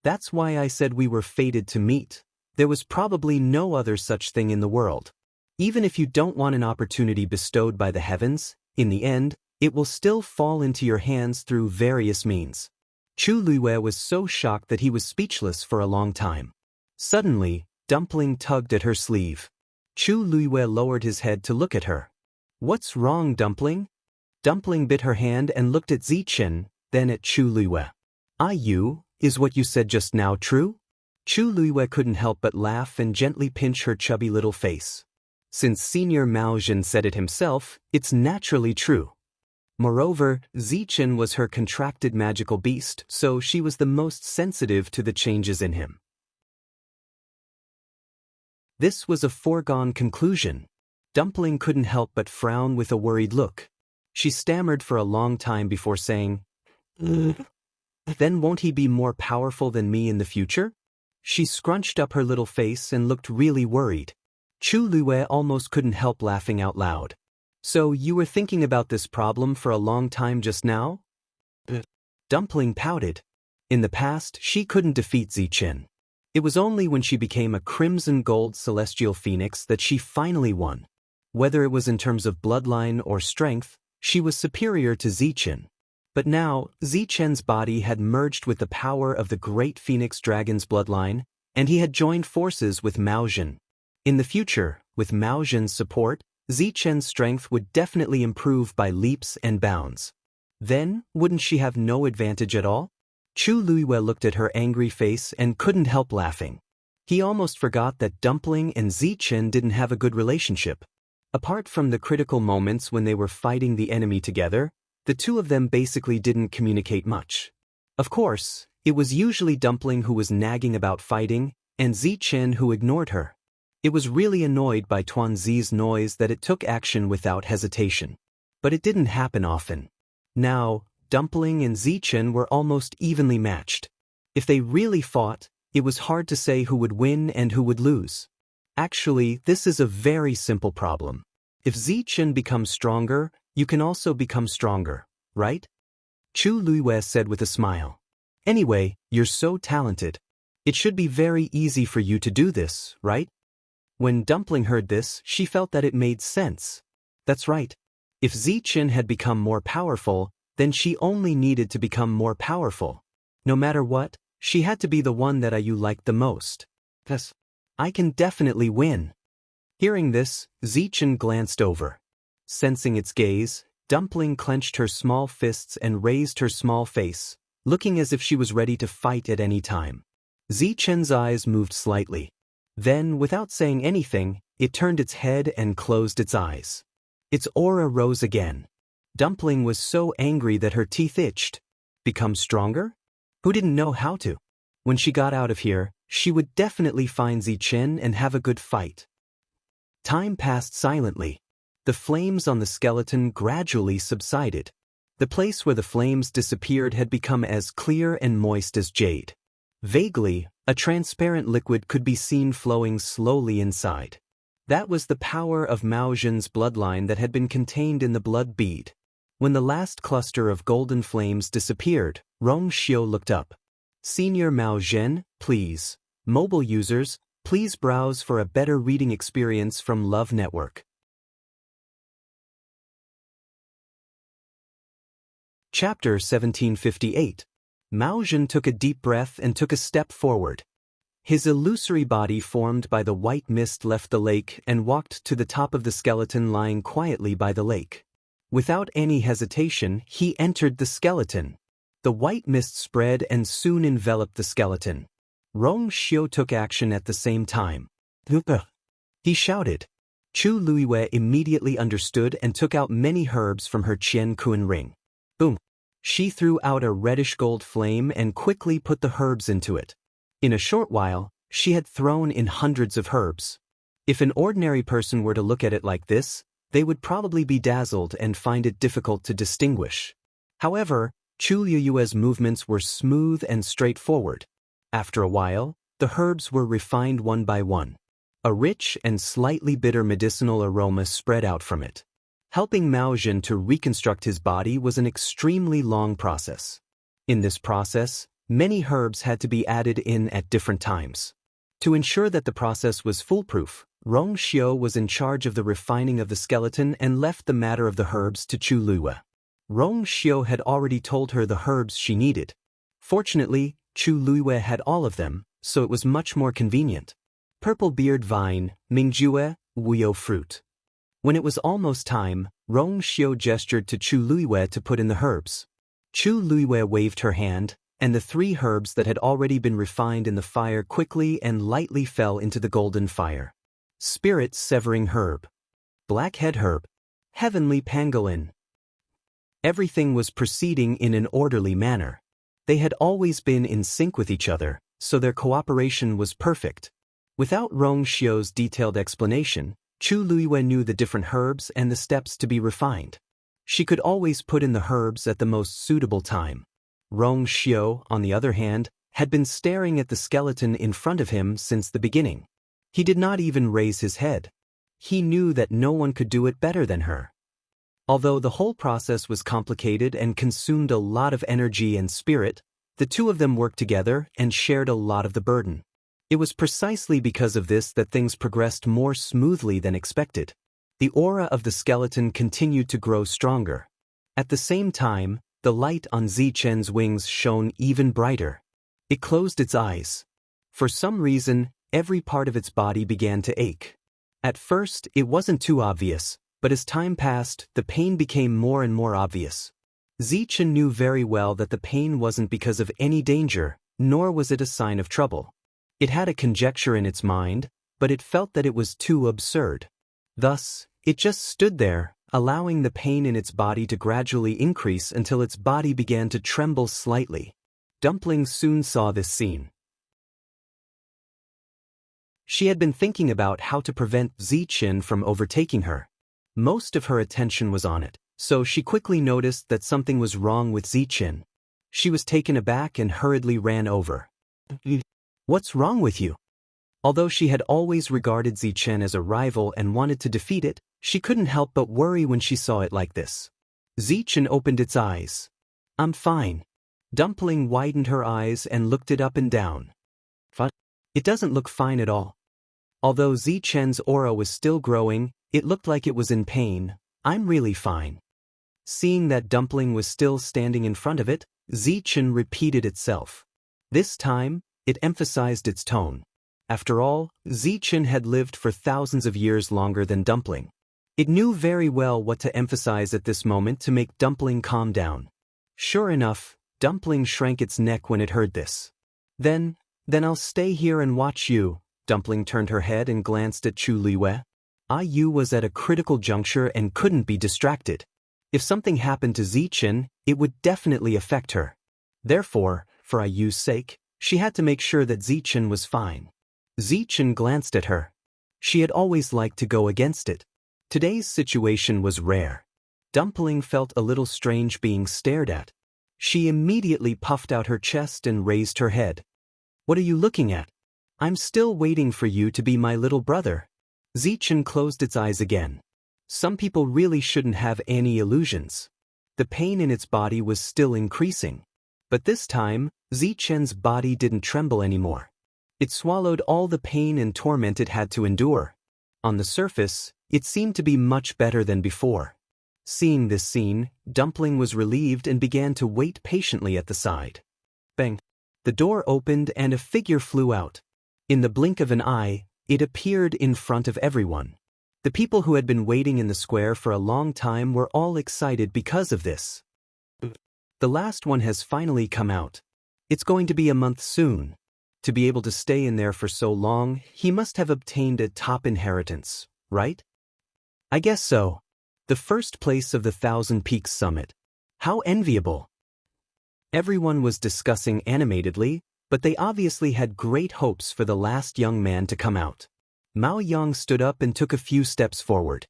That's why I said we were fated to meet. There was probably no other such thing in the world. Even if you don't want an opportunity bestowed by the heavens, in the end, it will still fall into your hands through various means. Chu Luiwei was so shocked that he was speechless for a long time. Suddenly, Dumpling tugged at her sleeve. Chu Luiwei lowered his head to look at her. What's wrong, Dumpling? Dumpling bit her hand and looked at Zichen, then at Chu Luiwei. Is what you said just now true? Chu Luiwei couldn't help but laugh and gently pinch her chubby little face. Since Senior Mao Zhen said it himself, it's naturally true. Moreover, Zichen was her contracted magical beast, so she was the most sensitive to the changes in him. This was a foregone conclusion. Dumpling couldn't help but frown with a worried look. She stammered for a long time before saying, Then won't he be more powerful than me in the future? She scrunched up her little face and looked really worried. Chu Luiwei almost couldn't help laughing out loud. So you were thinking about this problem for a long time just now? Dumpling pouted. In the past, she couldn't defeat Zichen. It was only when she became a crimson gold celestial phoenix that she finally won. Whether it was in terms of bloodline or strength, she was superior to Zichen. But now, Zichen's body had merged with the power of the great phoenix dragon's bloodline, and he had joined forces with Mao Zhen. In the future, with Mao Zhen's support, Zichen's strength would definitely improve by leaps and bounds. Then, wouldn't she have no advantage at all? Chu Luiwei looked at her angry face and couldn't help laughing. He almost forgot that Dumpling and Zichen didn't have a good relationship. Apart from the critical moments when they were fighting the enemy together, the two of them basically didn't communicate much. Of course, it was usually Dumpling who was nagging about fighting, and Zichen who ignored her. It was really annoyed by Tuanzi's noise that it took action without hesitation. But it didn't happen often. Now, Dumpling and Zichen were almost evenly matched. If they really fought, It was hard to say who would win and who would lose. Actually, this is a very simple problem. If Zichen becomes stronger, you can also become stronger, right? Chu Luiwei said with a smile. Anyway, you're so talented. It should be very easy for you to do this, right? When Dumpling heard this, she felt that it made sense. That's right. If Zichen had become more powerful, then she only needed to become more powerful. No matter what, she had to be the one that you liked the most. Thus, I can definitely win. Hearing this, Zichen glanced over. Sensing its gaze, Dumpling clenched her small fists and raised her small face, looking as if she was ready to fight at any time. Zichen's eyes moved slightly. Then, without saying anything, it turned its head and closed its eyes. Its aura rose again. Dumpling was so angry that her teeth itched. Become stronger? Who didn't know how to? When she got out of here, she would definitely find Zichen and have a good fight. Time passed silently. The flames on the skeleton gradually subsided. The place where the flames disappeared had become as clear and moist as jade. Vaguely, a transparent liquid could be seen flowing slowly inside. That was the power of Mao Zhen's bloodline that had been contained in the blood bead. When the last cluster of golden flames disappeared, Rong Xiu looked up. Senior Mao Zhen, please. Mobile users, please browse for a better reading experience from Love Network. Chapter 1758. Mao Zhen took a deep breath and took a step forward. His illusory body formed by the white mist left the lake and walked to the top of the skeleton lying quietly by the lake. Without any hesitation, he entered the skeleton. The white mist spread and soon enveloped the skeleton. Rong Xiu took action at the same time. "Hupa!" he shouted. Chu Luiwei immediately understood and took out many herbs from her Qian Kun ring. Boom! She threw out a reddish-gold flame and quickly put the herbs into it. In a short while, she had thrown in hundreds of herbs. If an ordinary person were to look at it like this, they would probably be dazzled and find it difficult to distinguish. However, Chu Luiwei's movements were smooth and straightforward. After a while, the herbs were refined one by one. A rich and slightly bitter medicinal aroma spread out from it. Helping Mao Zhen to reconstruct his body was an extremely long process. In this process, many herbs had to be added in at different times. To ensure that the process was foolproof, Rong Xiu was in charge of the refining of the skeleton and left the matter of the herbs to Chu Luiwei. Rong Xiu had already told her the herbs she needed. Fortunately, Chu Luiwei had all of them, so it was much more convenient. Purple beard vine, Mingjue, Wuyo fruit. When it was almost time, Rong Xiu gestured to Chu Luiwei to put in the herbs. Chu Luiwei waved her hand, and the 3 herbs that had already been refined in the fire quickly and lightly fell into the golden fire. Spirit severing herb. Blackhead herb. Heavenly pangolin. Everything was proceeding in an orderly manner. They had always been in sync with each other, so their cooperation was perfect. Without Rong Xiu's detailed explanation, Chu Luiwei knew the different herbs and the steps to be refined. She could always put in the herbs at the most suitable time. Rong Xiu, on the other hand, had been staring at the skeleton in front of him since the beginning. He did not even raise his head. He knew that no one could do it better than her. Although the whole process was complicated and consumed a lot of energy and spirit, the two of them worked together and shared a lot of the burden. It was precisely because of this that things progressed more smoothly than expected. The aura of the skeleton continued to grow stronger. At the same time, the light on Zichen's wings shone even brighter. It closed its eyes. For some reason, every part of its body began to ache. At first, it wasn't too obvious, but as time passed, the pain became more and more obvious. Zichen knew very well that the pain wasn't because of any danger, nor was it a sign of trouble. It had a conjecture in its mind, but it felt that it was too absurd. Thus, it just stood there, allowing the pain in its body to gradually increase until its body began to tremble slightly. Dumpling soon saw this scene. She had been thinking about how to prevent Zichen from overtaking her. Most of her attention was on it, so she quickly noticed that something was wrong with Zichen. She was taken aback and hurriedly ran over. What's wrong with you? Although she had always regarded Zichen as a rival and wanted to defeat it, she couldn't help but worry when she saw it like this. Zichen opened its eyes. I'm fine. Dumpling widened her eyes and looked it up and down. But it doesn't look fine at all. Although Zichen's aura was still growing, it looked like it was in pain. I'm really fine. Seeing that Dumpling was still standing in front of it, Zichen repeated itself. This time, it emphasized its tone. After all, Zichen had lived for thousands of years longer than Dumpling. It knew very well what to emphasize at this moment to make Dumpling calm down. Sure enough, Dumpling shrank its neck when it heard this. Then I'll stay here and watch you. Dumpling turned her head and glanced at Chu Liwei. Yu was at a critical juncture and couldn't be distracted. If something happened to Zichen, it would definitely affect her. Therefore, for Yu's sake, she had to make sure that Zichen was fine. Zichen glanced at her. She had always liked to go against it. Today's situation was rare. Dumpling felt a little strange being stared at. She immediately puffed out her chest and raised her head. What are you looking at? I'm still waiting for you to be my little brother. Zichen closed its eyes again. Some people really shouldn't have any illusions. The pain in its body was still increasing. But this time, Zichen's body didn't tremble anymore. It swallowed all the pain and torment it had to endure. On the surface, it seemed to be much better than before. Seeing this scene, Dumpling was relieved and began to wait patiently at the side. Bang! The door opened and a figure flew out. In the blink of an eye, it appeared in front of everyone. The people who had been waiting in the square for a long time were all excited because of this. The last one has finally come out. It's going to be a month soon. To be able to stay in there for so long, he must have obtained a top inheritance, right? I guess so. The first place of the Thousand Peaks Summit. How enviable. Everyone was discussing animatedly, but they obviously had great hopes for the last young man to come out. Mao Yang stood up and took a few steps forward.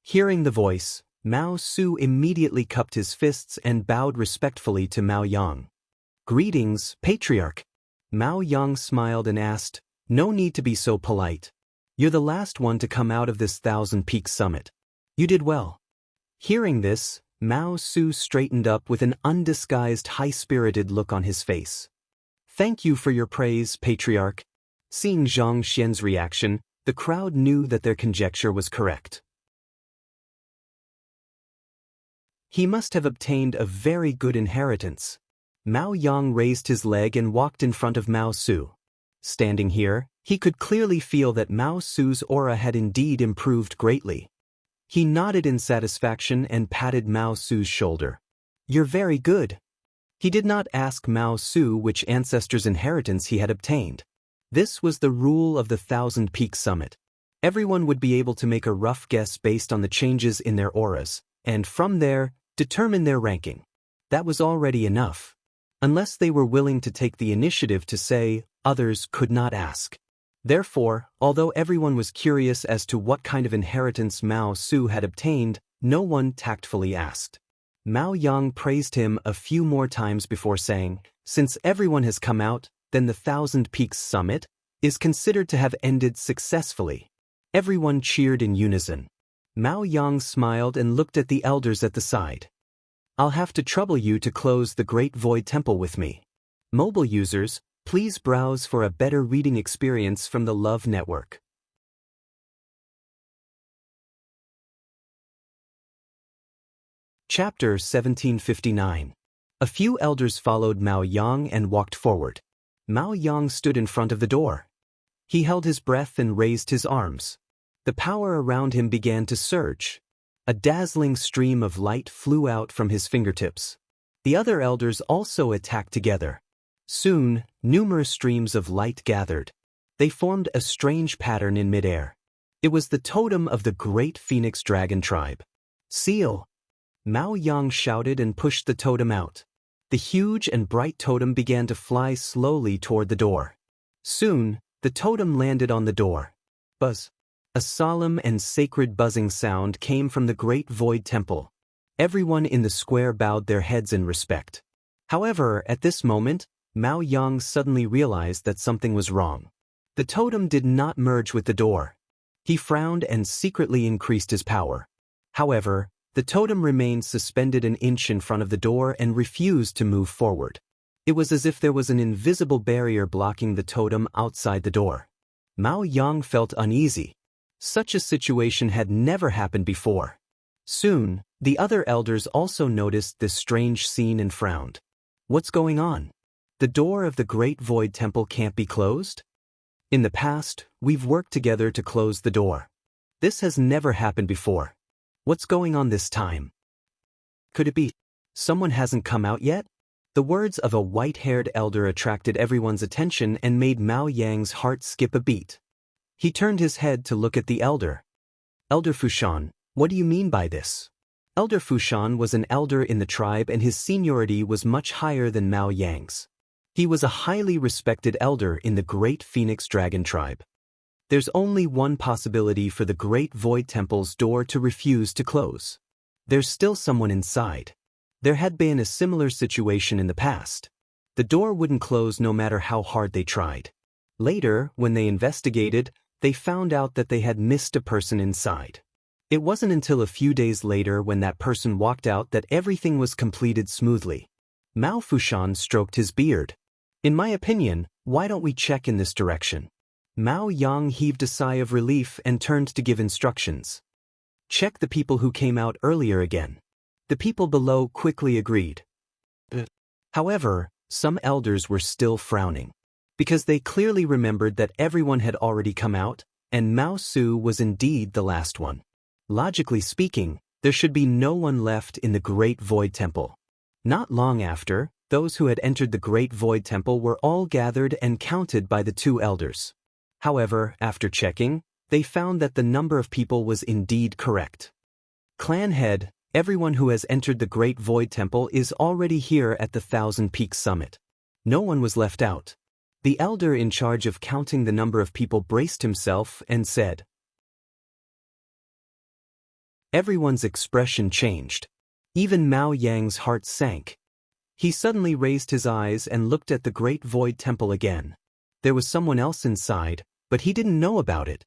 Hearing the voice, Mao Su immediately cupped his fists and bowed respectfully to Mao Yang. Greetings, Patriarch. Mao Yang smiled and asked, no need to be so polite. You're the last one to come out of this Thousand Peaks Summit. You did well. Hearing this, Mao Su straightened up with an undisguised high-spirited look on his face. Thank you for your praise, Patriarch. Seeing Zhang Xian's reaction, the crowd knew that their conjecture was correct. He must have obtained a very good inheritance. Mao Yang raised his leg and walked in front of Mao Su. Standing here, he could clearly feel that Mao Su's aura had indeed improved greatly. He nodded in satisfaction and patted Mao Su's shoulder. You're very good. He did not ask Mao Su which ancestor's inheritance he had obtained. This was the rule of the Thousand Peaks Summit. Everyone would be able to make a rough guess based on the changes in their auras, and from there, determine their ranking. That was already enough. Unless they were willing to take the initiative to say, others could not ask. Therefore, although everyone was curious as to what kind of inheritance Mao Su had obtained, no one tactfully asked. Mao Yang praised him a few more times before saying, since everyone has come out, then the Thousand Peaks Summit is considered to have ended successfully. Everyone cheered in unison. Mao Yang smiled and looked at the elders at the side. I'll have to trouble you to close the Great Void Temple with me. Mobile users, please browse for a better reading experience from the Love Network. Chapter 1759. A few elders followed Mao Yang and walked forward. Mao Yang stood in front of the door. He held his breath and raised his arms. The power around him began to surge. A dazzling stream of light flew out from his fingertips. The other elders also attacked together. Soon, numerous streams of light gathered. They formed a strange pattern in midair. It was the totem of the great Phoenix Dragon tribe. Seal! Mao Yang shouted and pushed the totem out. The huge and bright totem began to fly slowly toward the door. Soon, the totem landed on the door. Buzz! A solemn and sacred buzzing sound came from the Great Void Temple. Everyone in the square bowed their heads in respect. However, at this moment, Mao Yang suddenly realized that something was wrong. The totem did not merge with the door. He frowned and secretly increased his power. However, the totem remained suspended an inch in front of the door and refused to move forward. It was as if there was an invisible barrier blocking the totem outside the door. Mao Yang felt uneasy. Such a situation had never happened before. Soon, the other elders also noticed this strange scene and frowned. What's going on? The door of the Great Void Temple can't be closed? In the past, we've worked together to close the door. This has never happened before. What's going on this time? Could it be someone hasn't come out yet? The words of a white-haired elder attracted everyone's attention and made Mao Yang's heart skip a beat. He turned his head to look at the elder. Elder Fushan, what do you mean by this? Elder Fushan was an elder in the tribe and his seniority was much higher than Mao Yang's. He was a highly respected elder in the Great Phoenix Dragon tribe. There's only one possibility for the Great Void Temple's door to refuse to close. There's still someone inside. There had been a similar situation in the past. The door wouldn't close no matter how hard they tried. Later, when they investigated, they found out that they had missed a person inside. It wasn't until a few days later when that person walked out that everything was completed smoothly. Mao Fushan stroked his beard. In my opinion, why don't we check in this direction? Mao Yang heaved a sigh of relief and turned to give instructions. Check the people who came out earlier again. The people below quickly agreed. However, some elders were still frowning. Because they clearly remembered that everyone had already come out, and Mao Su was indeed the last one. Logically speaking, there should be no one left in the Great Void Temple. Not long after, those who had entered the Great Void Temple were all gathered and counted by the two elders. However, after checking, they found that the number of people was indeed correct. Clan head, everyone who has entered the Great Void Temple is already here at the Thousand Peaks Summit. No one was left out. The elder in charge of counting the number of people braced himself and said. Everyone's expression changed. Even Mao Yang's heart sank. He suddenly raised his eyes and looked at the Great Void Temple again. There was someone else inside, but he didn't know about it.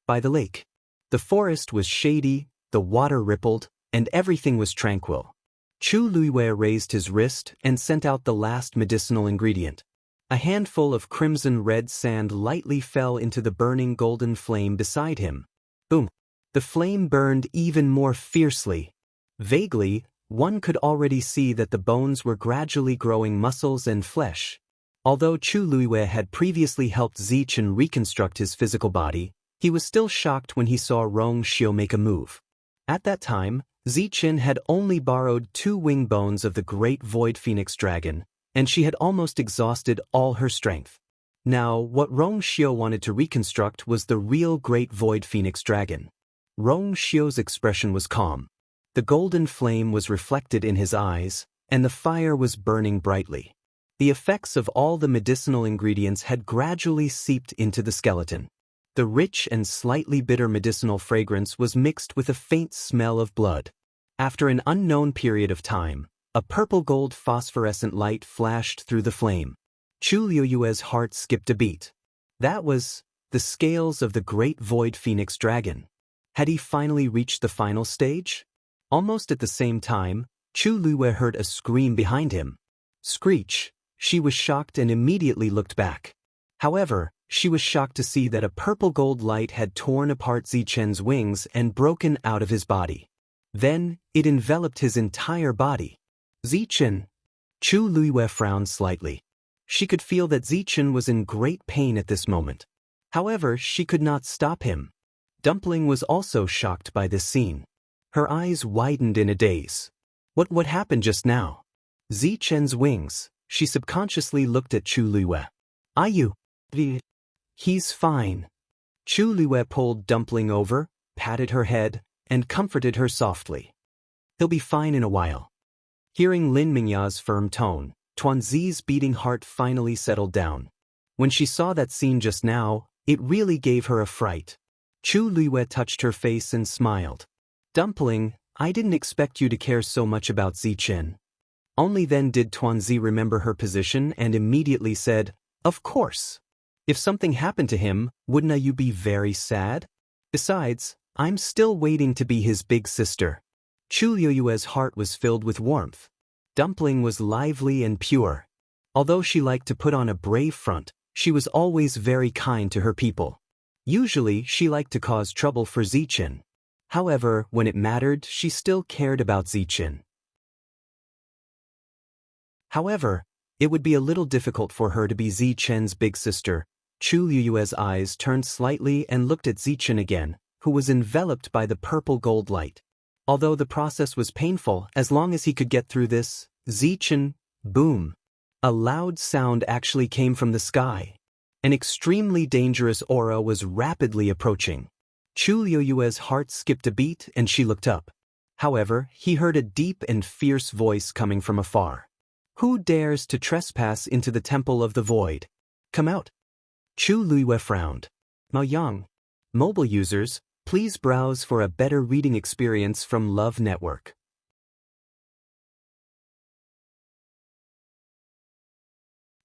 By the lake. The forest was shady, the water rippled, and everything was tranquil. Chu Luiwei raised his wrist and sent out the last medicinal ingredient. A handful of crimson-red sand lightly fell into the burning golden flame beside him. Boom! The flame burned even more fiercely. Vaguely, one could already see that the bones were gradually growing muscles and flesh. Although Chu Luiwei had previously helped Zichen reconstruct his physical body, he was still shocked when he saw Rong Xiao make a move. At that time, Zichen had only borrowed 2 wing bones of the Great Void Phoenix Dragon, and she had almost exhausted all her strength. Now, what Rong Xiao wanted to reconstruct was the real Great Void Phoenix Dragon. Rong Xiao's expression was calm. The golden flame was reflected in his eyes, and the fire was burning brightly. The effects of all the medicinal ingredients had gradually seeped into the skeleton. The rich and slightly bitter medicinal fragrance was mixed with a faint smell of blood. After an unknown period of time, a purple-gold phosphorescent light flashed through the flame. Chu Liuyue's heart skipped a beat. That was the scales of the Great Void Phoenix Dragon. Had he finally reached the final stage? Almost at the same time, Chu Luiwei heard a scream behind him. Screech! She was shocked and immediately looked back. However, she was shocked to see that a purple-gold light had torn apart Zichen's wings and broken out of his body. Then, it enveloped his entire body. Zichen! Chu Luiwei frowned slightly. She could feel that Zichen was in great pain at this moment. However, she could not stop him. Dumpling was also shocked by this scene. Her eyes widened in a daze. What happened just now? Zichen's wings. She subconsciously looked at Chu Luiwei. Ayu. He's fine. Chu Luiwei pulled Dumpling over, patted her head, and comforted her softly. He'll be fine in a while. Hearing Lin Mingya's firm tone, Tuanzi's beating heart finally settled down. When she saw that scene just now, it really gave her a fright. Chu Luiwei touched her face and smiled. Dumpling, I didn't expect you to care so much about Zichen. Only then did Tuanzi remember her position and immediately said, "Of course. If something happened to him, wouldn't you be very sad? Besides, I'm still waiting to be his big sister." Chu Liyue's heart was filled with warmth. Dumpling was lively and pure. Although she liked to put on a brave front, she was always very kind to her people. Usually, she liked to cause trouble for Zichen. However, when it mattered, she still cared about Zichen. However, it would be a little difficult for her to be Zichen's big sister. Chu Liyue's eyes turned slightly and looked at Zichen again, who was enveloped by the purple gold light. Although the process was painful, as long as he could get through this, Zichen, boom. A loud sound actually came from the sky. An extremely dangerous aura was rapidly approaching. Chu Liyue's heart skipped a beat and she looked up. However, he heard a deep and fierce voice coming from afar. "Who dares to trespass into the Temple of the Void? Come out." Chu Liyue frowned. "Mao Yang. Mobile users, please browse for a better reading experience from Love Network."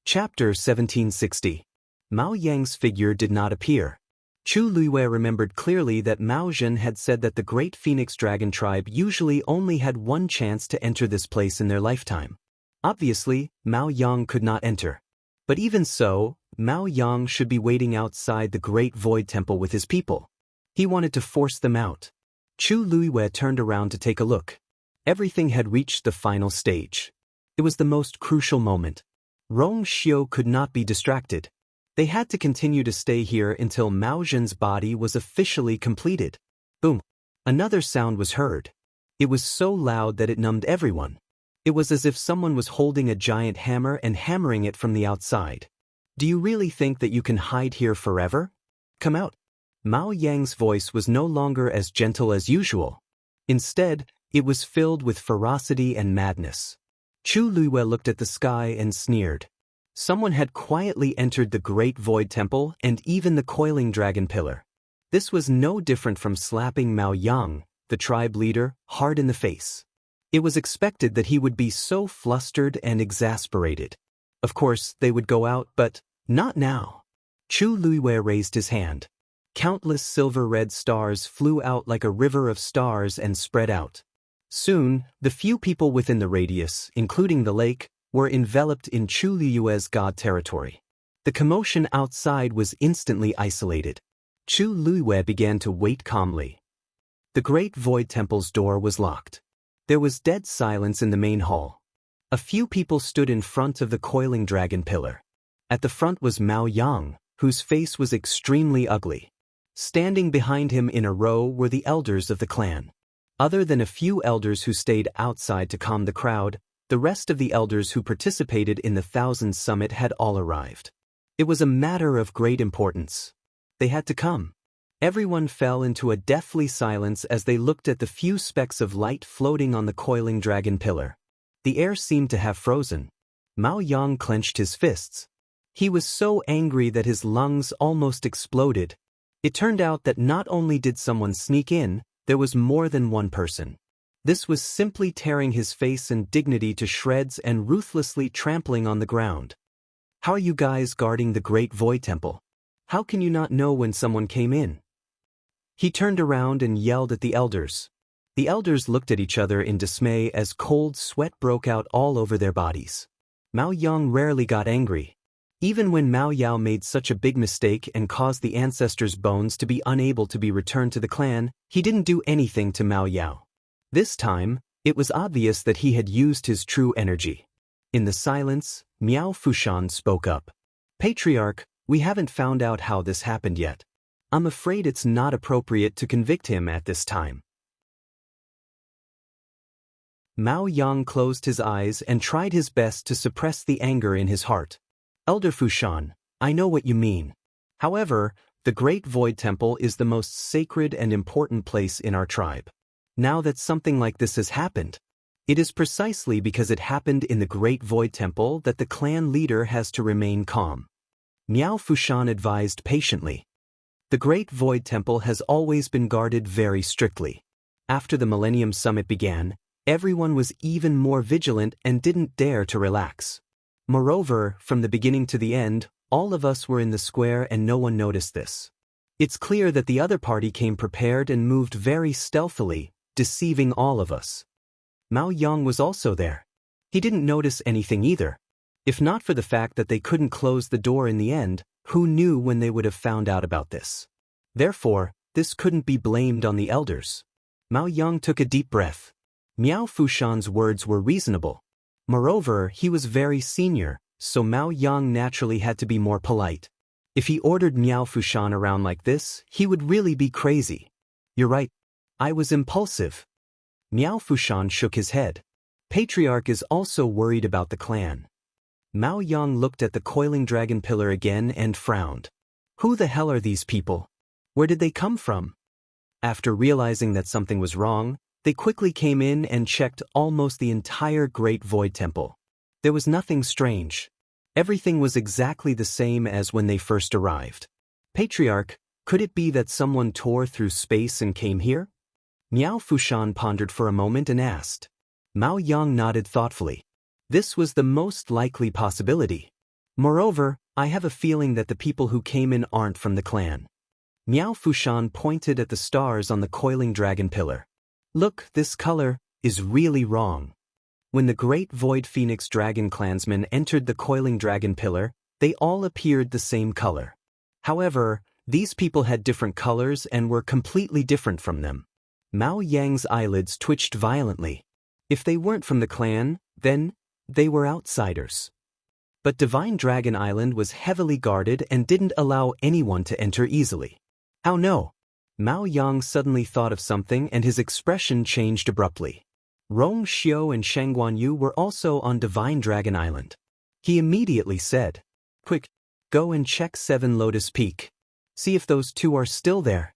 Chapter 1760. Mao Yang's figure did not appear. Chu Liyue remembered clearly that Mao Zhen had said that the Great Phoenix Dragon tribe usually only had one chance to enter this place in their lifetime. Obviously, Mao Yang could not enter. But even so, Mao Yang should be waiting outside the Great Void Temple with his people. He wanted to force them out. Chu Liyue turned around to take a look. Everything had reached the final stage. It was the most crucial moment. Rong Xiu could not be distracted. They had to continue to stay here until Mao Zhen's body was officially completed. Boom. Another sound was heard. It was so loud that it numbed everyone. It was as if someone was holding a giant hammer and hammering it from the outside. "Do you really think that you can hide here forever? Come out." Mao Yang's voice was no longer as gentle as usual. Instead, it was filled with ferocity and madness. Chu Liyue looked at the sky and sneered. Someone had quietly entered the Great Void Temple and even the Coiling Dragon Pillar. This was no different from slapping Mao Yang, the tribe leader, hard in the face. It was expected that he would be so flustered and exasperated. Of course, they would go out, but not now. Chu Liyue raised his hand. Countless silver-red stars flew out like a river of stars and spread out. Soon, the few people within the radius, including the lake, were enveloped in Chu Liyue's god territory. The commotion outside was instantly isolated. Chu Liyue began to wait calmly. The Great Void Temple's door was locked. There was dead silence in the main hall. A few people stood in front of the Coiling Dragon Pillar. At the front was Mao Yang, whose face was extremely ugly. Standing behind him in a row were the elders of the clan. Other than a few elders who stayed outside to calm the crowd, the rest of the elders who participated in the Thousand Summit had all arrived. It was a matter of great importance. They had to come. Everyone fell into a deathly silence as they looked at the few specks of light floating on the Coiling Dragon Pillar. The air seemed to have frozen. Mao Yang clenched his fists. He was so angry that his lungs almost exploded. It turned out that not only did someone sneak in, there was more than one person. This was simply tearing his face and dignity to shreds and ruthlessly trampling on the ground. "How are you guys guarding the Great Void Temple? How can you not know when someone came in?" He turned around and yelled at the elders. The elders looked at each other in dismay as cold sweat broke out all over their bodies. Mao Yang rarely got angry. Even when Mao Yao made such a big mistake and caused the ancestors' bones to be unable to be returned to the clan, he didn't do anything to Mao Yao. This time, it was obvious that he had used his true energy. In the silence, Miao Fushan spoke up. "Patriarch, we haven't found out how this happened yet. I'm afraid it's not appropriate to convict him at this time." Mao Yang closed his eyes and tried his best to suppress the anger in his heart. "Elder Fushan, I know what you mean. However, the Great Void Temple is the most sacred and important place in our tribe. Now that something like this has happened, it is precisely because it happened in the Great Void Temple that the clan leader has to remain calm." Miao Fushan advised patiently. The Great Void Temple has always been guarded very strictly. After the Millennium Summit began, Everyone was even more vigilant and didn't dare to relax. Moreover, from the beginning to the end, all of us were in the square and no one noticed this. It's clear that the other party came prepared and moved very stealthily, deceiving all of us. Mao Yang was also there. He didn't notice anything either. If not for the fact that they couldn't close the door in the end, who knew when they would have found out about this? Therefore, this couldn't be blamed on the elders. Mao Yang took a deep breath. Miao Fushan's words were reasonable. Moreover, he was very senior, so Mao Yang naturally had to be more polite. If he ordered Miao Fushan around like this, he would really be crazy. You're right. I was impulsive. Miao Fushan shook his head. Patriarch is also worried about the clan. Mao Yang looked at the coiling dragon pillar again and frowned. Who the hell are these people? Where did they come from? After realizing that something was wrong, they quickly came in and checked almost the entire Great Void Temple. There was nothing strange. Everything was exactly the same as when they first arrived. Patriarch, could it be that someone tore through space and came here? Miao Fushan pondered for a moment and asked. Mao Yang nodded thoughtfully. This was the most likely possibility. Moreover, I have a feeling that the people who came in aren't from the clan. Miao Fushan pointed at the stars on the coiling dragon pillar. Look, this color is really wrong. When the Great Void Phoenix Dragon clansmen entered the coiling dragon pillar, they all appeared the same color. However, these people had different colors and were completely different from them. Mao Yang's eyelids twitched violently. If they weren't from the clan, then they were outsiders. But Divine Dragon Island was heavily guarded and didn't allow anyone to enter easily. How no? Mao Yang suddenly thought of something and his expression changed abruptly. Rong Xiao and Shangguan were also on Divine Dragon Island. He immediately said, Quick, go and check 7 Lotus Peak. See if those two are still there.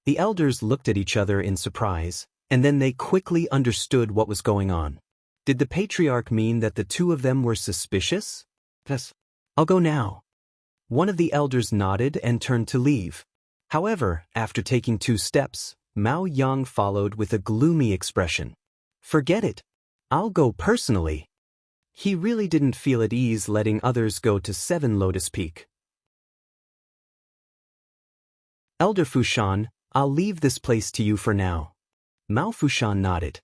The elders looked at each other in surprise, and then they quickly understood what was going on. Did the patriarch mean that the two of them were suspicious? Yes. I'll go now. One of the elders nodded and turned to leave. However, after taking 2 steps, Mao Yang followed with a gloomy expression. Forget it. I'll go personally. He really didn't feel at ease letting others go to 7 Lotus Peak. Elder Fushan, I'll leave this place to you for now. Mao Fushan nodded.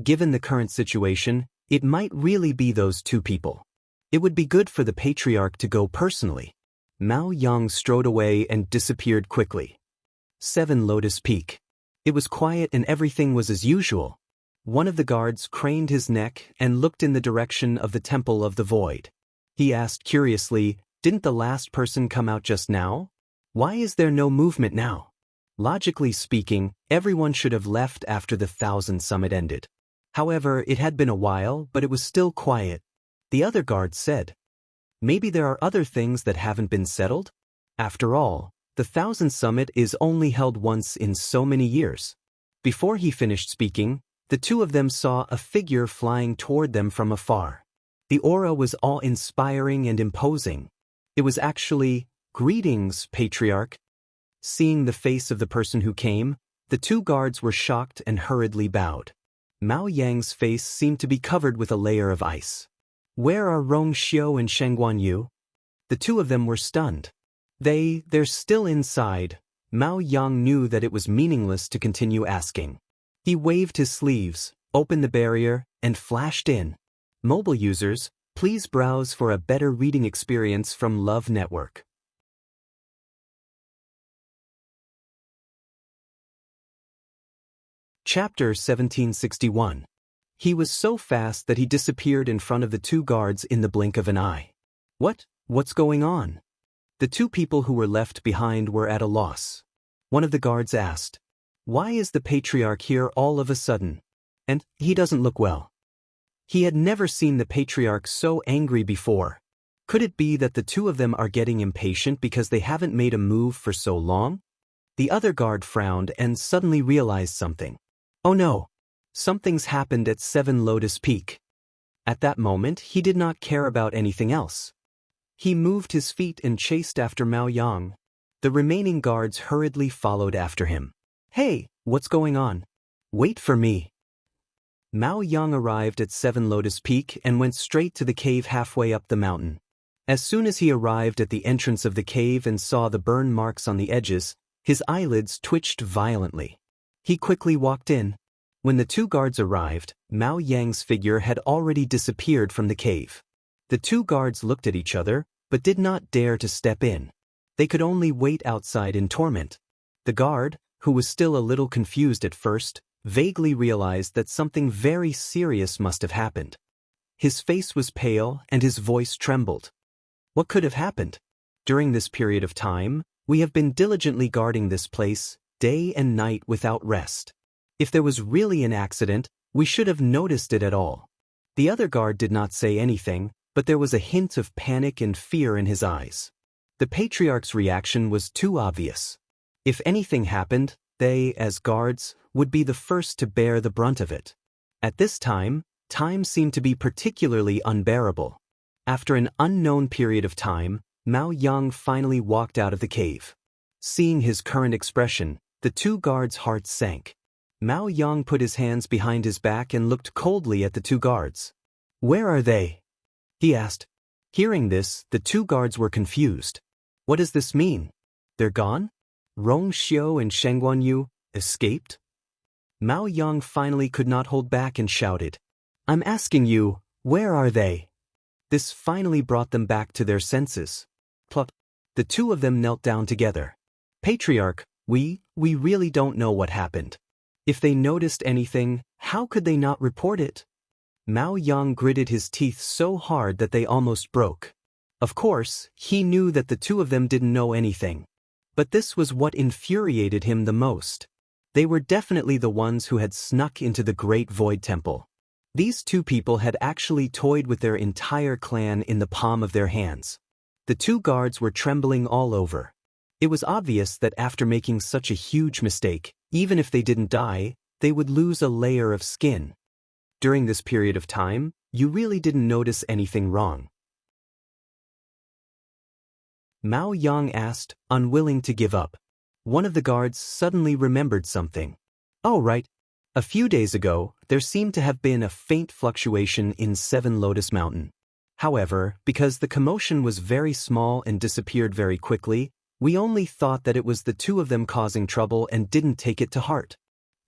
Given the current situation, it might really be those 2 people. It would be good for the patriarch to go personally. Mao Yang strode away and disappeared quickly. 7 Lotus Peak. It was quiet and everything was as usual. One of the guards craned his neck and looked in the direction of the Temple of the Void. He asked curiously, didn't the last person come out just now? Why is there no movement now? Logically speaking, everyone should have left after the 1000 Summit ended. However, it had been a while, but it was still quiet. The other guard said, maybe there are other things that haven't been settled? After all, the 1000 Summit is only held once in so many years. Before he finished speaking, the 2 of them saw a figure flying toward them from afar. The aura was awe-inspiring and imposing. It was actually, greetings, Patriarch. Seeing the face of the person who came, the 2 guards were shocked and hurriedly bowed. Mao Yang's face seemed to be covered with a layer of ice. Where are Rong Xiao and Shangguan? The 2 of them were stunned. They're still inside. Mao Yang knew that it was meaningless to continue asking. He waved his sleeves, opened the barrier, and flashed in. Mobile users, please browse for a better reading experience from Love Network. Chapter 1761. He was so fast that he disappeared in front of the 2 guards in the blink of an eye. What's going on? The 2 people who were left behind were at a loss. One of the guards asked, why is the patriarch here all of a sudden? And he doesn't look well. He had never seen the patriarch so angry before. Could it be that the 2 of them are getting impatient because they haven't made a move for so long? The other guard frowned and suddenly realized something. Oh no! Something's happened at 7 Lotus Peak. At that moment, he did not care about anything else. He moved his feet and chased after Mao Yang. The remaining guards hurriedly followed after him. Hey, what's going on? Wait for me. Mao Yang arrived at 7 Lotus Peak and went straight to the cave halfway up the mountain. As soon as he arrived at the entrance of the cave and saw the burn marks on the edges, his eyelids twitched violently. He quickly walked in. When the 2 guards arrived, Mao Yang's figure had already disappeared from the cave. The 2 guards looked at each other, but did not dare to step in. They could only wait outside in torment. The guard, who was still a little confused at first, vaguely realized that something very serious must have happened. His face was pale and his voice trembled. What could have happened? During this period of time, we have been diligently guarding this place, day and night without rest. If there was really an accident, we should have noticed it at all. The other guard did not say anything, but there was a hint of panic and fear in his eyes. The patriarch's reaction was too obvious. If anything happened, they, as guards, would be the first to bear the brunt of it. At this time seemed to be particularly unbearable. After an unknown period of time, Mao Yang finally walked out of the cave. Seeing his current expression, the 2 guards' hearts sank. Mao Yang put his hands behind his back and looked coldly at the 2 guards. "Where are they?" he asked. Hearing this, the 2 guards were confused. What does this mean? They're gone? Rong Xiu and Sheng Guanyu escaped? Mao Yang finally could not hold back and shouted, "I'm asking you, where are they?" This finally brought them back to their senses. Plop. The 2 of them knelt down together. "Patriarch, we really don't know what happened. If they noticed anything, how could they not report it?" Mao Yang gritted his teeth so hard that they almost broke. Of course, he knew that the 2 of them didn't know anything. But this was what infuriated him the most. They were definitely the ones who had snuck into the Great Void Temple. These 2 people had actually toyed with their entire clan in the palm of their hands. The 2 guards were trembling all over. It was obvious that after making such a huge mistake, even if they didn't die, they would lose a layer of skin. During this period of time, you really didn't notice anything wrong. Mao Yang asked, unwilling to give up. One of the guards suddenly remembered something. "Oh right. A few days ago, there seemed to have been a faint fluctuation in 7 Lotus Mountain. However, because the commotion was very small and disappeared very quickly, we only thought that it was the 2 of them causing trouble and didn't take it to heart."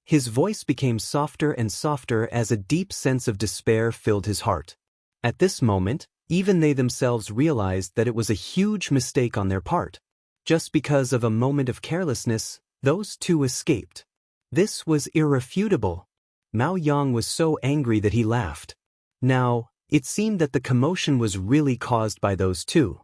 His voice became softer and softer as a deep sense of despair filled his heart. At this moment, even they themselves realized that it was a huge mistake on their part. Just because of a moment of carelessness, those 2 escaped. This was irrefutable. Mao Yang was so angry that he laughed. Now, it seemed that the commotion was really caused by those 2.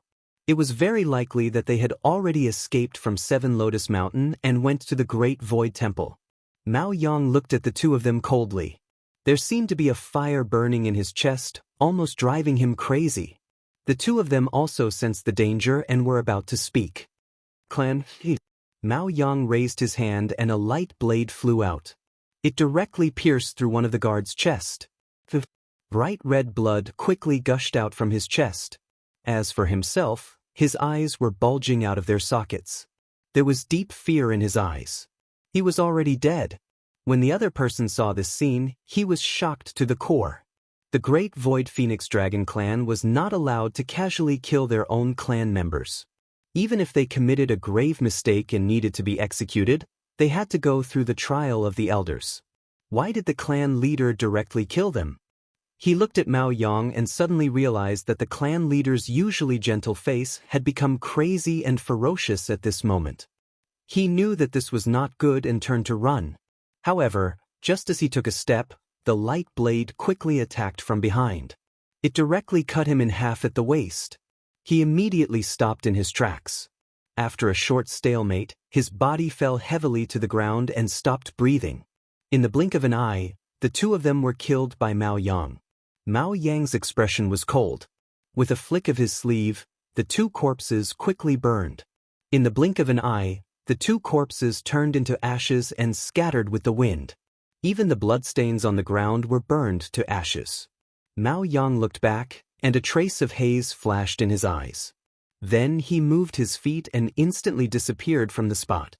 It was very likely that they had already escaped from 7 Lotus Mountain and went to the Great Void Temple. Mao Yang looked at the 2 of them coldly. There seemed to be a fire burning in his chest, almost driving him crazy. The 2 of them also sensed the danger and were about to speak. "Clan." Mao Yang raised his hand and a light blade flew out. It directly pierced through one of the guards' chest. The bright red blood quickly gushed out from his chest. As for himself, his eyes were bulging out of their sockets. There was deep fear in his eyes. He was already dead. When the other person saw this scene, he was shocked to the core. The Great Void Phoenix Dragon clan was not allowed to casually kill their own clan members. Even if they committed a grave mistake and needed to be executed, they had to go through the trial of the elders. Why did the clan leader directly kill them? He looked at Mao Yang and suddenly realized that the clan leader's usually gentle face had become crazy and ferocious at this moment. He knew that this was not good and turned to run. However, just as he took a step, the light blade quickly attacked from behind. It directly cut him in half at the waist. He immediately stopped in his tracks. After a short stalemate, his body fell heavily to the ground and stopped breathing. In the blink of an eye, the 2 of them were killed by Mao Yang. Mao Yang's expression was cold. With a flick of his sleeve, the 2 corpses quickly burned. In the blink of an eye, the 2 corpses turned into ashes and scattered with the wind. Even the bloodstains on the ground were burned to ashes. Mao Yang looked back, and a trace of haze flashed in his eyes. Then he moved his feet and instantly disappeared from the spot.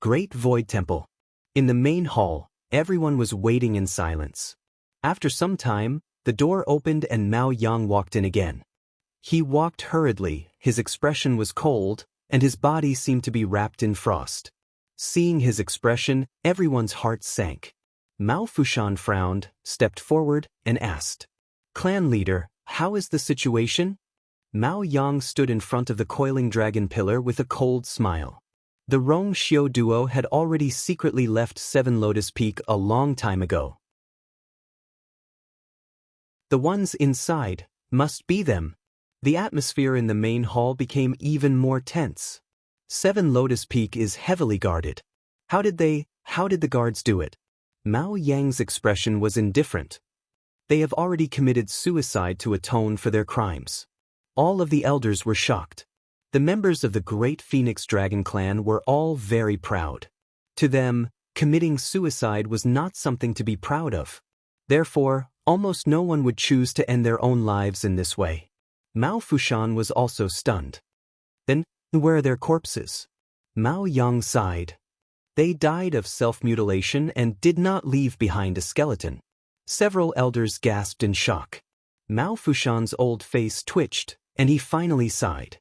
Great Void Temple. In the main hall, everyone was waiting in silence. After some time, the door opened and Mao Yang walked in again. He walked hurriedly, his expression was cold, and his body seemed to be wrapped in frost. Seeing his expression, everyone's heart sank. Mao Fushan frowned, stepped forward, and asked, "Clan leader, how is the situation?" Mao Yang stood in front of the coiling dragon pillar with a cold smile. The Rong Xiu duo had already secretly left Seven Lotus Peak a long time ago. The ones inside must be them. The atmosphere in the main hall became even more tense. Seven Lotus Peak is heavily guarded. How did the guards do it? Mao Yang's expression was indifferent. They have already committed suicide to atone for their crimes. All of the elders were shocked. The members of the Great Phoenix Dragon Clan were all very proud. To them, committing suicide was not something to be proud of. Therefore, almost no one would choose to end their own lives in this way. Mao Fushan was also stunned. Then, where are their corpses? Mao Yang sighed. They died of self-mutilation and did not leave behind a skeleton. Several elders gasped in shock. Mao Fushan's old face twitched, and he finally sighed.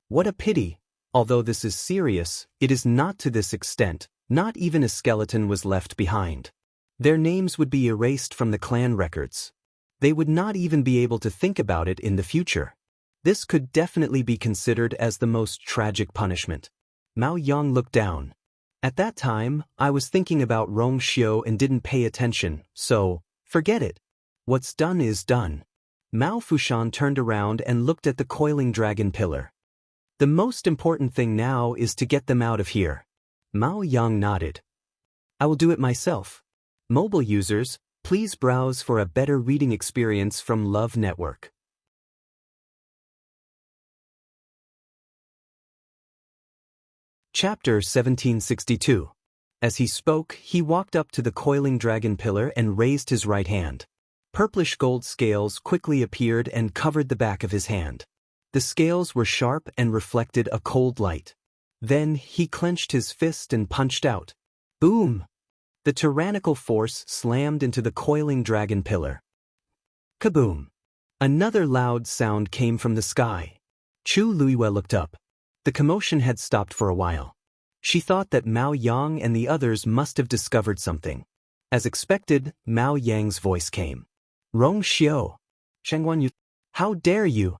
What a pity. Although this is serious, it is not to this extent. Not even a skeleton was left behind. Their names would be erased from the clan records. They would not even be able to think about it in the future. This could definitely be considered as the most tragic punishment. Mao Yang looked down. At that time, I was thinking about Rong Xiu and didn't pay attention, so, forget it. What's done is done. Mao Fushan turned around and looked at the coiling dragon pillar. The most important thing now is to get them out of here. Mao Yang nodded. I will do it myself. Mobile users, please browse for a better reading experience from Love Network. Chapter 1762. As he spoke, he walked up to the coiling dragon pillar and raised his right hand. Purplish gold scales quickly appeared and covered the back of his hand. The scales were sharp and reflected a cold light. Then he clenched his fist and punched out. Boom! The tyrannical force slammed into the coiling dragon pillar. Kaboom! Another loud sound came from the sky. Chu Luiyue looked up. The commotion had stopped for a while. She thought that Mao Yang and the others must have discovered something. As expected, Mao Yang's voice came. Rong Xiu. Shengguan Yu. How dare you?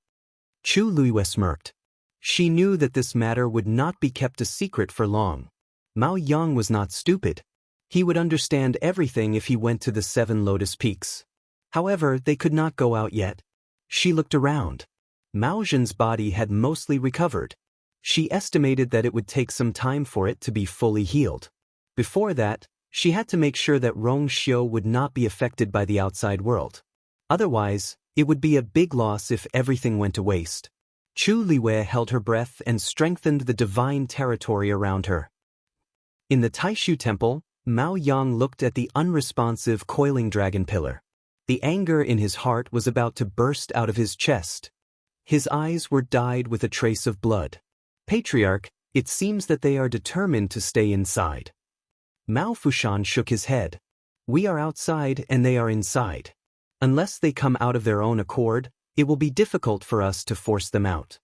Chu Luiyue smirked. She knew that this matter would not be kept a secret for long. Mao Yang was not stupid. He would understand everything if he went to the Seven Lotus Peaks. However, they could not go out yet. She looked around. Mao Zhen's body had mostly recovered. She estimated that it would take some time for it to be fully healed. Before that, she had to make sure that Rong Xiu would not be affected by the outside world. Otherwise, it would be a big loss if everything went to waste. Chu Luiyue held her breath and strengthened the divine territory around her. In the Taishu Temple, Mao Yang looked at the unresponsive coiling dragon pillar. The anger in his heart was about to burst out of his chest. His eyes were dyed with a trace of blood. Patriarch, it seems that they are determined to stay inside. Mao Fushan shook his head. We are outside and they are inside. Unless they come out of their own accord, it will be difficult for us to force them out.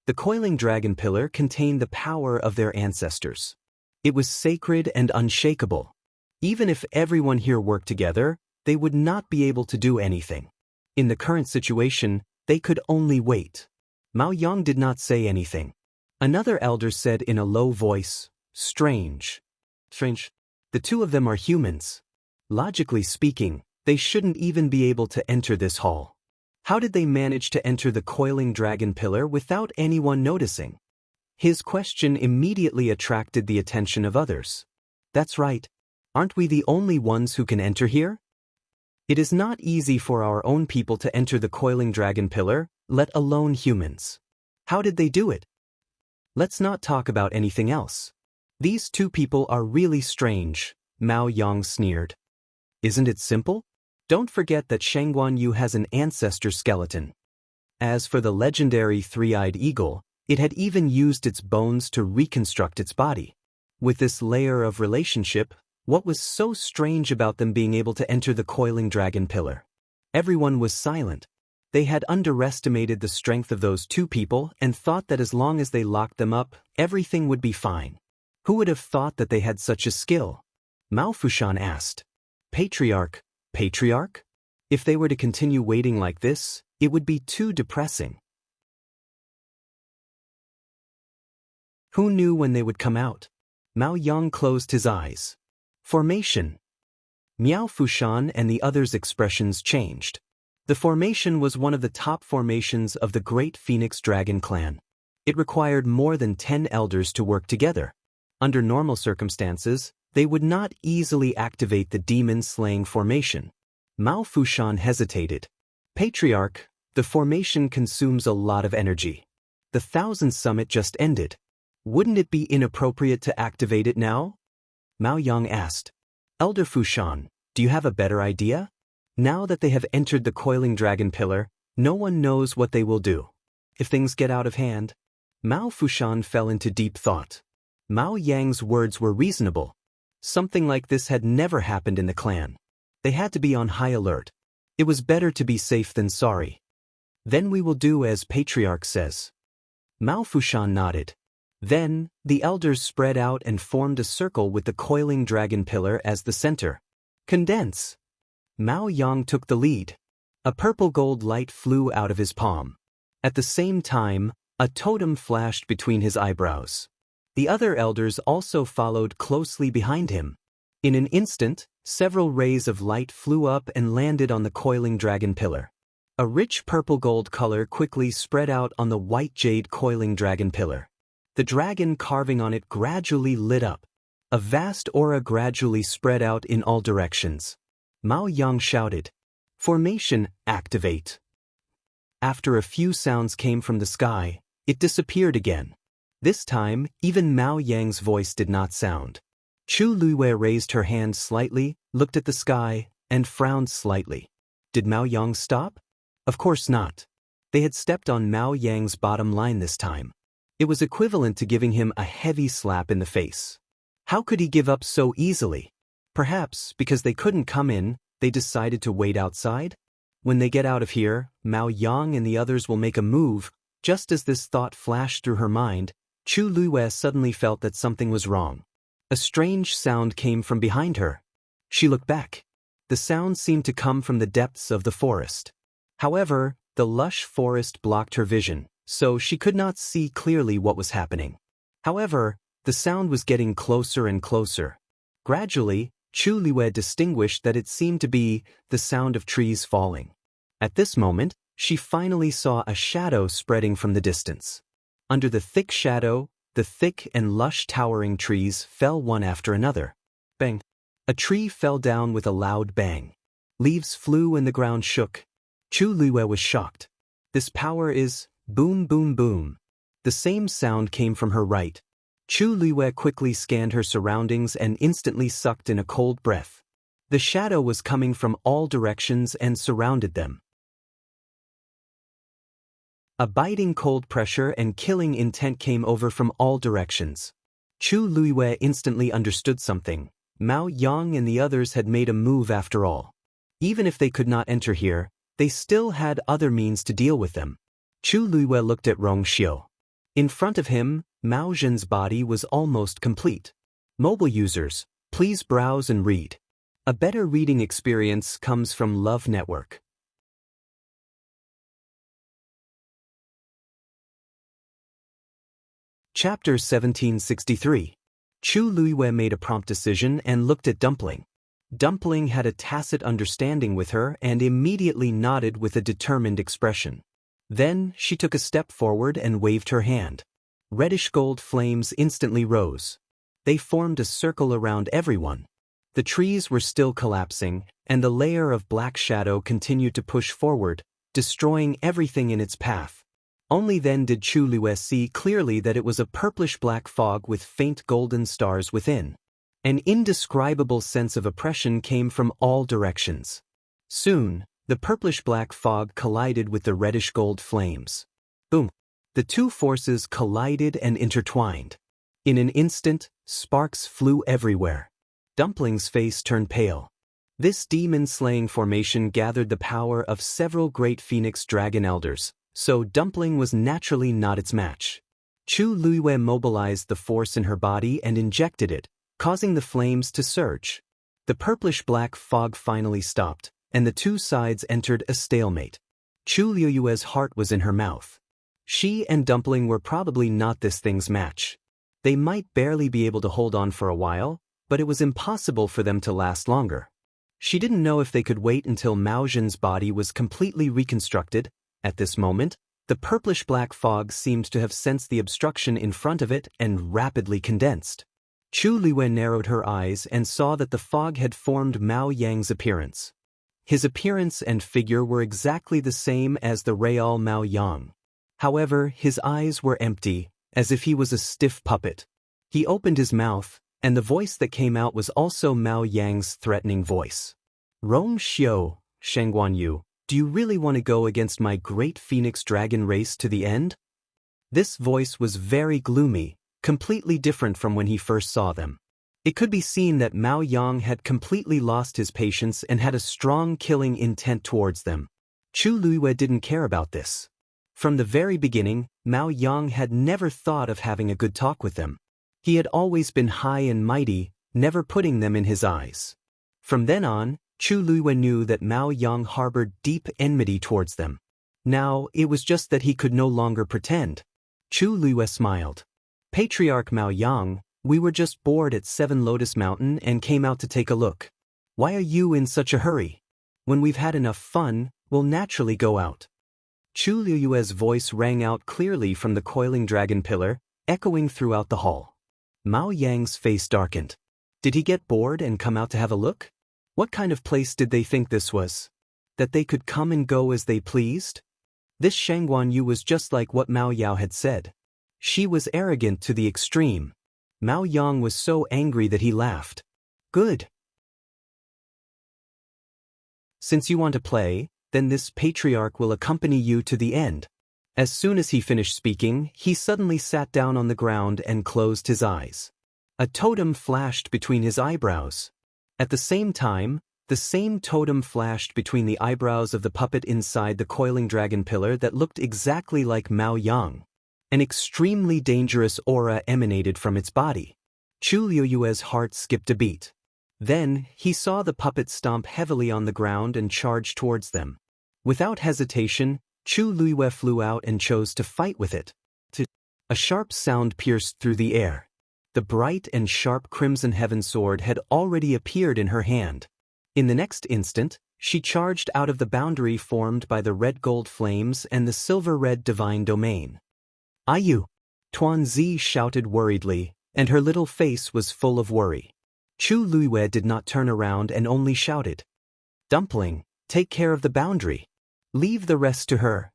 The coiling dragon pillar contained the power of their ancestors. It was sacred and unshakable. Even if everyone here worked together, they would not be able to do anything. In the current situation, they could only wait. Mao Yang did not say anything. Another elder said in a low voice, Strange. Strange. The two of them are humans. Logically speaking, they shouldn't even be able to enter this hall. How did they manage to enter the coiling dragon pillar without anyone noticing? His question immediately attracted the attention of others. That's right. Aren't we the only ones who can enter here? It is not easy for our own people to enter the coiling dragon pillar, let alone humans. How did they do it? Let's not talk about anything else. These two people are really strange, Mao Yang sneered. Isn't it simple? Don't forget that Shengguan Yu has an ancestor skeleton. As for the legendary three-eyed eagle, it had even used its bones to reconstruct its body. With this layer of relationship, What was so strange about them being able to enter the coiling dragon pillar? Everyone was silent. They had underestimated the strength of those two people and thought that as long as they locked them up, everything would be fine. Who would have thought that they had such a skill? Mao Fushan asked. Patriarch? If they were to continue waiting like this, it would be too depressing. Who knew when they would come out? Mao Yang closed his eyes. Formation. Miao Fushan and the others' expressions changed. The formation was one of the top formations of the Great Phoenix Dragon clan. It required more than 10 elders to work together. Under normal circumstances, they would not easily activate the demon-slaying formation. Mao Fushan hesitated. Patriarch, the formation consumes a lot of energy. The 1000 Summit just ended. Wouldn't it be inappropriate to activate it now? Mao Yang asked. Elder Fushan, do you have a better idea? Now that they have entered the coiling dragon pillar, no one knows what they will do. If things get out of hand, Mao Fushan fell into deep thought. Mao Yang's words were reasonable. Something like this had never happened in the clan. They had to be on high alert. It was better to be safe than sorry. Then we will do as Patriarch says. Mao Fushan nodded. Then, the elders spread out and formed a circle with the coiling dragon pillar as the center. Condense. Mao Yang took the lead. A purple-gold light flew out of his palm. At the same time, a totem flashed between his eyebrows. The other elders also followed closely behind him. In an instant, several rays of light flew up and landed on the coiling dragon pillar. A rich purple-gold color quickly spread out on the white jade coiling dragon pillar. The dragon carving on it gradually lit up. A vast aura gradually spread out in all directions. Mao Yang shouted, "Formation, activate." After a few sounds came from the sky, it disappeared again. This time, even Mao Yang's voice did not sound. Chu Luiwei raised her hand slightly, looked at the sky, and frowned slightly. Did Mao Yang stop? Of course not. They had stepped on Mao Yang's bottom line this time. It was equivalent to giving him a heavy slap in the face. How could he give up so easily? Perhaps because they couldn't come in, they decided to wait outside? When they get out of here, Mao Yang and the others will make a move. Just as this thought flashed through her mind, Chu Luiwei suddenly felt that something was wrong. A strange sound came from behind her. She looked back. The sound seemed to come from the depths of the forest. However, the lush forest blocked her vision, so she could not see clearly what was happening. However, the sound was getting closer and closer. Gradually, Chu Luiwei distinguished that it seemed to be the sound of trees falling. At this moment, she finally saw a shadow spreading from the distance. Under the thick shadow, the thick and lush towering trees fell one after another. Bang! A tree fell down with a loud bang. Leaves flew and the ground shook. Chu Luiwei was shocked. This power is boom boom boom. The same sound came from her right. Chu Luiwei quickly scanned her surroundings and instantly sucked in a cold breath. The shadow was coming from all directions and surrounded them. A biting cold pressure and killing intent came over from all directions. Chu Luiwei instantly understood something. Mao Yang and the others had made a move after all. Even if they could not enter here, they still had other means to deal with them. Chu Luiwei looked at Rong Xiu. In front of him, Mao Zhen's body was almost complete. Mobile users, please browse and read. A better reading experience comes from Love Network. Chapter 1763. Chu Luiwei made a prompt decision and looked at Dumpling. Dumpling had a tacit understanding with her and immediately nodded with a determined expression. Then she took a step forward and waved her hand. Reddish-gold flames instantly rose. They formed a circle around everyone. The trees were still collapsing, and the layer of black shadow continued to push forward, destroying everything in its path. Only then did Chu Luiwei see clearly that it was a purplish-black fog with faint golden stars within. An indescribable sense of oppression came from all directions. Soon, the purplish-black fog collided with the reddish-gold flames. Boom! The two forces collided and intertwined. In an instant, sparks flew everywhere. Dumpling's face turned pale. This demon-slaying formation gathered the power of several great phoenix dragon elders, so Dumpling was naturally not its match. Chu Luiyue mobilized the force in her body and injected it, causing the flames to surge. The purplish-black fog finally stopped, and the two sides entered a stalemate. Chu Luiyue's heart was in her mouth. She and Dumpling were probably not this thing's match. They might barely be able to hold on for a while, but it was impossible for them to last longer. She didn't know if they could wait until Mao Zhen's body was completely reconstructed. At this moment, the purplish-black fog seemed to have sensed the obstruction in front of it and rapidly condensed. Chu Luiyue narrowed her eyes and saw that the fog had formed Mao Yang's appearance. His appearance and figure were exactly the same as the real Mao Yang. However, his eyes were empty, as if he was a stiff puppet. He opened his mouth, and the voice that came out was also Mao Yang's threatening voice. Rong Xiu, Shengguan Yu, do you really want to go against my great phoenix dragon race to the end? This voice was very gloomy, completely different from when he first saw them. It could be seen that Mao Yang had completely lost his patience and had a strong killing intent towards them. Chu Luiyue didn't care about this. From the very beginning, Mao Yang had never thought of having a good talk with them. He had always been high and mighty, never putting them in his eyes. From then on, Chu Luiyue knew that Mao Yang harbored deep enmity towards them. Now, it was just that he could no longer pretend. Chu Luiyue smiled. Patriarch Mao Yang, we were just bored at 7 Lotus Mountain and came out to take a look. Why are you in such a hurry? When we've had enough fun, we'll naturally go out. Chu Luiyue's voice rang out clearly from the coiling dragon pillar, echoing throughout the hall. Mao Yang's face darkened. Did he get bored and come out to have a look? What kind of place did they think this was? That they could come and go as they pleased? This Shengguan Yu was just like what Mao Yao had said. She was arrogant to the extreme. Mao Yang was so angry that he laughed. Good. Since you want to play, then this patriarch will accompany you to the end. As soon as he finished speaking, he suddenly sat down on the ground and closed his eyes. A totem flashed between his eyebrows. At the same time, the same totem flashed between the eyebrows of the puppet inside the coiling dragon pillar that looked exactly like Mao Yang. An extremely dangerous aura emanated from its body. Chu Luiyue's heart skipped a beat. Then, he saw the puppet stomp heavily on the ground and charge towards them. Without hesitation, Chu Luiyue flew out and chose to fight with it. A sharp sound pierced through the air. The bright and sharp crimson heaven sword had already appeared in her hand. In the next instant, she charged out of the boundary formed by the red-gold flames and the silver-red divine domain. Ayu! Tuanzi shouted worriedly, and her little face was full of worry. Chu Luiyue did not turn around and only shouted, Dumpling, take care of the boundary. Leave the rest to her.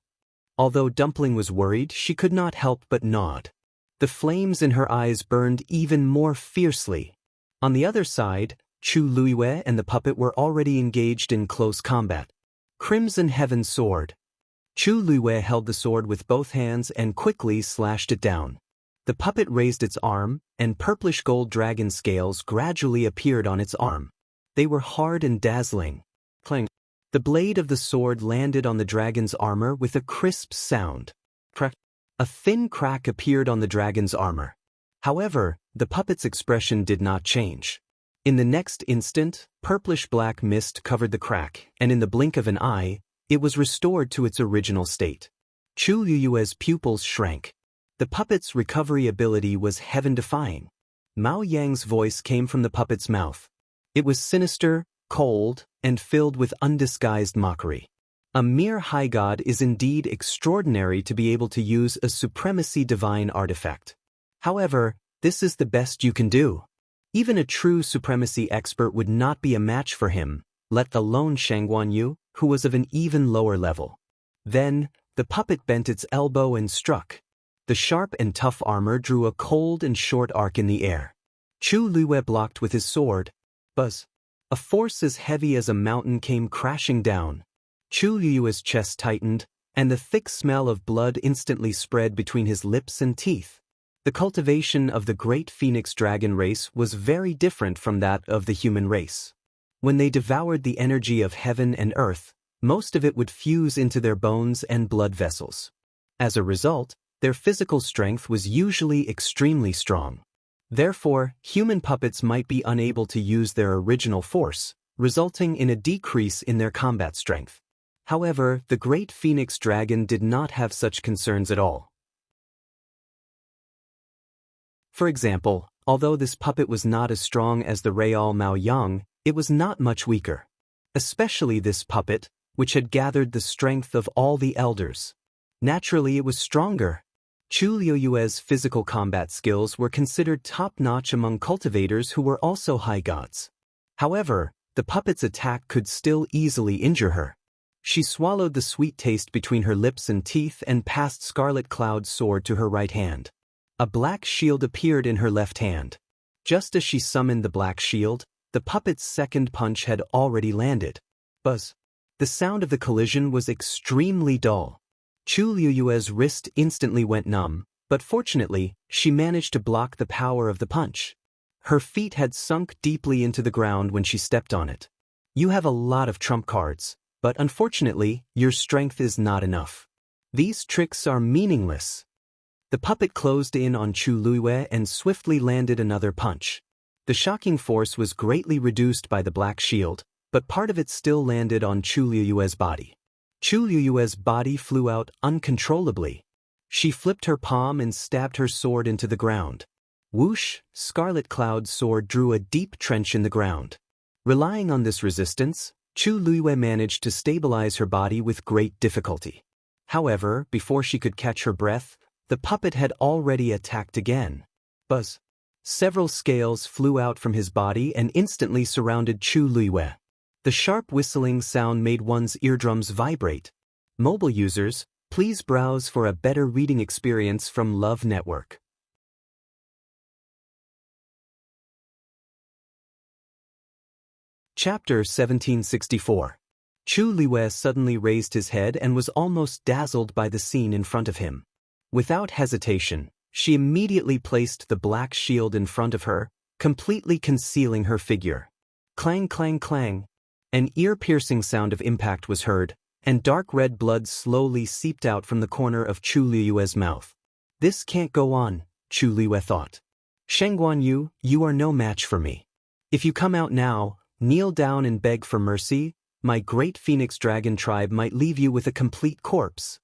Although Dumpling was worried, she could not help but nod. The flames in her eyes burned even more fiercely. On the other side, Chu Luiyue and the puppet were already engaged in close combat. Crimson Heaven Sword. Chu Luiyue held the sword with both hands and quickly slashed it down. The puppet raised its arm, and purplish gold dragon scales gradually appeared on its arm. They were hard and dazzling. Clang. The blade of the sword landed on the dragon's armor with a crisp sound. Crack. A thin crack appeared on the dragon's armor. However, the puppet's expression did not change. In the next instant, purplish-black mist covered the crack, and in the blink of an eye, it was restored to its original state. Chu Luiyue's pupils shrank. The puppet's recovery ability was heaven-defying. Mao Yang's voice came from the puppet's mouth. It was sinister, cold, and filled with undisguised mockery. A mere high god is indeed extraordinary to be able to use a supremacy divine artifact. However, this is the best you can do. Even a true supremacy expert would not be a match for him, let alone Shengguan Yu, who was of an even lower level. Then, the puppet bent its elbow and struck. The sharp and tough armor drew a cold and short arc in the air. Chu Luiyue blocked with his sword. Buzz. A force as heavy as a mountain came crashing down. Chu Luiyue's chest tightened, and the thick smell of blood instantly spread between his lips and teeth. The cultivation of the great phoenix dragon race was very different from that of the human race. When they devoured the energy of heaven and earth, most of it would fuse into their bones and blood vessels. As a result, their physical strength was usually extremely strong. Therefore, human puppets might be unable to use their original force, resulting in a decrease in their combat strength. However, the great phoenix dragon did not have such concerns at all. For example, although this puppet was not as strong as the Real Mao Yang, it was not much weaker. Especially this puppet, which had gathered the strength of all the elders. Naturally, it was stronger. Chu Liuyue's physical combat skills were considered top-notch among cultivators who were also high gods. However, the puppet's attack could still easily injure her. She swallowed the sweet taste between her lips and teeth and passed Scarlet Cloud's sword to her right hand. A black shield appeared in her left hand. Just as she summoned the black shield, the puppet's second punch had already landed. Buzz. The sound of the collision was extremely dull. Chu Liuyue's wrist instantly went numb, but fortunately, she managed to block the power of the punch. Her feet had sunk deeply into the ground when she stepped on it. You have a lot of trump cards, but unfortunately, your strength is not enough. These tricks are meaningless. The puppet closed in on Chu Liuyue and swiftly landed another punch. The shocking force was greatly reduced by the black shield, but part of it still landed on Chu Liuyue's body. Chu Liuyue's body flew out uncontrollably. She flipped her palm and stabbed her sword into the ground. Whoosh, Scarlet Cloud's sword drew a deep trench in the ground. Relying on this resistance, Chu Liuyue managed to stabilize her body with great difficulty. However, before she could catch her breath, the puppet had already attacked again. Buzz. Several scales flew out from his body and instantly surrounded Chu Liuyue. The sharp whistling sound made one's eardrums vibrate. Mobile users, please browse for a better reading experience from Love Network. Chapter 1764. Chu Liuyue suddenly raised his head and was almost dazzled by the scene in front of him. Without hesitation, she immediately placed the black shield in front of her, completely concealing her figure. Clang, clang, clang. An ear-piercing sound of impact was heard, and dark red blood slowly seeped out from the corner of Chu Liuyue's mouth. This can't go on, Chu Liuyue thought. Sheng Guanyu, you are no match for me. If you come out now, kneel down and beg for mercy, my great phoenix dragon tribe might leave you with a complete corpse.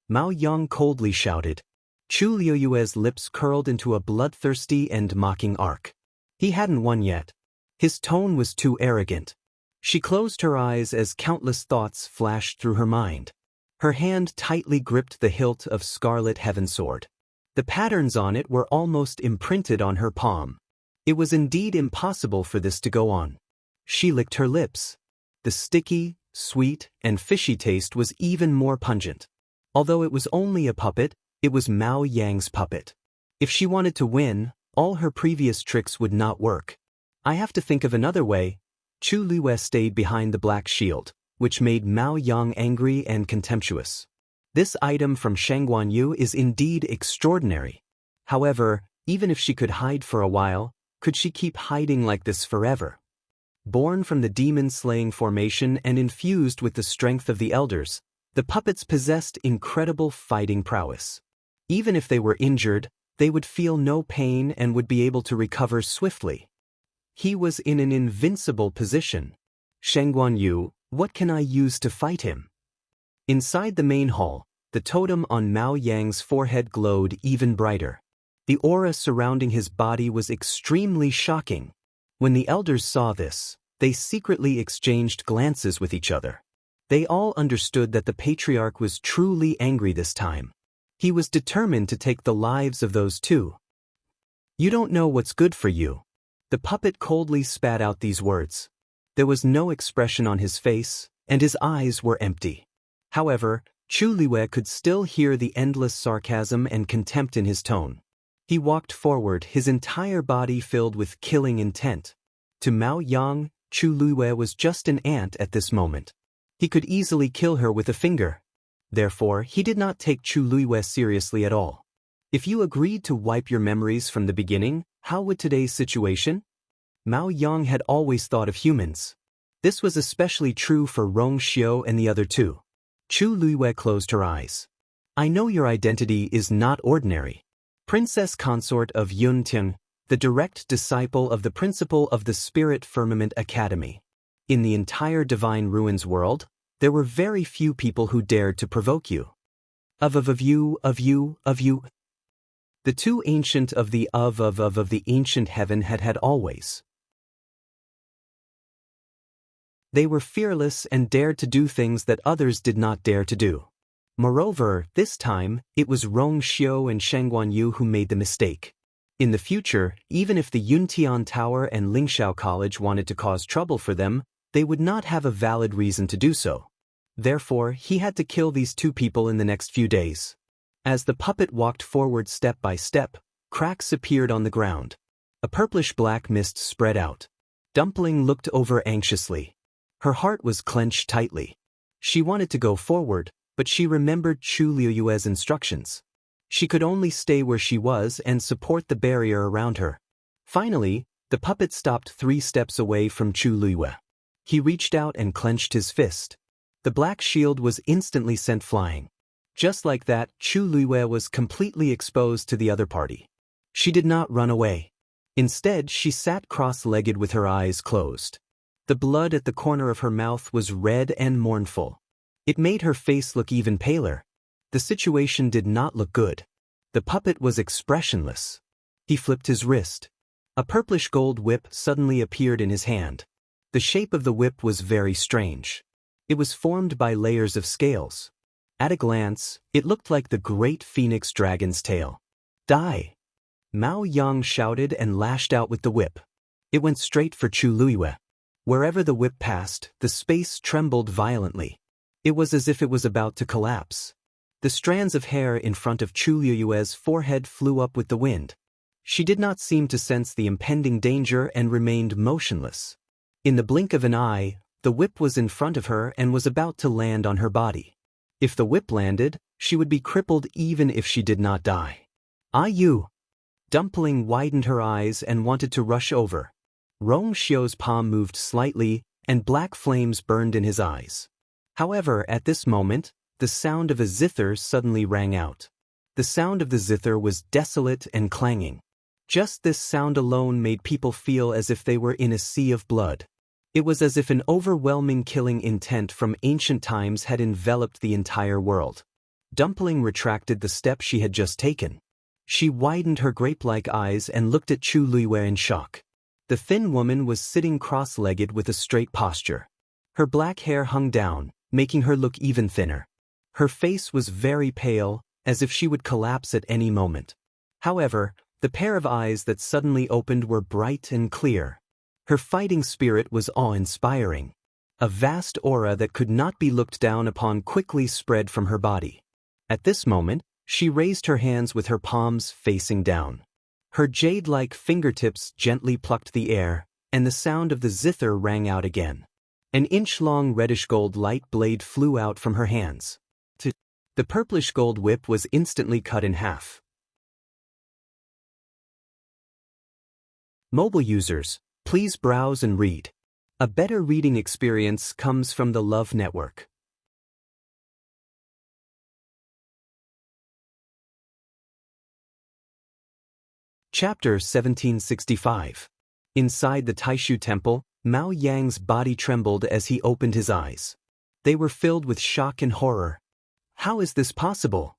Mao Yang coldly shouted. Chu Liuyue's lips curled into a bloodthirsty and mocking arc. He hadn't won yet. His tone was too arrogant. She closed her eyes as countless thoughts flashed through her mind. Her hand tightly gripped the hilt of Scarlet Heaven Sword. The patterns on it were almost imprinted on her palm. It was indeed impossible for this to go on. She licked her lips. The sticky, sweet, and fishy taste was even more pungent. Although it was only a puppet, it was Mao Yang's puppet. If she wanted to win, all her previous tricks would not work. I have to think of another way. Chu Liuyue stayed behind the black shield, which made Mao Yang angry and contemptuous. This item from Sheng Guanyu is indeed extraordinary. However, even if she could hide for a while, could she keep hiding like this forever? Born from the demon-slaying formation and infused with the strength of the elders, the puppets possessed incredible fighting prowess. Even if they were injured, they would feel no pain and would be able to recover swiftly. He was in an invincible position. Sheng Guanyu, what can I use to fight him? Inside the main hall, the totem on Mao Yang's forehead glowed even brighter. The aura surrounding his body was extremely shocking. When the elders saw this, they secretly exchanged glances with each other. They all understood that the patriarch was truly angry this time. He was determined to take the lives of those two. You don't know what's good for you. The puppet coldly spat out these words. There was no expression on his face, and his eyes were empty. However, Chu Liuyue could still hear the endless sarcasm and contempt in his tone. He walked forward, his entire body filled with killing intent. To Mao Yang, Chu Liuyue was just an ant at this moment. He could easily kill her with a finger. Therefore, he did not take Chu Liuyue seriously at all. If you agreed to wipe your memories from the beginning, how would today's situation? Mao Yang had always thought of humans. This was especially true for Rong Xiu and the other two. Chu Luiwei closed her eyes. I know your identity is not ordinary. Princess consort of Yunting, the direct disciple of the principal of the Spirit Firmament Academy. In the entire Divine Ruins world, there were very few people who dared to provoke you. Of you. The two ancient of the ancient heaven had always. They were fearless and dared to do things that others did not dare to do. Moreover, this time, it was Rong Xiu and Shangguan Yu who made the mistake. In the future, even if the Yuntian Tower and Lingxiao College wanted to cause trouble for them, they would not have a valid reason to do so. Therefore, he had to kill these two people in the next few days. As the puppet walked forward step by step, cracks appeared on the ground. A purplish-black mist spread out. Dumpling looked over anxiously. Her heart was clenched tightly. She wanted to go forward, but she remembered Chu Liuyue's instructions. She could only stay where she was and support the barrier around her. Finally, the puppet stopped 3 steps away from Chu Luiyue. He reached out and clenched his fist. The black shield was instantly sent flying. Just like that, Chu Luiyue was completely exposed to the other party. She did not run away. Instead, she sat cross-legged with her eyes closed. The blood at the corner of her mouth was red and mournful. It made her face look even paler. The situation did not look good. The puppet was expressionless. He flipped his wrist. A purplish gold whip suddenly appeared in his hand. The shape of the whip was very strange. It was formed by layers of scales. At a glance, it looked like the great phoenix dragon's tail. Die! Mao Yang shouted and lashed out with the whip. It went straight for Chu Luiyue. Wherever the whip passed, the space trembled violently. It was as if it was about to collapse. The strands of hair in front of Chu Liuyue's forehead flew up with the wind. She did not seem to sense the impending danger and remained motionless. In the blink of an eye, the whip was in front of her and was about to land on her body. If the whip landed, she would be crippled even if she did not die. You! Dumpling widened her eyes and wanted to rush over. Rong Xiu's palm moved slightly, and black flames burned in his eyes. However, at this moment, the sound of a zither suddenly rang out. The sound of the zither was desolate and clanging. Just this sound alone made people feel as if they were in a sea of blood. It was as if an overwhelming killing intent from ancient times had enveloped the entire world. Dumpling retracted the step she had just taken. She widened her grape-like eyes and looked at Chu Luiyue in shock. The thin woman was sitting cross-legged with a straight posture. Her black hair hung down, making her look even thinner. Her face was very pale, as if she would collapse at any moment. However, the pair of eyes that suddenly opened were bright and clear. Her fighting spirit was awe-inspiring. A vast aura that could not be looked down upon quickly spread from her body. At this moment, she raised her hands with her palms facing down. Her jade-like fingertips gently plucked the air, and the sound of the zither rang out again. An inch-long reddish-gold light blade flew out from her hands. The purplish-gold whip was instantly cut in half. Mobile users, please browse and read. A better reading experience comes from the Love Network. Chapter 1765. Inside the Taishu Temple, Mao Yang's body trembled as he opened his eyes. They were filled with shock and horror. How is this possible?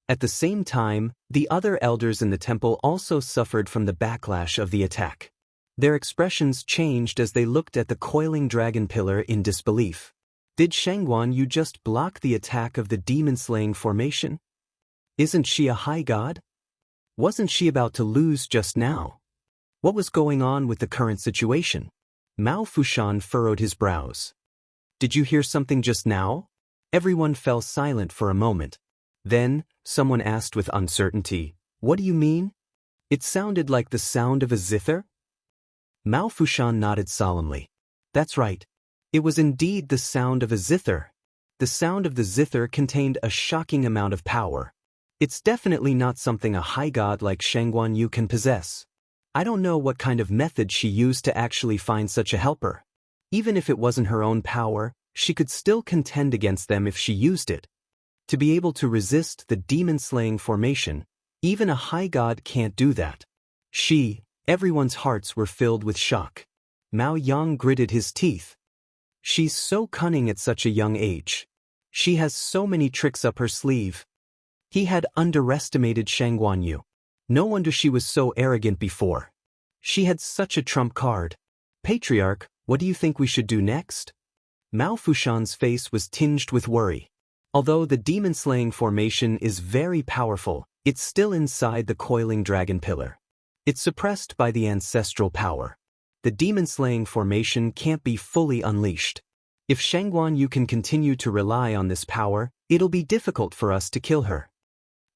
At the same time, the other elders in the temple also suffered from the backlash of the attack. Their expressions changed as they looked at the coiling dragon pillar in disbelief. Did Shangguan Yu just block the attack of the demon-slaying formation? Isn't she a high god? Wasn't she about to lose just now? What was going on with the current situation? Mao Fushan furrowed his brows. Did you hear something just now? Everyone fell silent for a moment. Then, someone asked with uncertainty, "What do you mean?" It sounded like the sound of a zither? Mao Fushan nodded solemnly. That's right. It was indeed the sound of a zither. The sound of the zither contained a shocking amount of power. It's definitely not something a high god like Shangguan Yu can possess. I don't know what kind of method she used to actually find such a helper. Even if it wasn't her own power, she could still contend against them if she used it. To be able to resist the demon-slaying formation, even a high god can't do that. Everyone's hearts were filled with shock. Mao Yang gritted his teeth. She's so cunning at such a young age. She has so many tricks up her sleeve. He had underestimated Shangguan Yu. No wonder she was so arrogant before. She had such a trump card. Patriarch, what do you think we should do next? Mao Fushan's face was tinged with worry. Although the demon-slaying formation is very powerful, it's still inside the coiling dragon pillar. It's suppressed by the ancestral power. The demon-slaying formation can't be fully unleashed. If Shangguan Yu can continue to rely on this power, it'll be difficult for us to kill her.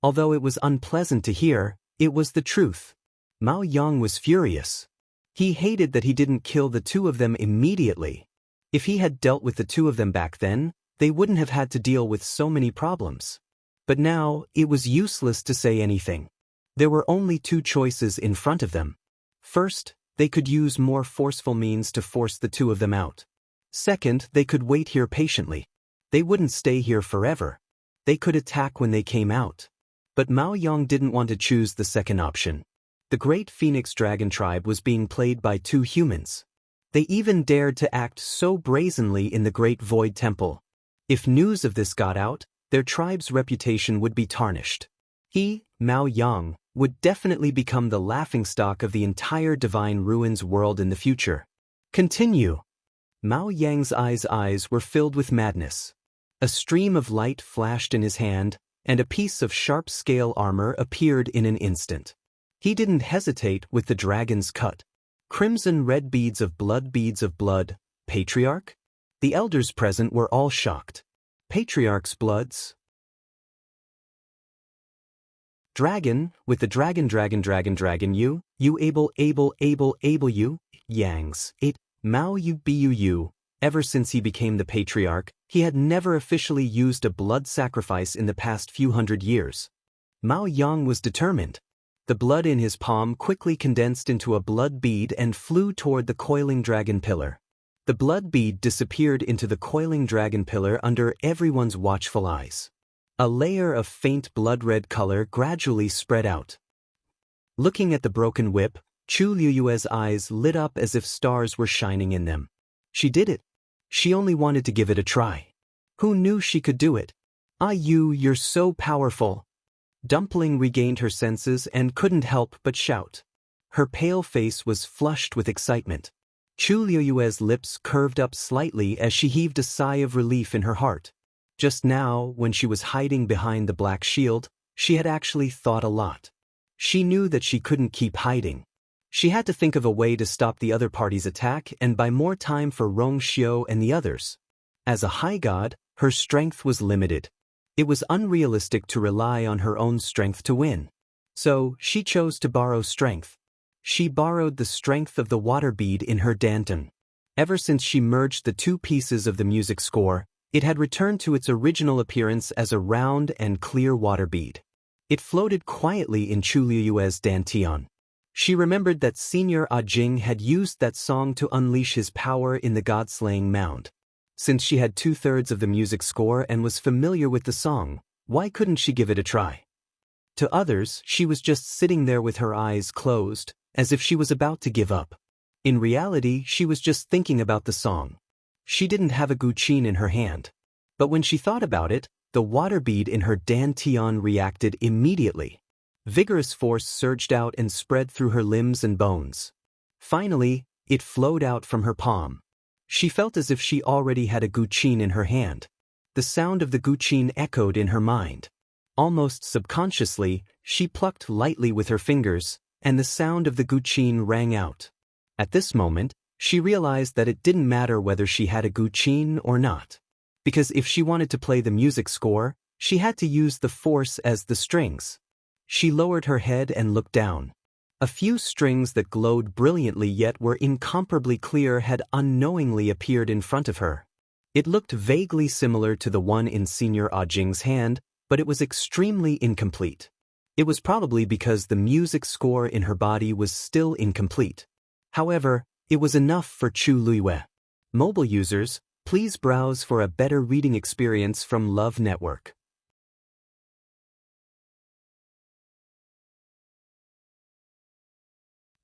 Although it was unpleasant to hear, it was the truth. Mao Yang was furious. He hated that he didn't kill the two of them immediately. If he had dealt with the two of them back then, they wouldn't have had to deal with so many problems. But now, it was useless to say anything. There were only two choices in front of them. First, they could use more forceful means to force the two of them out. Second, they could wait here patiently. They wouldn't stay here forever. They could attack when they came out. But Mao Yang didn't want to choose the second option. The Great Phoenix Dragon Tribe was being played by two humans. They even dared to act so brazenly in the Great Void Temple. If news of this got out, their tribe's reputation would be tarnished. He, Mao Yang, would definitely become the laughingstock of the entire Divine Ruins world in the future. Continue. Mao Yang's eyes were filled with madness. A stream of light flashed in his hand, and a piece of sharp scale armor appeared in an instant. He didn't hesitate with the dragon's cut. Crimson red beads of blood, Patriarch? The elders present were all shocked. Patriarch's bloods? Dragon, with the dragon you able you, Yangs, it, Mao you. Ever since he became the Patriarch, he had never officially used a blood sacrifice in the past few hundred years. Mao Yang was determined. The blood in his palm quickly condensed into a blood bead and flew toward the coiling dragon pillar. The blood bead disappeared into the coiling dragon pillar under everyone's watchful eyes. A layer of faint blood-red color gradually spread out. Looking at the broken whip, Chu Liyue's eyes lit up as if stars were shining in them. She did it. She only wanted to give it a try. Who knew she could do it? Ah, you're so powerful. Dumpling regained her senses and couldn't help but shout. Her pale face was flushed with excitement. Chu Liyue's lips curved up slightly as she heaved a sigh of relief in her heart. Just now, when she was hiding behind the black shield, she had actually thought a lot. She knew that she couldn't keep hiding. She had to think of a way to stop the other party's attack and buy more time for Rong Xiu and the others. As a high god, her strength was limited. It was unrealistic to rely on her own strength to win. So, she chose to borrow strength. She borrowed the strength of the water bead in her danton. Ever since she merged the two pieces of the music score, it had returned to its original appearance as a round and clear water bead. It floated quietly in Chu Liyue's dantian. She remembered that Senior Ajing had used that song to unleash his power in the god-slaying mound. Since she had 2/3 of the music score and was familiar with the song, why couldn't she give it a try? To others, she was just sitting there with her eyes closed, as if she was about to give up. In reality, she was just thinking about the song. She didn't have a guqin in her hand. But when she thought about it, the water bead in her dantian reacted immediately. Vigorous force surged out and spread through her limbs and bones. Finally, it flowed out from her palm. She felt as if she already had a guqin in her hand. The sound of the guqin echoed in her mind. Almost subconsciously, she plucked lightly with her fingers, and the sound of the guqin rang out. At this moment, she realized that it didn't matter whether she had a guqin or not. Because if she wanted to play the music score, she had to use the force as the strings. She lowered her head and looked down. A few strings that glowed brilliantly yet were incomparably clear had unknowingly appeared in front of her. It looked vaguely similar to the one in Senior Ajing's hand, but it was extremely incomplete. It was probably because the music score in her body was still incomplete. However, it was enough for Chu Luiyue. Mobile users, please browse for a better reading experience from Love Network.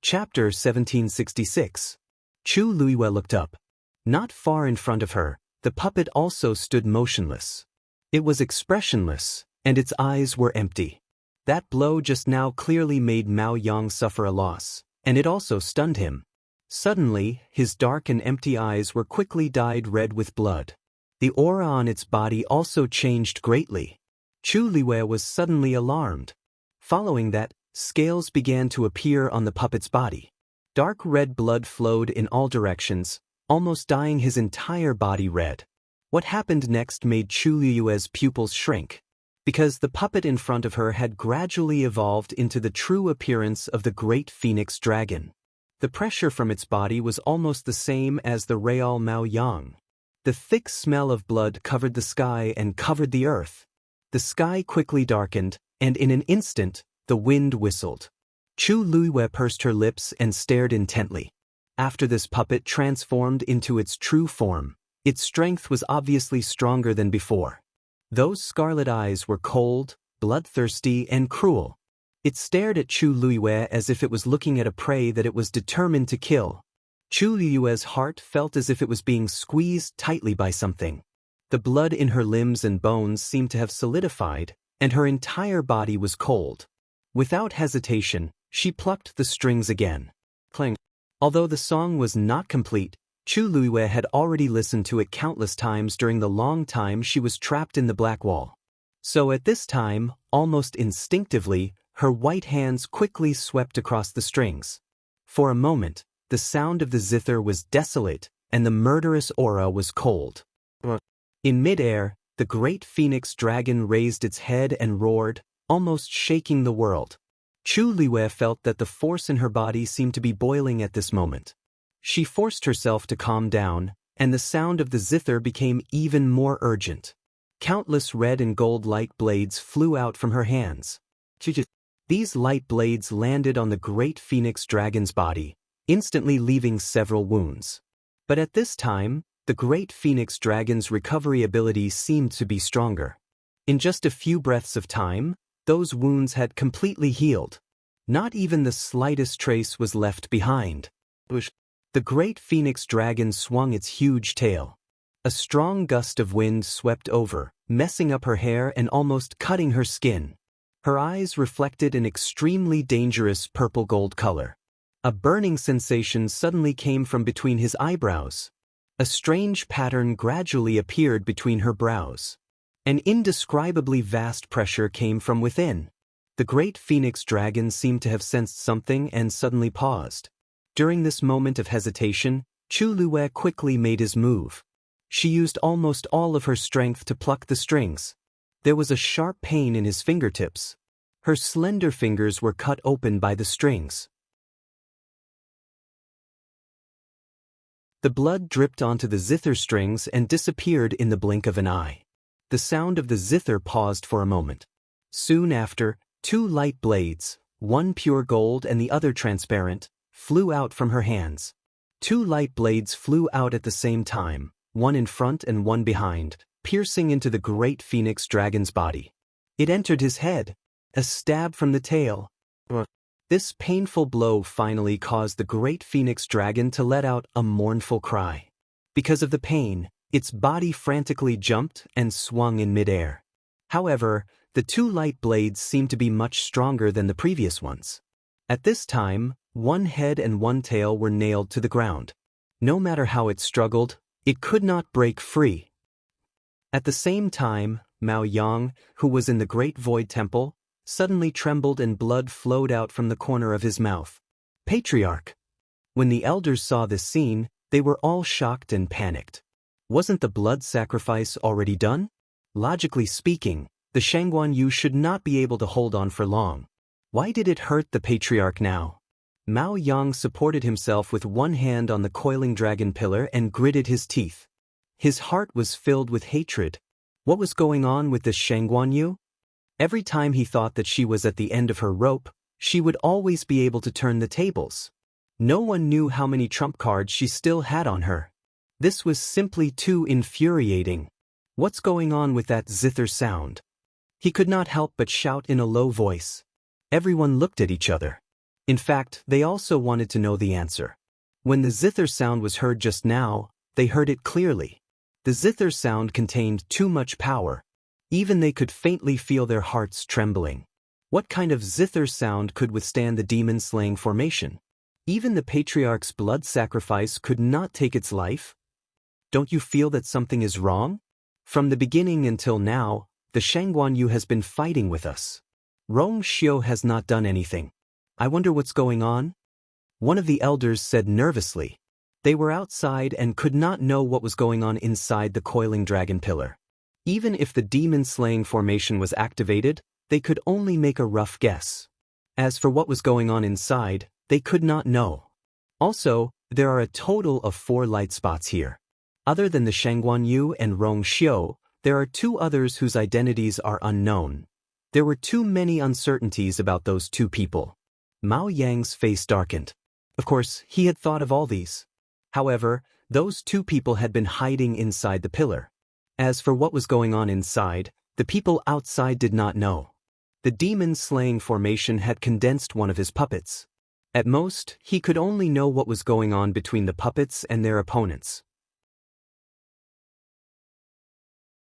Chapter 1766. Chu Luiyue looked up. Not far in front of her, the puppet also stood motionless. It was expressionless, and its eyes were empty. That blow just now clearly made Mao Yang suffer a loss, and it also stunned him. Suddenly, his dark and empty eyes were quickly dyed red with blood. The aura on its body also changed greatly. Chu Luiyue was suddenly alarmed. Following that, scales began to appear on the puppet's body. Dark red blood flowed in all directions, almost dyeing his entire body red. What happened next made Chu Luiyue's pupils shrink, because the puppet in front of her had gradually evolved into the true appearance of the great phoenix dragon. The pressure from its body was almost the same as the real Mao Yang. The thick smell of blood covered the sky and covered the earth. The sky quickly darkened, and in an instant, the wind whistled. Chu Luiyue pursed her lips and stared intently. After this puppet transformed into its true form, its strength was obviously stronger than before. Those scarlet eyes were cold, bloodthirsty, and cruel. It stared at Chu Luiyue as if it was looking at a prey that it was determined to kill. Chu Luiyue's heart felt as if it was being squeezed tightly by something. The blood in her limbs and bones seemed to have solidified, and her entire body was cold. Without hesitation, she plucked the strings again. Clang. Although the song was not complete, Chu Luiyue had already listened to it countless times during the long time she was trapped in the black wall. So at this time, almost instinctively, her white hands quickly swept across the strings. For a moment, the sound of the zither was desolate, and the murderous aura was cold. In midair, the great phoenix dragon raised its head and roared, almost shaking the world. Chu Luiyue felt that the force in her body seemed to be boiling at this moment. She forced herself to calm down, and the sound of the zither became even more urgent. Countless red and gold light blades flew out from her hands. These light blades landed on the great phoenix dragon's body, instantly leaving several wounds. But at this time, the great phoenix dragon's recovery ability seemed to be stronger. In just a few breaths of time, those wounds had completely healed. Not even the slightest trace was left behind. The great phoenix dragon swung its huge tail. A strong gust of wind swept over, messing up her hair and almost cutting her skin. Her eyes reflected an extremely dangerous purple-gold color. A burning sensation suddenly came from between his eyebrows. A strange pattern gradually appeared between her brows. An indescribably vast pressure came from within. The great phoenix dragon seemed to have sensed something and suddenly paused. During this moment of hesitation, Chu Luiyue quickly made his move. She used almost all of her strength to pluck the strings. There was a sharp pain in his fingertips. Her slender fingers were cut open by the strings. The blood dripped onto the zither strings and disappeared in the blink of an eye. The sound of the zither paused for a moment. Soon after, two light blades, one pure gold and the other transparent, flew out from her hands. Two light blades flew out at the same time, one in front and one behind, piercing into the great phoenix dragon's body. It entered his head, a stab from the tail. This painful blow finally caused the great phoenix dragon to let out a mournful cry. Because of the pain, its body frantically jumped and swung in midair. However, the two light blades seemed to be much stronger than the previous ones. At this time, one head and one tail were nailed to the ground. No matter how it struggled, it could not break free. At the same time, Mao Yang, who was in the Great Void Temple, suddenly trembled and blood flowed out from the corner of his mouth. Patriarch! When the elders saw this scene, they were all shocked and panicked. Wasn't the blood sacrifice already done? Logically speaking, the Shangguan Yu should not be able to hold on for long. Why did it hurt the patriarch now? Mao Yang supported himself with one hand on the coiling dragon pillar and gritted his teeth. His heart was filled with hatred. What was going on with this Shangguan Yu? Every time he thought that she was at the end of her rope, she would always be able to turn the tables. No one knew how many trump cards she still had on her. This was simply too infuriating. What's going on with that zither sound? He could not help but shout in a low voice. Everyone looked at each other. In fact, they also wanted to know the answer. When the zither sound was heard just now, they heard it clearly. The zither sound contained too much power. Even they could faintly feel their hearts trembling. What kind of zither sound could withstand the demon-slaying formation? Even the patriarch's blood sacrifice could not take its life? Don't you feel that something is wrong? From the beginning until now, the Shangguanyu has been fighting with us. Rong Xiu has not done anything. I wonder what's going on? One of the elders said nervously. They were outside and could not know what was going on inside the coiling dragon pillar. Even if the demon-slaying formation was activated, they could only make a rough guess. As for what was going on inside, they could not know. Also, there are a total of 4 light spots here. Other than the Shangguanyu and Rong Xiu, there are 2 others whose identities are unknown. There were too many uncertainties about those 2 people. Mao Yang's face darkened. Of course, he had thought of all these. However, those 2 people had been hiding inside the pillar. As for what was going on inside, the people outside did not know. The demon-slaying formation had condensed one of his puppets. At most, he could only know what was going on between the puppets and their opponents.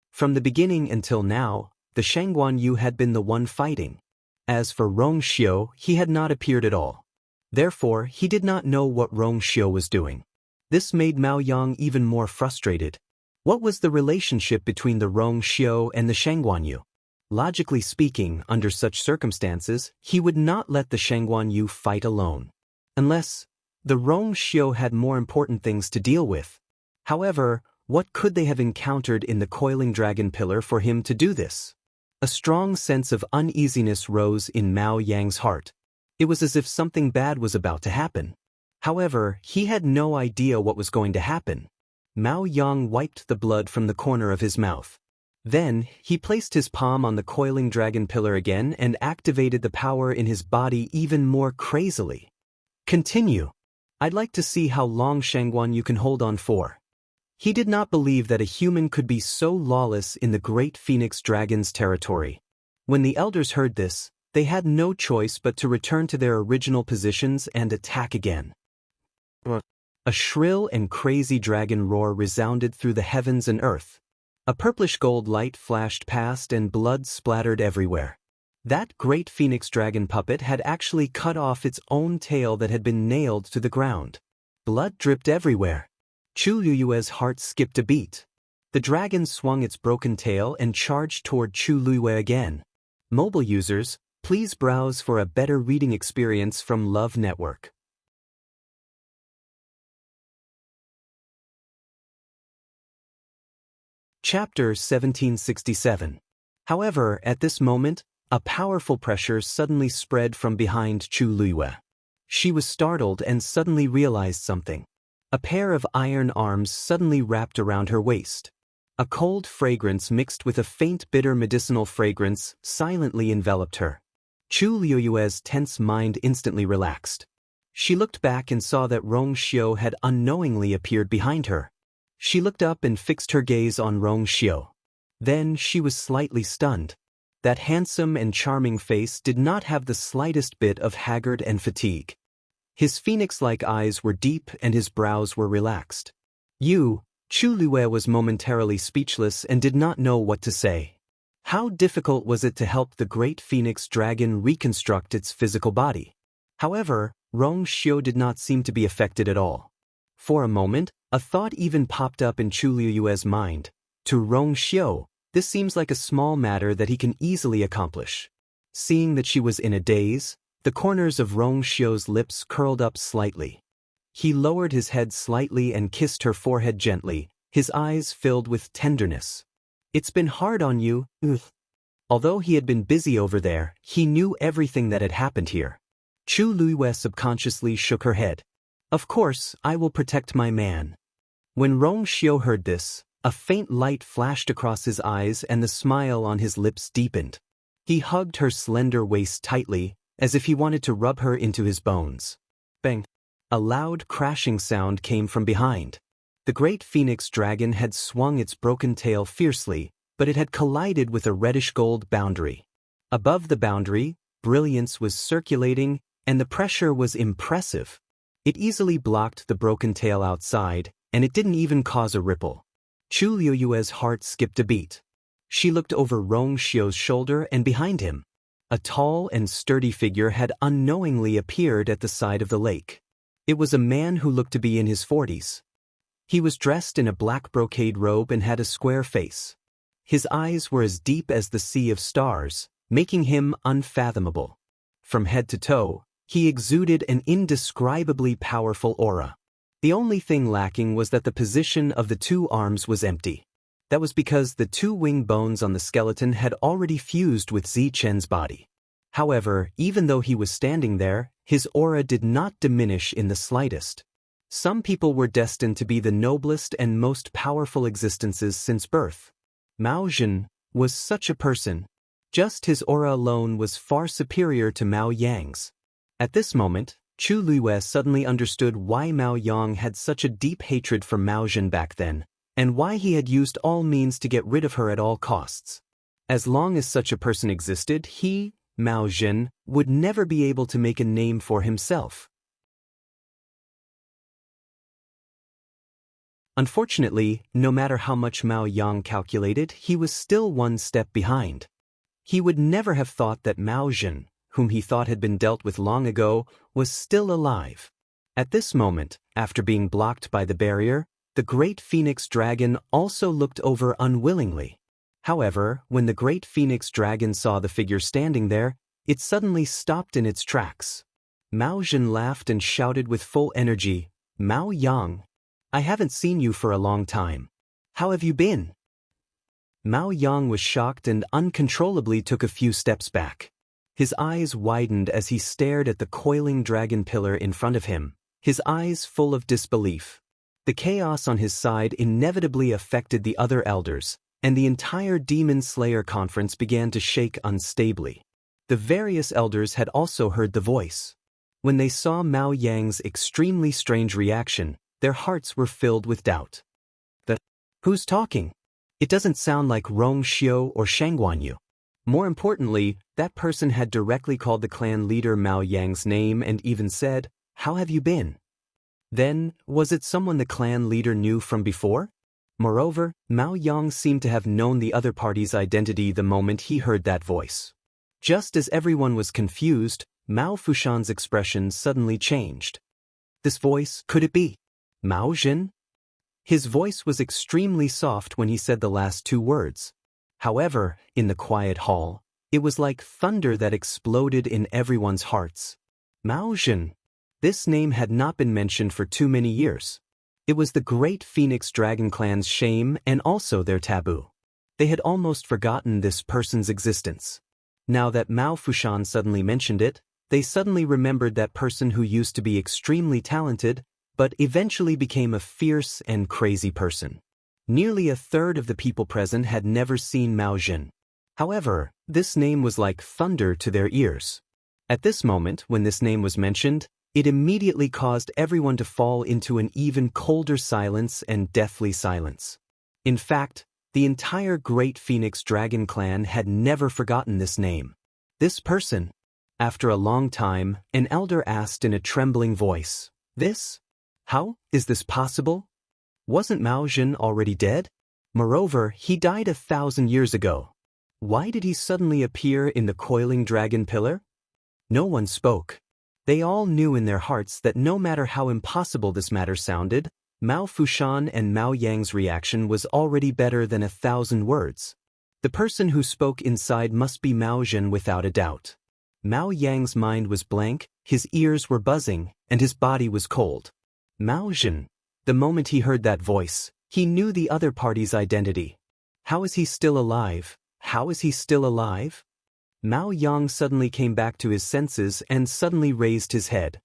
From the beginning until now, the Shangguanyu had been the one fighting. As for Rong Xiu, he had not appeared at all. Therefore, he did not know what Rong Xiu was doing. This made Mao Yang even more frustrated. What was the relationship between the Rong Xiu and the Shangguanyu? Logically speaking, under such circumstances, he would not let the Shangguanyu fight alone. Unless the Rong Xiu had more important things to deal with. However, what could they have encountered in the coiling dragon pillar for him to do this? A strong sense of uneasiness rose in Mao Yang's heart. It was as if something bad was about to happen. However, he had no idea what was going to happen. Mao Yang wiped the blood from the corner of his mouth. Then, he placed his palm on the coiling dragon pillar again and activated the power in his body even more crazily. Continue. I'd like to see how long Shangguanyu can hold on for. He did not believe that a human could be so lawless in the great phoenix dragon's territory. When the elders heard this, they had no choice but to return to their original positions and attack again. A shrill and crazy dragon roar resounded through the heavens and earth. A purplish gold light flashed past and blood splattered everywhere. That great phoenix dragon puppet had actually cut off its own tail that had been nailed to the ground. Blood dripped everywhere. Chu Luyue's heart skipped a beat. The dragon swung its broken tail and charged toward Chu Luyue again. Mobile users, please browse for a better reading experience from Love Network. Chapter 1767. However, at this moment, a powerful pressure suddenly spread from behind Chu Luyue. She was startled and suddenly realized something. A pair of iron arms suddenly wrapped around her waist. A cold fragrance mixed with a faint bitter medicinal fragrance silently enveloped her. Chu Luyue's tense mind instantly relaxed. She looked back and saw that Rong Xiu had unknowingly appeared behind her. She looked up and fixed her gaze on Rong Xiu. Then she was slightly stunned. That handsome and charming face did not have the slightest bit of haggard and fatigue. His phoenix-like eyes were deep and his brows were relaxed. Chu Luyue was momentarily speechless and did not know what to say. How difficult was it to help the great phoenix dragon reconstruct its physical body? However, Rong Xiu did not seem to be affected at all. For a moment, a thought even popped up in Chu Luyue's mind. To Rong Xiu, this seems like a small matter that he can easily accomplish. Seeing that she was in a daze, the corners of Rong Xiu's lips curled up slightly. He lowered his head slightly and kissed her forehead gently, his eyes filled with tenderness. It's been hard on you, Although he had been busy over there, he knew everything that had happened here. Chu Luyue subconsciously shook her head. Of course, I will protect my man. When Rong Xiu heard this, a faint light flashed across his eyes and the smile on his lips deepened. He hugged her slender waist tightly, as if he wanted to rub her into his bones. Bang! A loud crashing sound came from behind. The great phoenix dragon had swung its broken tail fiercely, but it had collided with a reddish-gold boundary. Above the boundary, brilliance was circulating, and the pressure was impressive. It easily blocked the broken tail outside, and it didn't even cause a ripple. Chu Liuyue's heart skipped a beat. She looked over Rong Xiu's shoulder and behind him. A tall and sturdy figure had unknowingly appeared at the side of the lake. It was a man who looked to be in his 40s. He was dressed in a black brocade robe and had a square face. His eyes were as deep as the sea of stars, making him unfathomable. From head to toe, he exuded an indescribably powerful aura. The only thing lacking was that the position of the two arms was empty. That was because the two wing bones on the skeleton had already fused with Zi Chen's body. However, even though he was standing there, his aura did not diminish in the slightest. Some people were destined to be the noblest and most powerful existences since birth. Mao Zhen was such a person. Just his aura alone was far superior to Mao Yang's. At this moment, Chu Liyue suddenly understood why Mao Yang had such a deep hatred for Mao Zhen back then, and why he had used all means to get rid of her at all costs. As long as such a person existed, he, Mao Zhen, would never be able to make a name for himself. Unfortunately, no matter how much Mao Yang calculated, he was still one step behind. He would never have thought that Mao Zhen, whom he thought had been dealt with long ago, was still alive. At this moment, after being blocked by the barrier, the great phoenix dragon also looked over unwillingly. However, when the great phoenix dragon saw the figure standing there, it suddenly stopped in its tracks. Mao Zhen laughed and shouted with full energy, "Mao Yang, I haven't seen you for a long time. How have you been?" Mao Yang was shocked and uncontrollably took a few steps back. His eyes widened as he stared at the coiling dragon pillar in front of him, his eyes full of disbelief. The chaos on his side inevitably affected the other elders, and the entire Demon Slayer conference began to shake unstably. The various elders had also heard the voice. When they saw Mao Yang's extremely strange reaction, their hearts were filled with doubt. Who's talking? It doesn't sound like Rong Xiu or Shangguanyu. More importantly, that person had directly called the clan leader Mao Yang's name and even said, "How have you been?" Then, was it someone the clan leader knew from before? Moreover, Mao Yang seemed to have known the other party's identity the moment he heard that voice. Just as everyone was confused, Mao Fushan's expression suddenly changed. This voice, could it be Mao Zhen? His voice was extremely soft when he said the last two words. However, in the quiet hall, it was like thunder that exploded in everyone's hearts. Mao Zhen. This name had not been mentioned for too many years. It was the great Phoenix Dragon clan's shame and also their taboo. They had almost forgotten this person's existence. Now that Mao Fushan suddenly mentioned it, they suddenly remembered that person who used to be extremely talented, but eventually became a fierce and crazy person. Nearly a third of the people present had never seen Mao Zhen. However, this name was like thunder to their ears. At this moment, when this name was mentioned, it immediately caused everyone to fall into an even colder silence and deathly silence. In fact, the entire Great Phoenix Dragon clan had never forgotten this name. This person. After a long time, an elder asked in a trembling voice, "This? How is this possible? Wasn't Mao Zhen already dead? Moreover, he died 1,000 years ago. Why did he suddenly appear in the coiling dragon pillar?" No one spoke. They all knew in their hearts that no matter how impossible this matter sounded, Mao Fushan and Mao Yang's reaction was already better than 1,000 words. The person who spoke inside must be Mao Zhen without a doubt. Mao Yang's mind was blank, his ears were buzzing, and his body was cold. Mao Zhen. The moment he heard that voice, he knew the other party's identity. How is he still alive? How is he still alive? Mao Yang suddenly came back to his senses and suddenly raised his head.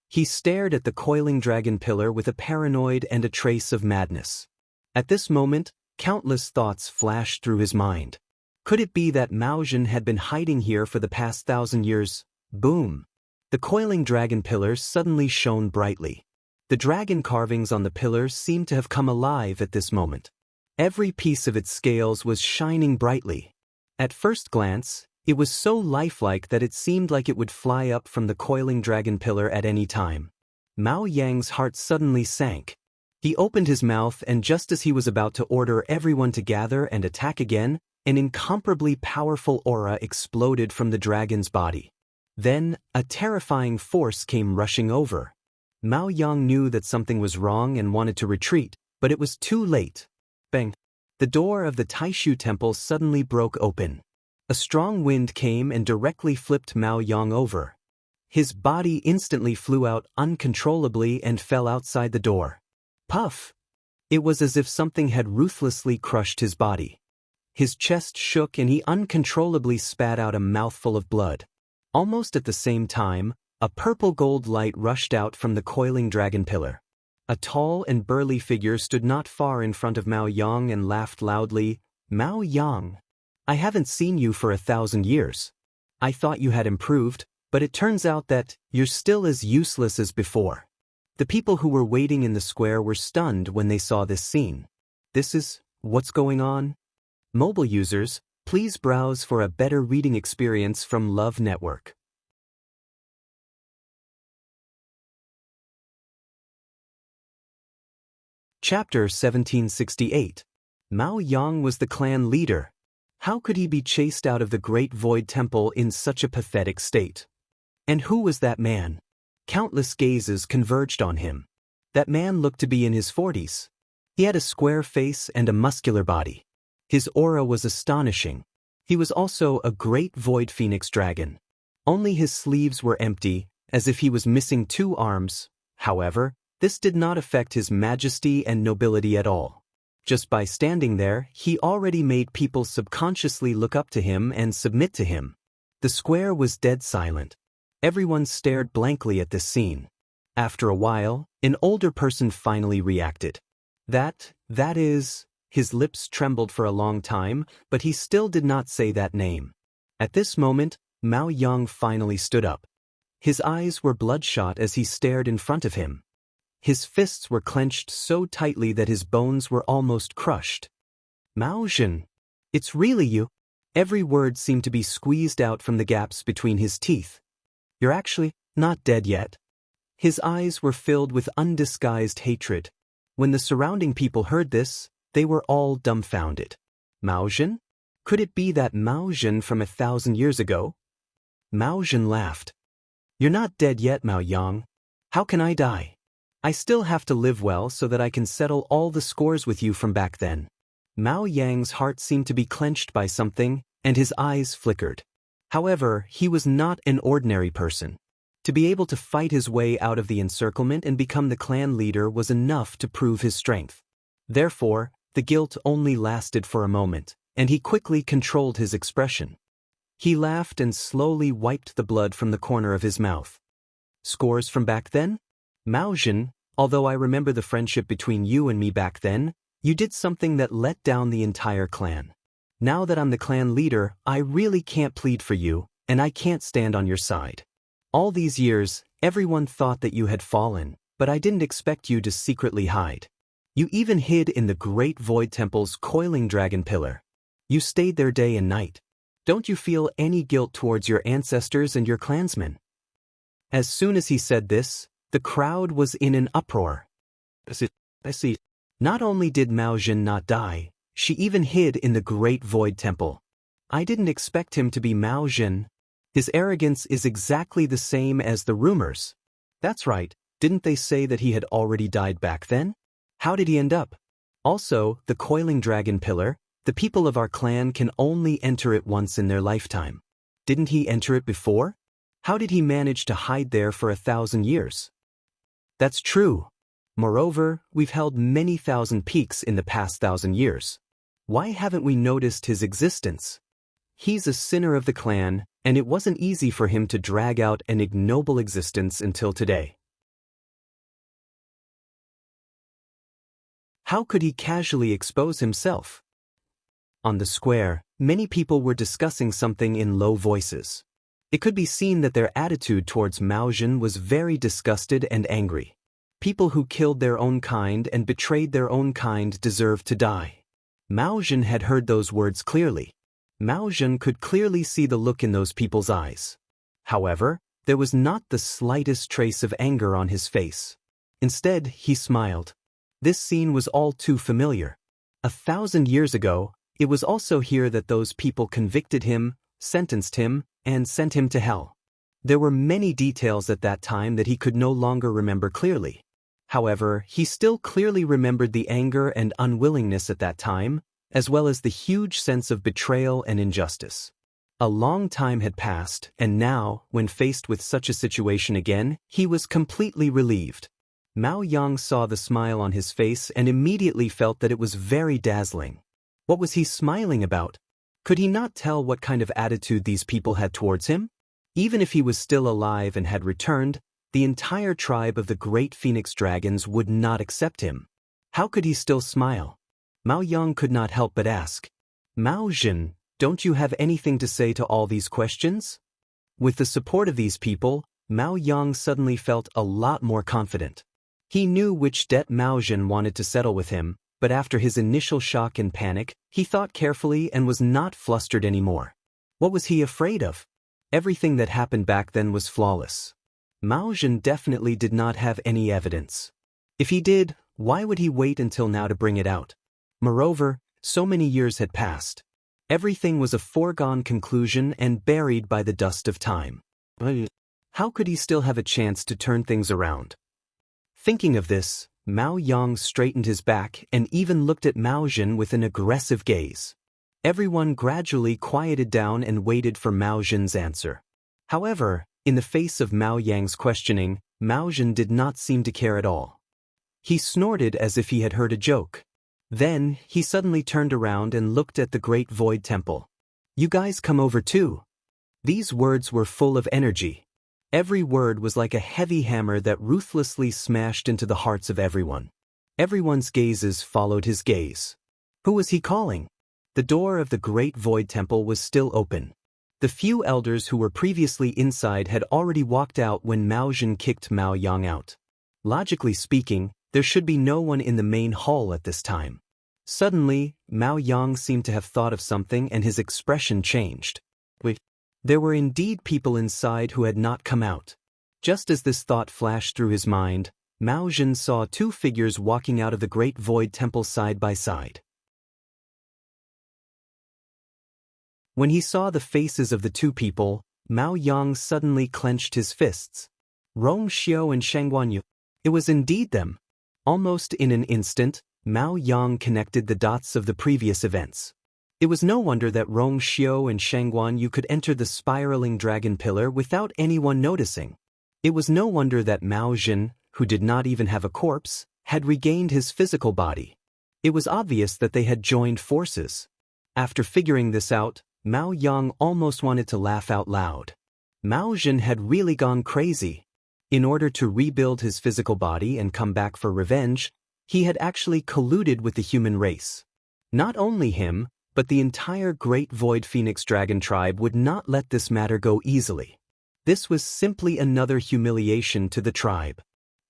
He stared at the coiling dragon pillar with a paranoid and a trace of madness. At this moment, Countless thoughts flashed through his mind. Could it be that Mao Zhen had been hiding here for the past 1,000 years? Boom! The coiling dragon pillars suddenly shone brightly. The dragon carvings on the pillars seemed to have come alive at this moment. Every piece of its scales was shining brightly. At first glance, it was so lifelike that it seemed like it would fly up from the coiling dragon pillar at any time. Mao Yang's heart suddenly sank. He opened his mouth, and just as he was about to order everyone to gather and attack again, an incomparably powerful aura exploded from the dragon's body. Then, a terrifying force came rushing over. Mao Yang knew that something was wrong and wanted to retreat, but it was too late. Bang! The door of the Taishu temple suddenly broke open. A strong wind came and directly flipped Mao Yang over. His body instantly flew out uncontrollably and fell outside the door. Puff! It was as if something had ruthlessly crushed his body. His chest shook and he uncontrollably spat out a mouthful of blood. Almost at the same time, a purple gold light rushed out from the coiling dragon pillar. A tall and burly figure stood not far in front of Mao Yang and laughed loudly. Mao Yang, I haven't seen you for 1,000 years. I thought you had improved, but it turns out that you're still as useless as before. The people who were waiting in the square were stunned when they saw this scene. This is what's going on? Mobile users, please browse for a better reading experience from Love Network. Chapter 1768. Mao Yang was the clan leader. How could he be chased out of the Great Void Temple in such a pathetic state? And who was that man? Countless gazes converged on him. That man looked to be in his 40s. He had a square face and a muscular body. His aura was astonishing. He was also a great void phoenix dragon. Only his sleeves were empty, as if he was missing 2 arms. However, this did not affect his majesty and nobility at all. Just by standing there, he already made people subconsciously look up to him and submit to him. The square was dead silent. Everyone stared blankly at this scene. After a while, an older person finally reacted. That is... His lips trembled for a long time, but he still did not say that name. At this moment, Mao Yang finally stood up. His eyes were bloodshot as he stared in front of him. His fists were clenched so tightly that his bones were almost crushed. Mao Zhen, it's really you? Every word seemed to be squeezed out from the gaps between his teeth. You're actually not dead yet. His eyes were filled with undisguised hatred. When the surrounding people heard this, they were all dumbfounded. Mao Zhen? Could it be that Mao Zhen from 1,000 years ago? Mao Zhen laughed. You're not dead yet, Mao Yang. How can I die? I still have to live well so that I can settle all the scores with you from back then. Mao Yang's heart seemed to be clenched by something, and his eyes flickered. However, he was not an ordinary person. To be able to fight his way out of the encirclement and become the clan leader was enough to prove his strength. Therefore, the guilt only lasted for a moment, and he quickly controlled his expression. He laughed and slowly wiped the blood from the corner of his mouth. Scores from back then? Mao Zhen, although I remember the friendship between you and me back then, you did something that let down the entire clan. Now that I'm the clan leader, I really can't plead for you, and I can't stand on your side. All these years, everyone thought that you had fallen, but I didn't expect you to secretly hide. You even hid in the Great Void Temple's coiling dragon pillar. You stayed there day and night. Don't you feel any guilt towards your ancestors and your clansmen? As soon as he said this, the crowd was in an uproar. I see. Not only did Mao Zhen not die, she even hid in the Great Void Temple. I didn't expect him to be Mao Zhen. His arrogance is exactly the same as the rumors. That's right, didn't they say that he had already died back then? How did he end up? Also, the coiling dragon pillar, the people of our clan can only enter it once in their lifetime. Didn't he enter it before? How did he manage to hide there for 1,000 years? That's true. Moreover, we've held many thousand peaks in the past 1,000 years. Why haven't we noticed his existence? He's a sinner of the clan, and it wasn't easy for him to drag out an ignoble existence until today. How could he casually expose himself? On the square, many people were discussing something in low voices. It could be seen that their attitude towards Mao Zhen was very disgusted and angry. People who killed their own kind and betrayed their own kind deserved to die. Mao Zhen had heard those words clearly. Mao Zhen could clearly see the look in those people's eyes. However, there was not the slightest trace of anger on his face. Instead, he smiled. This scene was all too familiar. 1,000 years ago, it was also here that those people convicted him, sentenced him, and sent him to hell. There were many details at that time that he could no longer remember clearly. However, he still clearly remembered the anger and unwillingness at that time, as well as the huge sense of betrayal and injustice. A long time had passed, and now, when faced with such a situation again, he was completely relieved. Mao Yang saw the smile on his face and immediately felt that it was very dazzling. What was he smiling about? Could he not tell what kind of attitude these people had towards him? Even if he was still alive and had returned, the entire tribe of the great phoenix dragons would not accept him. How could he still smile? Mao Yang could not help but ask, "Mao Zhen, don't you have anything to say to all these questions?" With the support of these people, Mao Yang suddenly felt a lot more confident. He knew which debt Mao Zhen wanted to settle with him, but after his initial shock and panic, he thought carefully and was not flustered anymore. What was he afraid of? Everything that happened back then was flawless. Mao Zhen definitely did not have any evidence. If he did, why would he wait until now to bring it out? Moreover, so many years had passed. Everything was a foregone conclusion and buried by the dust of time. How could he still have a chance to turn things around? Thinking of this, Mao Yang straightened his back and even looked at Mao Zhen with an aggressive gaze. Everyone gradually quieted down and waited for Mao Zhen's answer. However, in the face of Mao Yang's questioning, Mao Zhen did not seem to care at all. He snorted as if he had heard a joke. Then, he suddenly turned around and looked at the Great Void Temple. "You guys come over too." These words were full of energy. Every word was like a heavy hammer that ruthlessly smashed into the hearts of everyone. Everyone's gazes followed his gaze. Who was he calling? The door of the Great Void Temple was still open. The few elders who were previously inside had already walked out when Mao Zhen kicked Mao Yang out. Logically speaking, there should be no one in the main hall at this time. Suddenly, Mao Yang seemed to have thought of something and his expression changed. Wait. There were indeed people inside who had not come out. Just as this thought flashed through his mind, Mao Zhen saw two figures walking out of the Great Void Temple side by side. When he saw the faces of the two people, Mao Yang suddenly clenched his fists. Wuxia and Xianxia. It was indeed them. Almost in an instant, Mao Yang connected the dots of the previous events. It was no wonder that Wuxia and Xianxia could enter the spiraling dragon pillar without anyone noticing. It was no wonder that Mao Zhen, who did not even have a corpse, had regained his physical body. It was obvious that they had joined forces. After figuring this out, Mao Yang almost wanted to laugh out loud. Mao Zhen had really gone crazy. In order to rebuild his physical body and come back for revenge, he had actually colluded with the human race. Not only him, but the entire Great Void Phoenix Dragon tribe would not let this matter go easily. This was simply another humiliation to the tribe.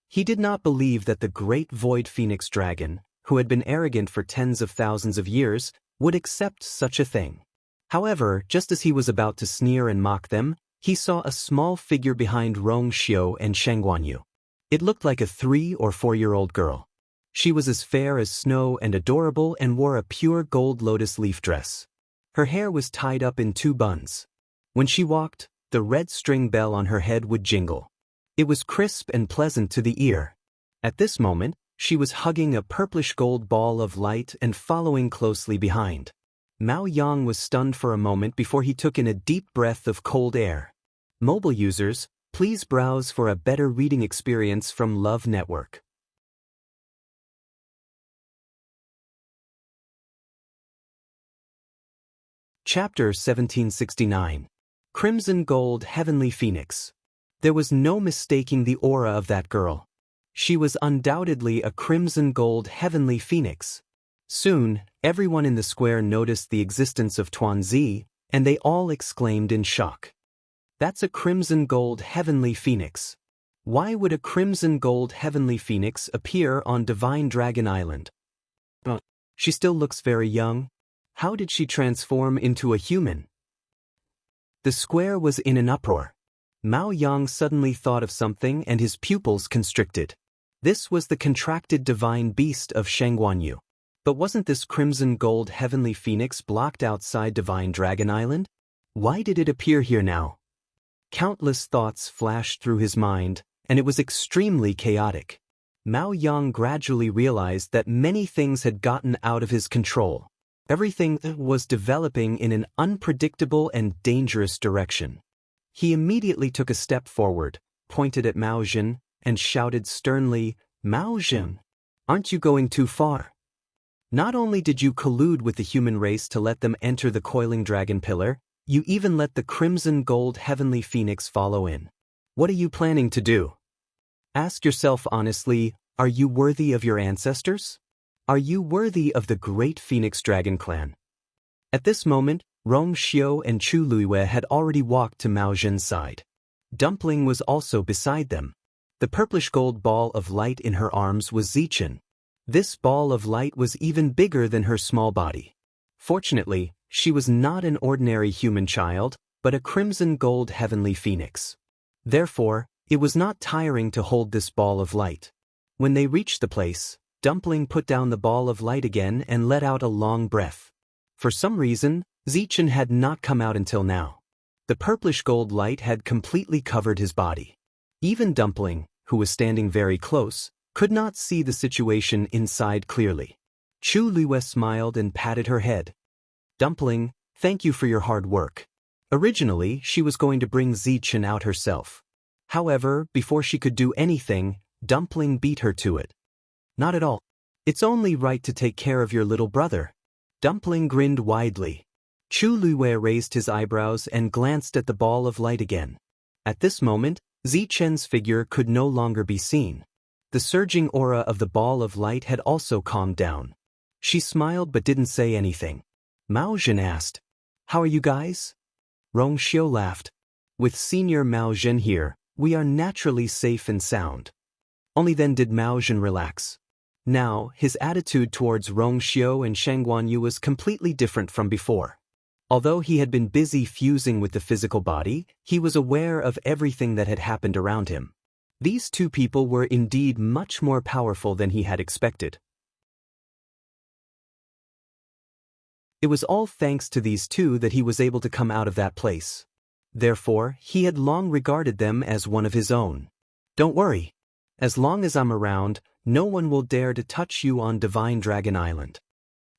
He did not believe that the Great Void Phoenix Dragon, who had been arrogant for tens of thousands of years, would accept such a thing. However, just as he was about to sneer and mock them, he saw a small figure behind Wuxia and Xianxia. It looked like a 3- or 4-year-old girl. She was as fair as snow and adorable and wore a pure gold lotus leaf dress. Her hair was tied up in 2 buns. When she walked, the red string bell on her head would jingle. It was crisp and pleasant to the ear. At this moment, she was hugging a purplish gold ball of light and following closely behind. Mao Yang was stunned for a moment before he took in a deep breath of cold air. Mobile users, please browse for a better reading experience from Love Network. Chapter 1769. Crimson Gold Heavenly Phoenix. There was no mistaking the aura of that girl. She was undoubtedly a crimson gold heavenly phoenix. Soon, everyone in the square noticed the existence of Tuanzi, and they all exclaimed in shock. That's a crimson gold heavenly phoenix. Why would a crimson gold heavenly phoenix appear on Divine Dragon Island? She still looks very young. How did she transform into a human? The square was in an uproar. Mao Yang suddenly thought of something and his pupils constricted. This was the contracted divine beast of Shangguanyu. But wasn't this crimson gold heavenly phoenix blocked outside Divine Dragon Island? Why did it appear here now? Countless thoughts flashed through his mind, and it was extremely chaotic. Mao Yang gradually realized that many things had gotten out of his control. Everything was developing in an unpredictable and dangerous direction. He immediately took a step forward, pointed at Mao Jin, and shouted sternly, "Mao Jin, aren't you going too far? Not only did you collude with the human race to let them enter the coiling dragon pillar, you even let the crimson gold heavenly phoenix follow in. What are you planning to do? Ask yourself honestly, are you worthy of your ancestors? Are you worthy of the great Phoenix Dragon clan?" At this moment, Rong Xiu and Chu Luiwei had already walked to Mao Jin's side. Dumpling was also beside them. The purplish gold ball of light in her arms was Zichen. This ball of light was even bigger than her small body. Fortunately, she was not an ordinary human child, but a crimson gold heavenly phoenix. Therefore, it was not tiring to hold this ball of light. When they reached the place, Dumpling put down the ball of light again and let out a long breath. For some reason, Zichen had not come out until now. The purplish gold light had completely covered his body. Even Dumpling, who was standing very close, could not see the situation inside clearly. Chu Luiwei smiled and patted her head. "Dumpling, thank you for your hard work." Originally, she was going to bring Zichen out herself. However, before she could do anything, Dumpling beat her to it. "Not at all. It's only right to take care of your little brother." Dumpling grinned widely. Chu Luiwei raised his eyebrows and glanced at the ball of light again. At this moment, Zichen's figure could no longer be seen. The surging aura of the ball of light had also calmed down. She smiled but didn't say anything. Mao Jin asked, "How are you guys?" Rong Xiu laughed. "With Senior Mao Jin here, we are naturally safe and sound." Only then did Mao Jin relax. Now, his attitude towards Rong Xiu and Shangguanyu was completely different from before. Although he had been busy fusing with the physical body, he was aware of everything that had happened around him. These two people were indeed much more powerful than he had expected. It was all thanks to these two that he was able to come out of that place. Therefore, he had long regarded them as one of his own. "Don't worry. As long as I'm around, no one will dare to touch you on Divine Dragon Island."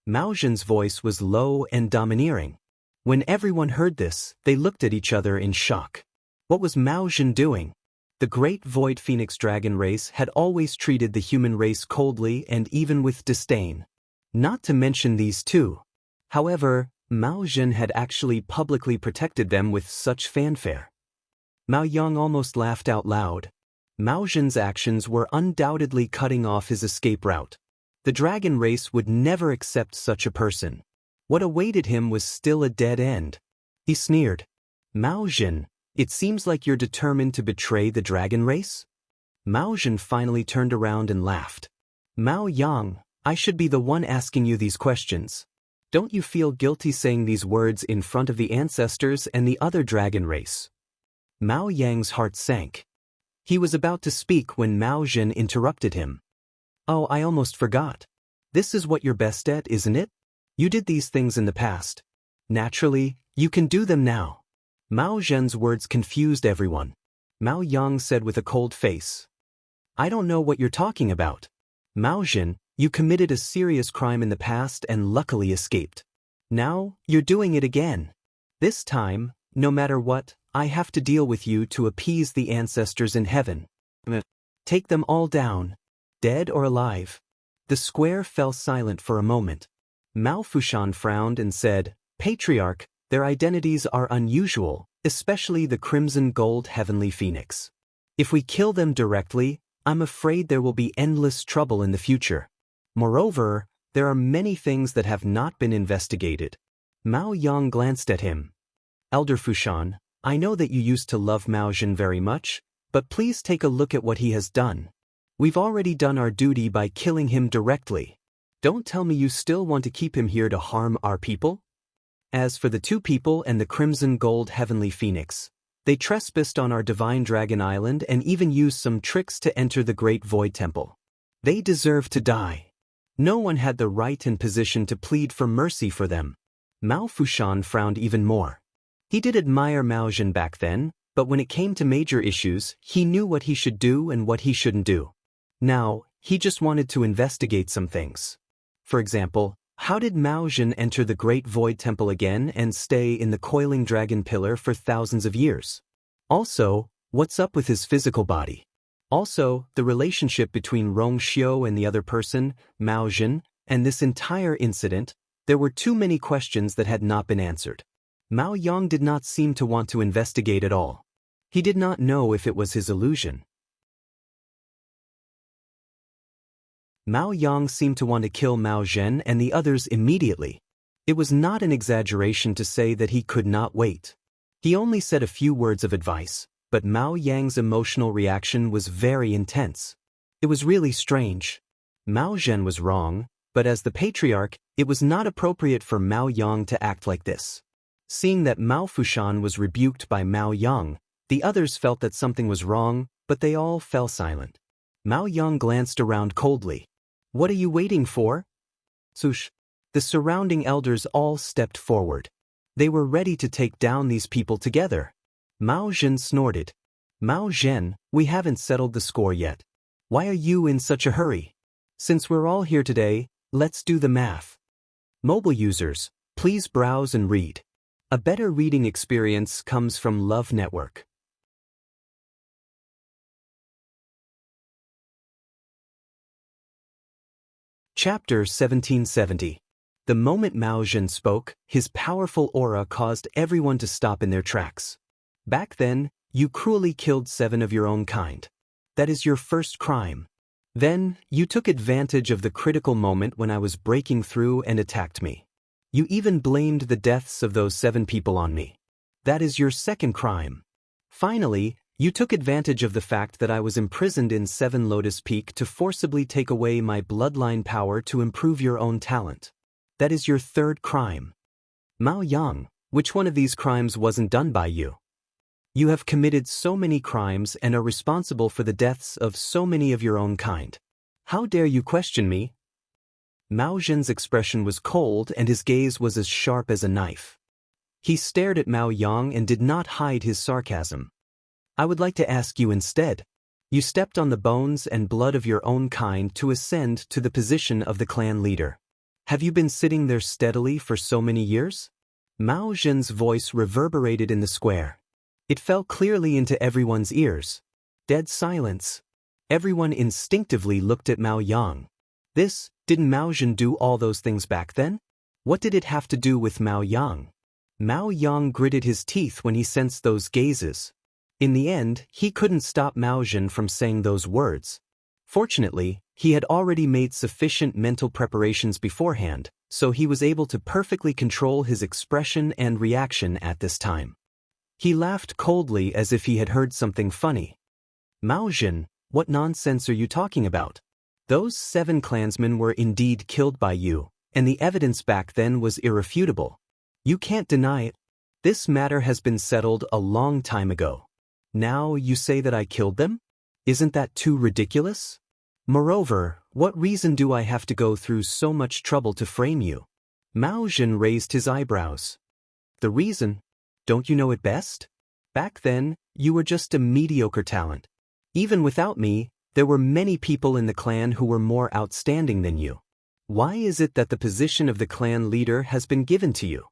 Mao Jin's voice was low and domineering. When everyone heard this, they looked at each other in shock. What was Mao Jin doing? The great Void Phoenix Dragon race had always treated the human race coldly and even with disdain. Not to mention these two. However, Mao Jin had actually publicly protected them with such fanfare. Mao Yang almost laughed out loud. Mao Jin's actions were undoubtedly cutting off his escape route. The dragon race would never accept such a person. What awaited him was still a dead end. He sneered. "Mao Jin, it seems like you're determined to betray the dragon race?" Mao Jin finally turned around and laughed. "Mao Yang, I should be the one asking you these questions. Don't you feel guilty saying these words in front of the ancestors and the other dragon race?" Mao Yang's heart sank. He was about to speak when Mao Jin interrupted him. "Oh, I almost forgot. This is what you're best at, isn't it? You did these things in the past. Naturally, you can do them now." Mao Zhen's words confused everyone. Mao Yang said with a cold face, "I don't know what you're talking about. Mao Zhen, you committed a serious crime in the past and luckily escaped. Now, you're doing it again. This time, no matter what, I have to deal with you to appease the ancestors in heaven. Take them all down, dead or alive." The square fell silent for a moment. Mao Fushan frowned and said, "Patriarch, their identities are unusual, especially the crimson gold heavenly phoenix. If we kill them directly, I'm afraid there will be endless trouble in the future. Moreover, there are many things that have not been investigated. Mao Yang glanced at him. Elder Fushan, I know that you used to love Mao Zhen very much, but please take a look at what he has done. We've already done our duty by killing him directly. Don't tell me you still want to keep him here to harm our people? As for the two people and the Crimson Gold Heavenly Phoenix, they trespassed on our Divine Dragon Island and even used some tricks to enter the Great Void Temple. They deserve to die. No one had the right and position to plead for mercy for them. Mao Fushan frowned even more. He did admire Mao Zhen back then, but when it came to major issues, he knew what he should do and what he shouldn't do. Now, he just wanted to investigate some things. For example, how did Mao Zhen enter the Great Void Temple again and stay in the Coiling Dragon Pillar for thousands of years? Also, what's up with his physical body? Also, the relationship between Rong Xiu and the other person, Mao Zhen, and this entire incident, there were too many questions that had not been answered. Mao Yang did not seem to want to investigate at all. He did not know if it was his illusion. Mao Yang seemed to want to kill Mao Zhen and the others immediately. It was not an exaggeration to say that he could not wait. He only said a few words of advice, but Mao Yang's emotional reaction was very intense. It was really strange. Mao Zhen was wrong, but as the patriarch, it was not appropriate for Mao Yang to act like this. Seeing that Mao Fushan was rebuked by Mao Yang, the others felt that something was wrong, but they all fell silent. Mao Yang glanced around coldly. What are you waiting for? Sush. The surrounding elders all stepped forward. They were ready to take down these people together. Mao Zhen snorted. Mao Zhen, we haven't settled the score yet. Why are you in such a hurry? Since we're all here today, let's do the math. Mobile users, please browse and read. A better reading experience comes from Love Network. Chapter 1770. The moment Mao Zhen spoke, his powerful aura caused everyone to stop in their tracks. Back then, you cruelly killed 7 of your own kind. That is your first crime. Then, you took advantage of the critical moment when I was breaking through and attacked me. You even blamed the deaths of those 7 people on me. That is your second crime. Finally, you took advantage of the fact that I was imprisoned in 7 Lotus Peak to forcibly take away my bloodline power to improve your own talent. That is your third crime. Mao Yang, which one of these crimes wasn't done by you? You have committed so many crimes and are responsible for the deaths of so many of your own kind. How dare you question me? Mao Zhen's expression was cold and his gaze was as sharp as a knife. He stared at Mao Yang and did not hide his sarcasm. I would like to ask you instead. You stepped on the bones and blood of your own kind to ascend to the position of the clan leader. Have you been sitting there steadily for so many years? Mao Zhen's voice reverberated in the square. It fell clearly into everyone's ears. Dead silence. Everyone instinctively looked at Mao Yang. Didn't Mao Zhen do all those things back then? What did it have to do with Mao Yang? Mao Yang gritted his teeth when he sensed those gazes. In the end, he couldn't stop Mao Zhen from saying those words. Fortunately, he had already made sufficient mental preparations beforehand, so he was able to perfectly control his expression and reaction at this time. He laughed coldly as if he had heard something funny. Mao Zhen, what nonsense are you talking about? Those 7 clansmen were indeed killed by you, and the evidence back then was irrefutable. You can't deny it. This matter has been settled a long time ago. Now you say that I killed them? Isn't that too ridiculous? Moreover, what reason do I have to go through so much trouble to frame you? Mao Zhen raised his eyebrows. The reason? Don't you know it best? Back then, you were just a mediocre talent. Even without me, there were many people in the clan who were more outstanding than you. Why is it that the position of the clan leader has been given to you?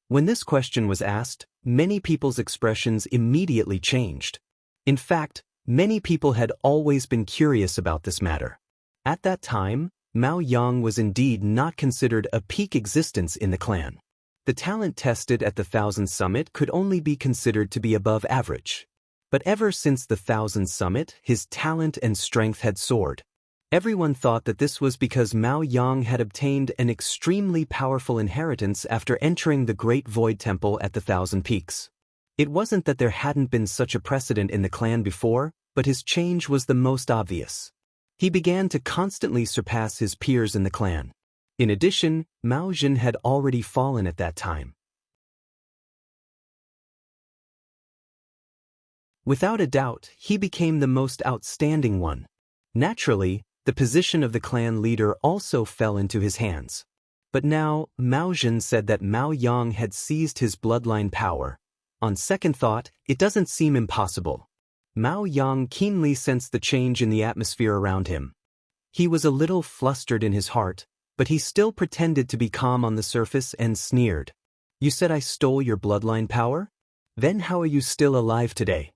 When this question was asked, many people's expressions immediately changed. In fact, many people had always been curious about this matter. At that time, Mao Yang was indeed not considered a peak existence in the clan. The talent tested at the 1000 Summit could only be considered to be above average. But ever since the Thousand Summit, his talent and strength had soared. Everyone thought that this was because Mao Yang had obtained an extremely powerful inheritance after entering the Great Void Temple at the Thousand Peaks. It wasn't that there hadn't been such a precedent in the clan before, but his change was the most obvious. He began to constantly surpass his peers in the clan. In addition, Mao Jin had already fallen at that time. Without a doubt, he became the most outstanding one. Naturally, the position of the clan leader also fell into his hands. But now, Mao Jin said that Mao Yang had seized his bloodline power. On second thought, it doesn't seem impossible. Mao Yang keenly sensed the change in the atmosphere around him. He was a little flustered in his heart, but he still pretended to be calm on the surface and sneered. "You said I stole your bloodline power? Then how are you still alive today?"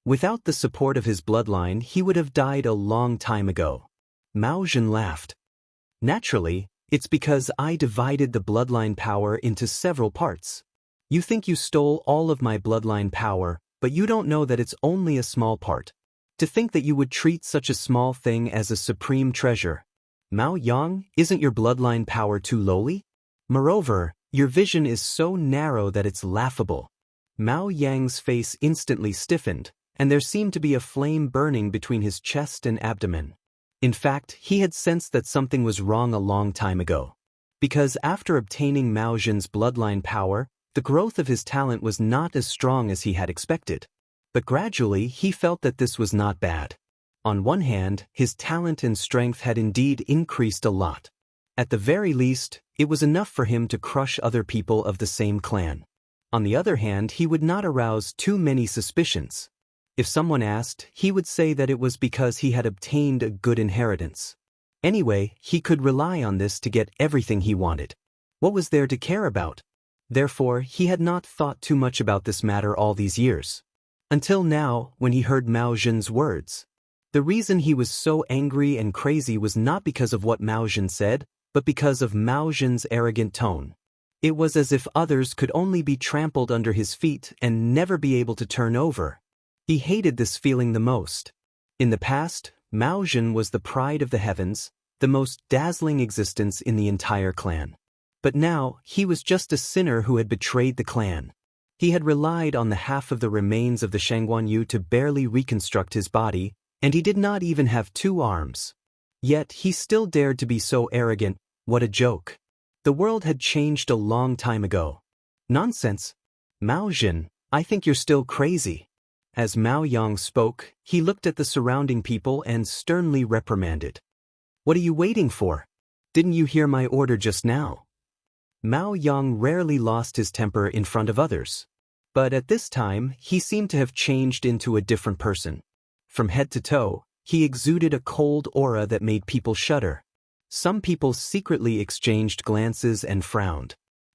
Without the support of his bloodline, he would have died a long time ago. Mao Jin laughed. "Naturally, it's because I divided the bloodline power into several parts. You think you stole all of my bloodline power, but you don't know that it's only a small part. To think that you would treat such a small thing as a supreme treasure. Mao Yang, isn't your bloodline power too lowly? Moreover, your vision is so narrow that it's laughable." Mao Yang's face instantly stiffened, and there seemed to be a flame burning between his chest and abdomen. In fact, he had sensed that something was wrong a long time ago. Because after obtaining Mao Jin's bloodline power, the growth of his talent was not as strong as he had expected. But gradually, he felt that this was not bad. On one hand, his talent and strength had indeed increased a lot. At the very least, it was enough for him to crush other people of the same clan. On the other hand, he would not arouse too many suspicions. If someone asked, he would say that it was because he had obtained a good inheritance. Anyway, he could rely on this to get everything he wanted. What was there to care about? Therefore, he had not thought too much about this matter all these years. Until now, when he heard Mao Jin's words. The reason he was so angry and crazy was not because of what Mao Jin said, but because of Mao Jin's arrogant tone. It was as if others could only be trampled under his feet and never be able to turn over. He hated this feeling the most. In the past, Mao Jin was the pride of the heavens, the most dazzling existence in the entire clan. But now, he was just a sinner who had betrayed the clan. He had relied on the half of the remains of the Shangguanyu to barely reconstruct his body, and he did not even have 2 arms. Yet he still dared to be so arrogant. What a joke. The world had changed a long time ago. Nonsense. Mao Jin, I think you're still crazy. As Mao Yang spoke, he looked at the surrounding people and sternly reprimanded. What are you waiting for? Didn't you hear my order just now? Mao Yang rarely lost his temper in front of others. But at this time, he seemed to have changed into a different person. From head to toe, he exuded a cold aura that made people shudder. Some people secretly exchanged glances and frowned.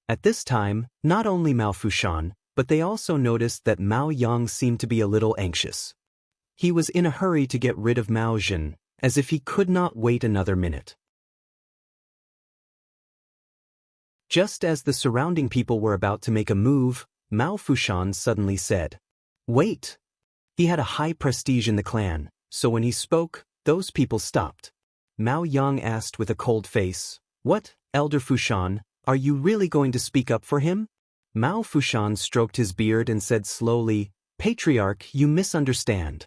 At this time, not only Mao Fushan, but they also noticed that Mao Yang seemed to be a little anxious. He was in a hurry to get rid of Mao Jin, as if he could not wait another minute. Just as the surrounding people were about to make a move, Mao Fushan suddenly said, "Wait." He had a high prestige in the clan, so when he spoke, those people stopped. Mao Yang asked with a cold face, "What, Elder Fushan, are you really going to speak up for him?" Mao Fushan stroked his beard and said slowly, "Patriarch, you misunderstand.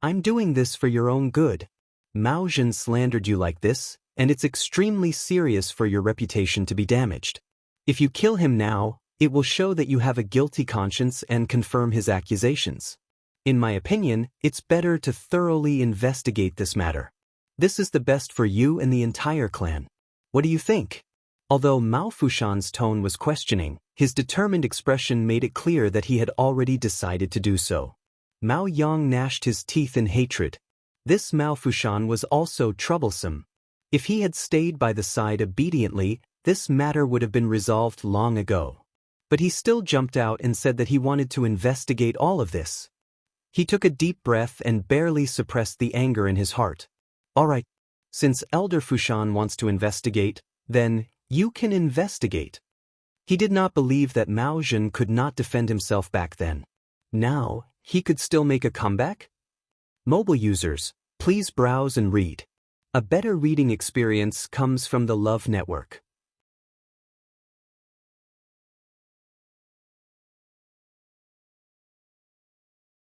I'm doing this for your own good. Mao Jin slandered you like this, and it's extremely serious for your reputation to be damaged. If you kill him now, it will show that you have a guilty conscience and confirm his accusations. In my opinion, it's better to thoroughly investigate this matter. This is the best for you and the entire clan. What do you think?" Although Mao Fushan's tone was questioning, his determined expression made it clear that he had already decided to do so. Mao Yang gnashed his teeth in hatred. This Mao Fushan was also troublesome. If he had stayed by the side obediently, this matter would have been resolved long ago. But he still jumped out and said that he wanted to investigate all of this. He took a deep breath and barely suppressed the anger in his heart. "All right. Since Elder Fushan wants to investigate, then you can investigate." He did not believe that Mao Jin could not defend himself back then. Now, he could still make a comeback? Mobile users, please browse and read. A better reading experience comes from the Love Network.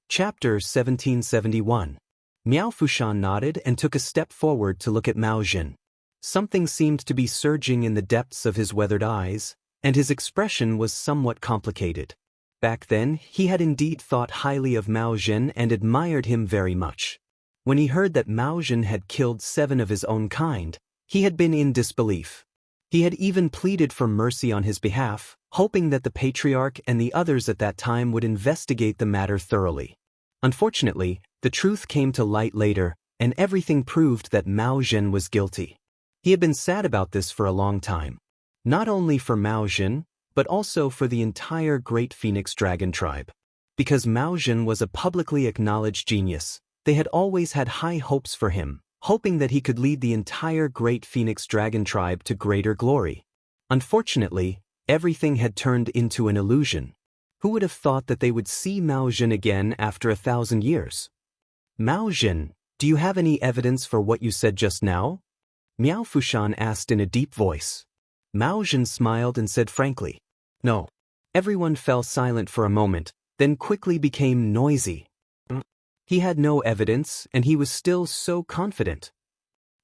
Chapter 1771. Miao Fushan nodded and took a step forward to look at Mao Jin. Something seemed to be surging in the depths of his weathered eyes, and his expression was somewhat complicated. Back then, he had indeed thought highly of Mao Jin and admired him very much. When he heard that Mao Jin had killed 7 of his own kind, he had been in disbelief. He had even pleaded for mercy on his behalf, hoping that the patriarch and the others at that time would investigate the matter thoroughly. Unfortunately, the truth came to light later, and everything proved that Mao Jin was guilty. He had been sad about this for a long time. Not only for Mao Jin, but also for the entire Great Phoenix Dragon tribe. Because Mao Jin was a publicly acknowledged genius, they had always had high hopes for him, hoping that he could lead the entire Great Phoenix Dragon tribe to greater glory. Unfortunately, everything had turned into an illusion. Who would have thought that they would see Mao Jin again after 1,000 years? Mao Jin, do you have any evidence for what you said just now? Miao Fushan asked in a deep voice. Mao Jin smiled and said frankly, no. Everyone fell silent for a moment, then quickly became noisy. He had no evidence, and he was still so confident.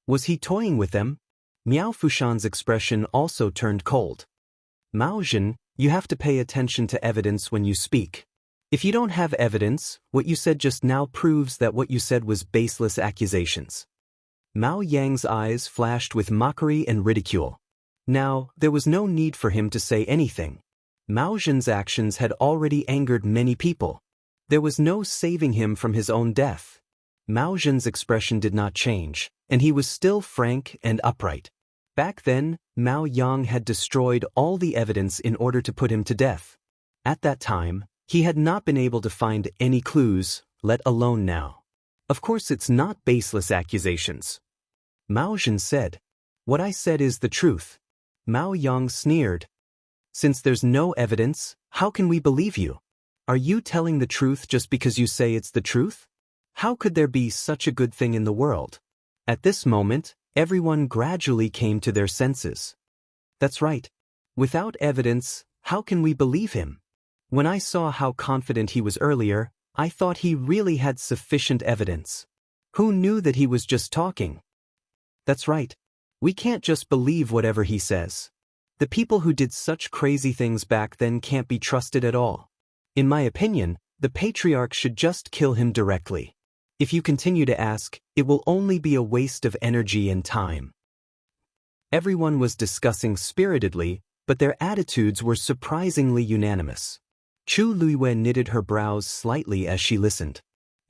Was he toying with them? Miao Fushan's expression also turned cold. Mao Jin, you have to pay attention to evidence when you speak. If you don't have evidence, what you said just now proves that what you said was baseless accusations. Mao Yang's eyes flashed with mockery and ridicule. Now, there was no need for him to say anything. Mao Jin's actions had already angered many people. There was no saving him from his own death. Mao Jin's expression did not change, and he was still frank and upright. Back then, Mao Yang had destroyed all the evidence in order to put him to death. At that time, he had not been able to find any clues, let alone now. Of course it's not baseless accusations. Mao Jin said, what I said is the truth. Mao Yang sneered. Since there's no evidence, how can we believe you? Are you telling the truth just because you say it's the truth? How could there be such a good thing in the world? At this moment, everyone gradually came to their senses. That's right. Without evidence, how can we believe him? When I saw how confident he was earlier, I thought he really had sufficient evidence. Who knew that he was just talking? That's right. We can't just believe whatever he says. The people who did such crazy things back then can't be trusted at all. In my opinion, the patriarch should just kill him directly. If you continue to ask, it will only be a waste of energy and time. Everyone was discussing spiritedly, but their attitudes were surprisingly unanimous. Chu Luiwe knitted her brows slightly as she listened.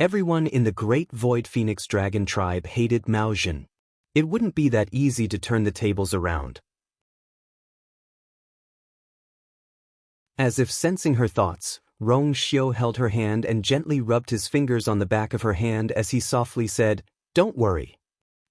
Everyone in the Great Void Phoenix Dragon tribe hated Mao Jin. It wouldn't be that easy to turn the tables around. As if sensing her thoughts, Rong Xiu held her hand and gently rubbed his fingers on the back of her hand as he softly said, "Don't worry.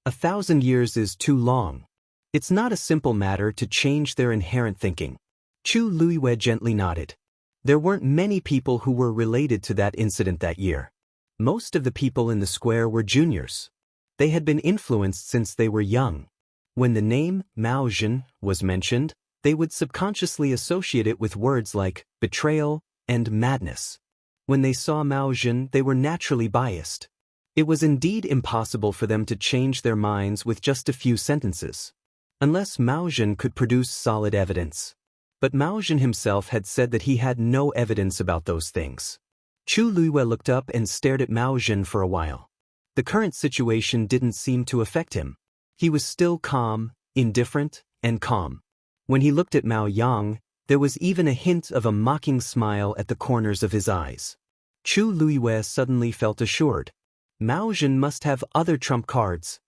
1,000 years is too long. It's not a simple matter to change their inherent thinking." Chu Luiwe gently nodded. There weren't many people who were related to that incident that year. Most of the people in the square were juniors. They had been influenced since they were young. When the name Mao Jin was mentioned, they would subconsciously associate it with words like betrayal and madness. When they saw Mao Jin, they were naturally biased. It was indeed impossible for them to change their minds with just a few sentences. Unless Mao Jin could produce solid evidence. But Mao Jin himself had said that he had no evidence about those things. Chu Luiwe looked up and stared at Mao Jin for a while. The current situation didn't seem to affect him. He was still calm, indifferent, and calm. When he looked at Mao Yang, there was even a hint of a mocking smile at the corners of his eyes. Chu Luiwe suddenly felt assured. Mao Jin must have other trump cards.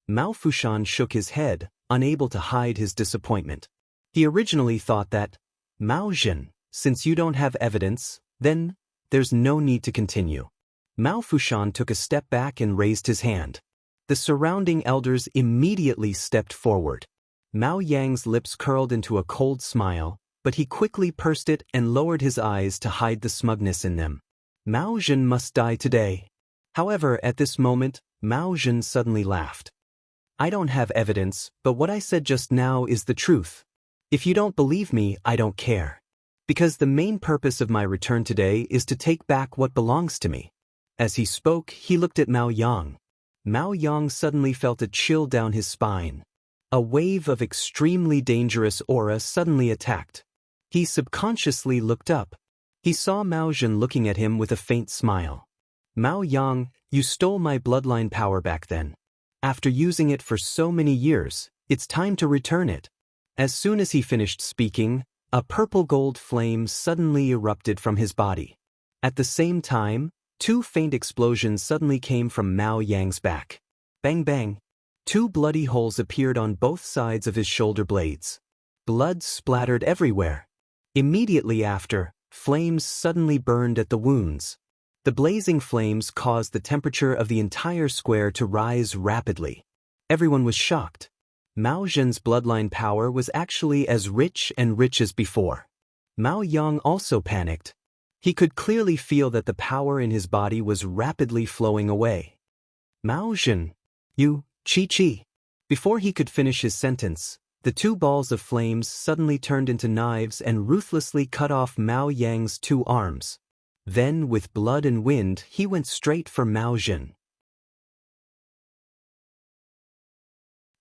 Mao Fushan shook his head, unable to hide his disappointment. He originally thought that, Mao Jin, since you don't have evidence, then there's no need to continue. Mao Fushan took a step back and raised his hand. The surrounding elders immediately stepped forward. Mao Yang's lips curled into a cold smile, but he quickly pursed it and lowered his eyes to hide the smugness in them. Mao Zhen must die today. However, at this moment, Mao Zhen suddenly laughed. I don't have evidence, but what I said just now is the truth. If you don't believe me, I don't care. Because the main purpose of my return today is to take back what belongs to me. As he spoke, he looked at Mao Yang. Mao Yang suddenly felt a chill down his spine. A wave of extremely dangerous aura suddenly attacked. He subconsciously looked up. He saw Mao Zhen looking at him with a faint smile. Mao Yang, you stole my bloodline power back then. After using it for so many years, it's time to return it. As soon as he finished speaking, a purple-gold flame suddenly erupted from his body. At the same time, two faint explosions suddenly came from Mao Yang's back. Bang bang. Two bloody holes appeared on both sides of his shoulder blades. Blood splattered everywhere. Immediately after, flames suddenly burned at the wounds. The blazing flames caused the temperature of the entire square to rise rapidly. Everyone was shocked. Mao Zhen's bloodline power was actually as rich as before. Mao Yang also panicked. He could clearly feel that the power in his body was rapidly flowing away. Mao Zhen, you, Chi. Before he could finish his sentence, the two balls of flames suddenly turned into knives and ruthlessly cut off Mao Yang's two arms. Then, with blood and wind, he went straight for Mao Zhen.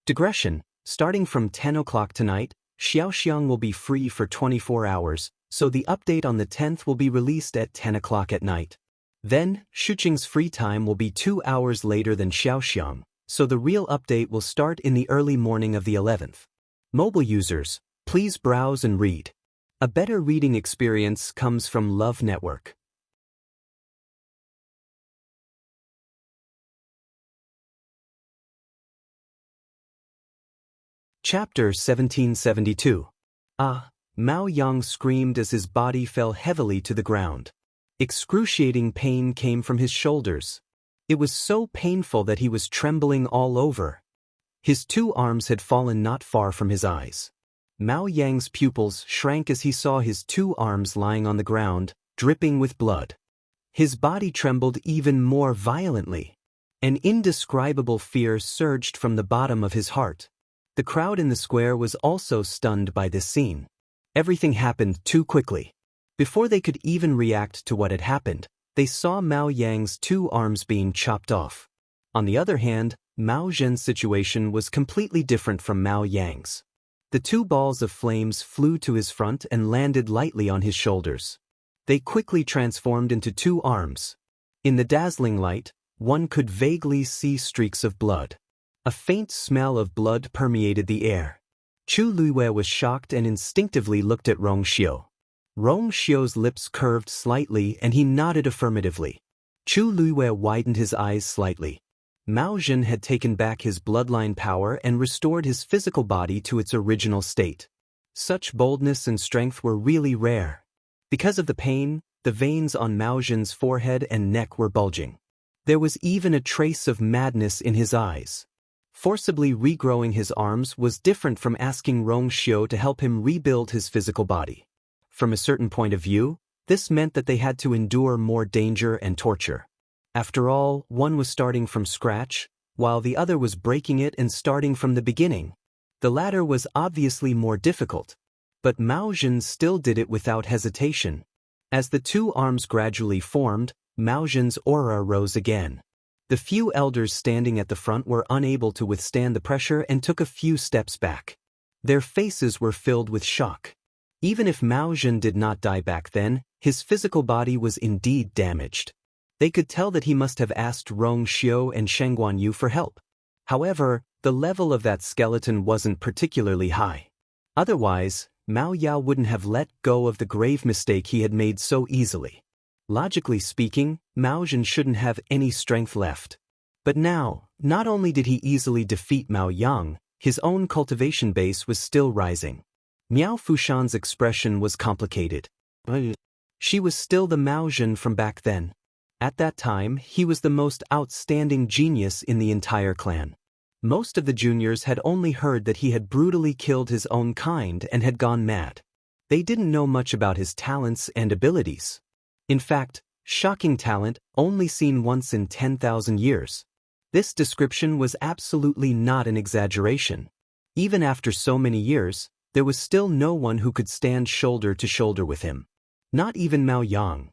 Digression: starting from 10 o'clock tonight, Xiaoxiang will be free for 24 hours, so the update on the 10th will be released at 10 o'clock at night. Then, Shuqing's free time will be 2 hours later than Xiaoxiang, so the real update will start in the early morning of the 11th. Mobile users, please browse and read. A better reading experience comes from Love Network. Chapter 1772. Mao Yang screamed as his body fell heavily to the ground. Excruciating pain came from his shoulders. It was so painful that he was trembling all over. His two arms had fallen not far from his eyes. Mao Yang's pupils shrank as he saw his two arms lying on the ground, dripping with blood. His body trembled even more violently. An indescribable fear surged from the bottom of his heart. The crowd in the square was also stunned by this scene. Everything happened too quickly. Before they could even react to what had happened, they saw Mao Yang's two arms being chopped off. On the other hand, Mao Zhen's situation was completely different from Mao Yang's. The two balls of flames flew to his front and landed lightly on his shoulders. They quickly transformed into two arms. In the dazzling light, one could vaguely see streaks of blood. A faint smell of blood permeated the air. Chu Luiwei was shocked and instinctively looked at Rong Xiu. Rong Xiu's lips curved slightly and he nodded affirmatively. Chu Luiwei widened his eyes slightly. Mao Zhen had taken back his bloodline power and restored his physical body to its original state. Such boldness and strength were really rare. Because of the pain, the veins on Mao Zhen's forehead and neck were bulging. There was even a trace of madness in his eyes. Forcibly regrowing his arms was different from asking Rong Xiu to help him rebuild his physical body. From a certain point of view, this meant that they had to endure more danger and torture. After all, one was starting from scratch, while the other was breaking it and starting from the beginning. The latter was obviously more difficult. But Mao Zhen still did it without hesitation. As the two arms gradually formed, Mao Zhen's aura rose again. The few elders standing at the front were unable to withstand the pressure and took a few steps back. Their faces were filled with shock. Even if Mao Zhen did not die back then, his physical body was indeed damaged. They could tell that he must have asked Rong Xiu and Sheng Guanyu for help. However, the level of that skeleton wasn't particularly high. Otherwise, Mao Yao wouldn't have let go of the grave mistake he had made so easily. Logically speaking, Mao Zhen shouldn't have any strength left. But now, not only did he easily defeat Mao Yang, his own cultivation base was still rising. Miao Fushan's expression was complicated. She was still the Mao Zhen from back then. At that time, he was the most outstanding genius in the entire clan. Most of the juniors had only heard that he had brutally killed his own kind and had gone mad. They didn't know much about his talents and abilities. In fact, Shocking talent, only seen once in 10,000 years. This description was absolutely not an exaggeration. Even after so many years, there was still no one who could stand shoulder to shoulder with him. Not even Mao Yang.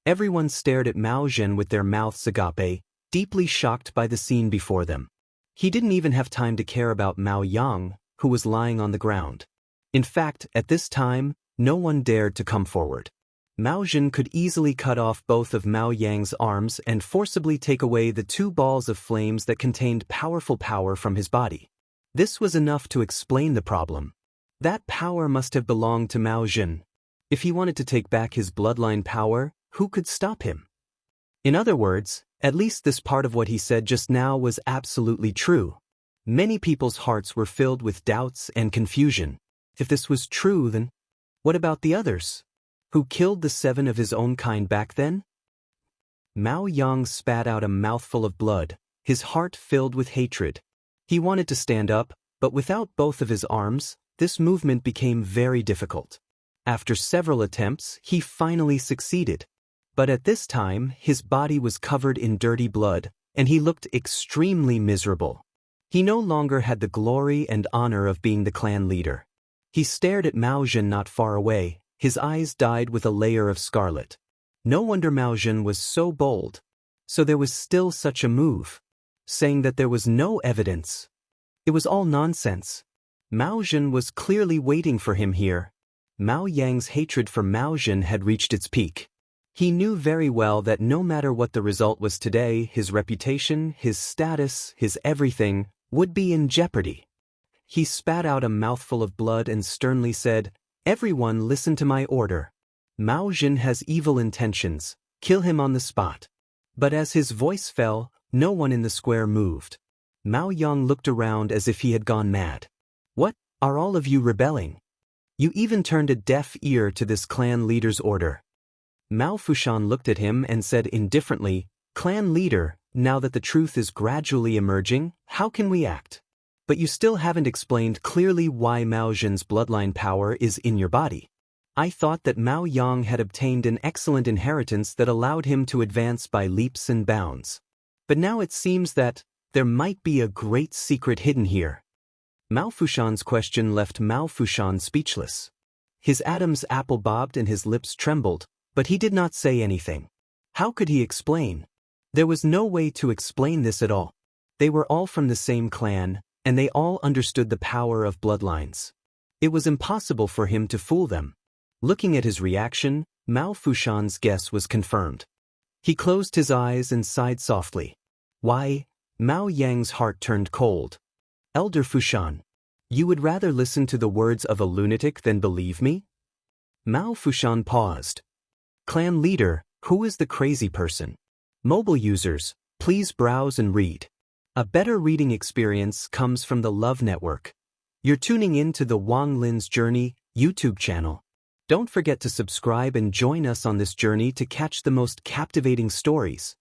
Everyone stared at Mao Zhen with their mouths agape, deeply shocked by the scene before them. He didn't even have time to care about Mao Yang, who was lying on the ground. In fact, at this time, no one dared to come forward. Mao Zhen could easily cut off both of Mao Yang's arms and forcibly take away the two balls of flames that contained powerful power from his body. This was enough to explain the problem. That power must have belonged to Mao Zhen. If he wanted to take back his bloodline power, who could stop him? In other words, at least this part of what he said just now was absolutely true. Many people's hearts were filled with doubts and confusion. If this was true, then what about the others? Who killed the 7 of his own kind back then? Mao Yang spat out a mouthful of blood, his heart filled with hatred. He wanted to stand up, but without both of his arms, this movement became very difficult. After several attempts, he finally succeeded. But at this time, his body was covered in dirty blood, and he looked extremely miserable. He no longer had the glory and honor of being the clan leader. He stared at Mao Zhen not far away, his eyes dyed with a layer of scarlet. No wonder Mao Zhen was so bold. So there was still such a move. Saying that there was no evidence. It was all nonsense. Mao Zhen was clearly waiting for him here. Mao Yang's hatred for Mao Zhen had reached its peak. He knew very well that no matter what the result was today, his reputation, his status, his everything, would be in jeopardy. He spat out a mouthful of blood and sternly said, "Everyone listen to my order. Mao Zhen has evil intentions. Kill him on the spot." But as his voice fell, no one in the square moved. Mao Yang looked around as if he had gone mad. "What, are all of you rebelling? You even turned a deaf ear to this clan leader's order." Mao Fushan looked at him and said indifferently, "Clan leader, now that the truth is gradually emerging, how can we act? But you still haven't explained clearly why Mao Zhen's bloodline power is in your body. I thought that Mao Yang had obtained an excellent inheritance that allowed him to advance by leaps and bounds. But now it seems that there might be a great secret hidden here." Mao Fushan's question left Mao Fushan speechless. His Adam's apple bobbed and his lips trembled, but he did not say anything. How could he explain? There was no way to explain this at all. They were all from the same clan, and they all understood the power of bloodlines. It was impossible for him to fool them. Looking at his reaction, Mao Fushan's guess was confirmed. He closed his eyes and sighed softly. "Why?" Mao Yang's heart turned cold. "Elder Fushan, you would rather listen to the words of a lunatic than believe me?" Mao Fushan paused. "Clan leader, who is the crazy person?" Mobile users, please browse and read. A better reading experience comes from the Love Network. You're tuning in to the Wang Lin's Journey YouTube channel. Don't forget to subscribe and join us on this journey to catch the most captivating stories.